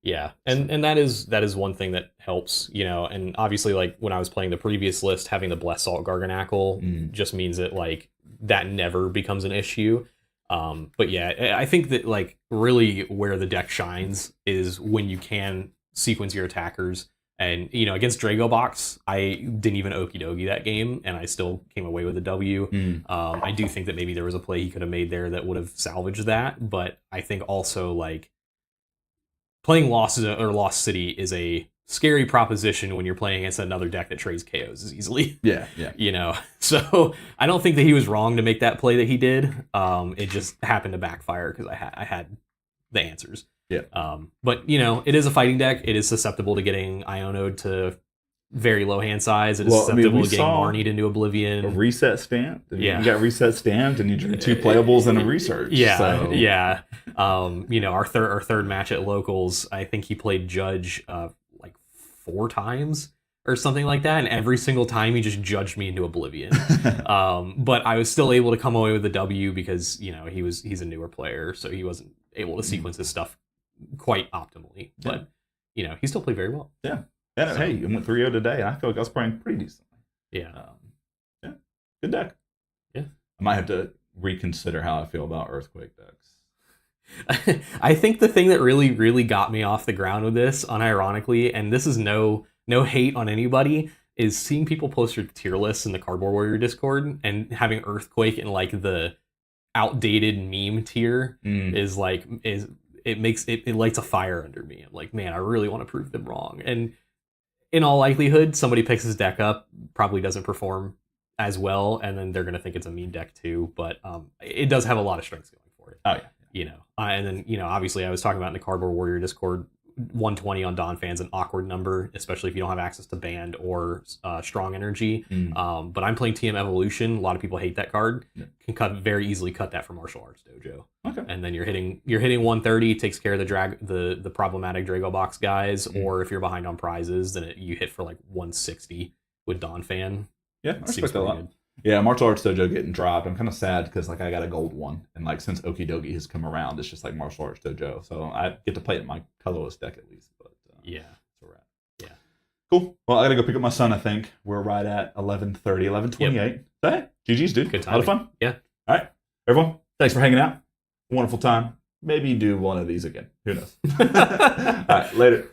Speaker 2: Yeah, and that is one thing that helps, and obviously like when I was playing the previous list, having the Blessed Salt Garganackle just means that like that never becomes an issue. But yeah, I think that like really where the deck shines is when you can sequence your attackers. And against Drago Box, I didn't even okie dokie that game, and I still came away with a W. I do think that maybe there was a play he could have made there that would have salvaged that, but I think also like playing Lost City is a scary proposition when you're playing against another deck that trades KOs as easily.
Speaker 1: Yeah.
Speaker 2: So I don't think that he was wrong to make that play that he did. It just happened to backfire because I had the answers.
Speaker 1: Yeah.
Speaker 2: But it is a fighting deck. It is susceptible to getting Iono'd to very low hand size. It is susceptible to getting Marnied into oblivion.
Speaker 1: A reset stamp.
Speaker 2: Yeah.
Speaker 1: You got reset stamped, and you drew 2 playables and a research.
Speaker 2: Yeah.
Speaker 1: So.
Speaker 2: Yeah. Our third match at locals, I think he played Judge like 4 times or something like that, and every single time he just judged me into oblivion. But I was still able to come away with a W because he's a newer player, so he wasn't able to sequence his stuff quite optimally. But he still played very well.
Speaker 1: Yeah. And hey, you went 3-0 today. I feel like I was playing pretty decently.
Speaker 2: Yeah.
Speaker 1: Good deck.
Speaker 2: Yeah.
Speaker 1: I might have to reconsider how I feel about Earthquake decks.
Speaker 2: I think the thing that really, really got me off the ground with this, unironically, and this is no hate on anybody, is seeing people post their tier lists in the Cardboard Warrior Discord and having Earthquake in like the outdated meme tier it lights a fire under me. I'm like, man, I really want to prove them wrong. And in all likelihood, somebody picks his deck up, probably doesn't perform as well, and then they're going to think it's a meme deck too. But it does have a lot of strengths going for it.
Speaker 1: Oh yeah.
Speaker 2: And then obviously I was talking about in the Cardboard Warrior Discord, 120 on Dawn Fan's an awkward number, especially if you don't have access to Band or Strong Energy. But I'm playing TM Evolution. A lot of people hate that card. Can very easily cut that from Martial Arts Dojo.
Speaker 1: Okay.
Speaker 2: And then you're hitting 130, takes care of the problematic Drago Box guys, or if you're behind on prizes, then you hit for like 160 with Dawn Fan.
Speaker 1: Yeah, I respect that a lot. Yeah, Martial Arts Dojo getting dropped. I'm kind of sad because like I got a gold one, and like since Okie Dokie has come around, it's just like Martial Arts Dojo. So I get to play it in my colorless deck at least. But
Speaker 2: yeah,
Speaker 1: it's a wrap.
Speaker 2: Yeah,
Speaker 1: cool. Well, I gotta go pick up my son. I think we're right at 11:30, 11:28.
Speaker 2: Yep.
Speaker 1: So hey, GG's, dude.
Speaker 2: Good time.
Speaker 1: A lot of fun.
Speaker 2: Yeah.
Speaker 1: All right, everyone. Thanks for hanging out. Wonderful time. Maybe do one of these again. Who knows? All right, later.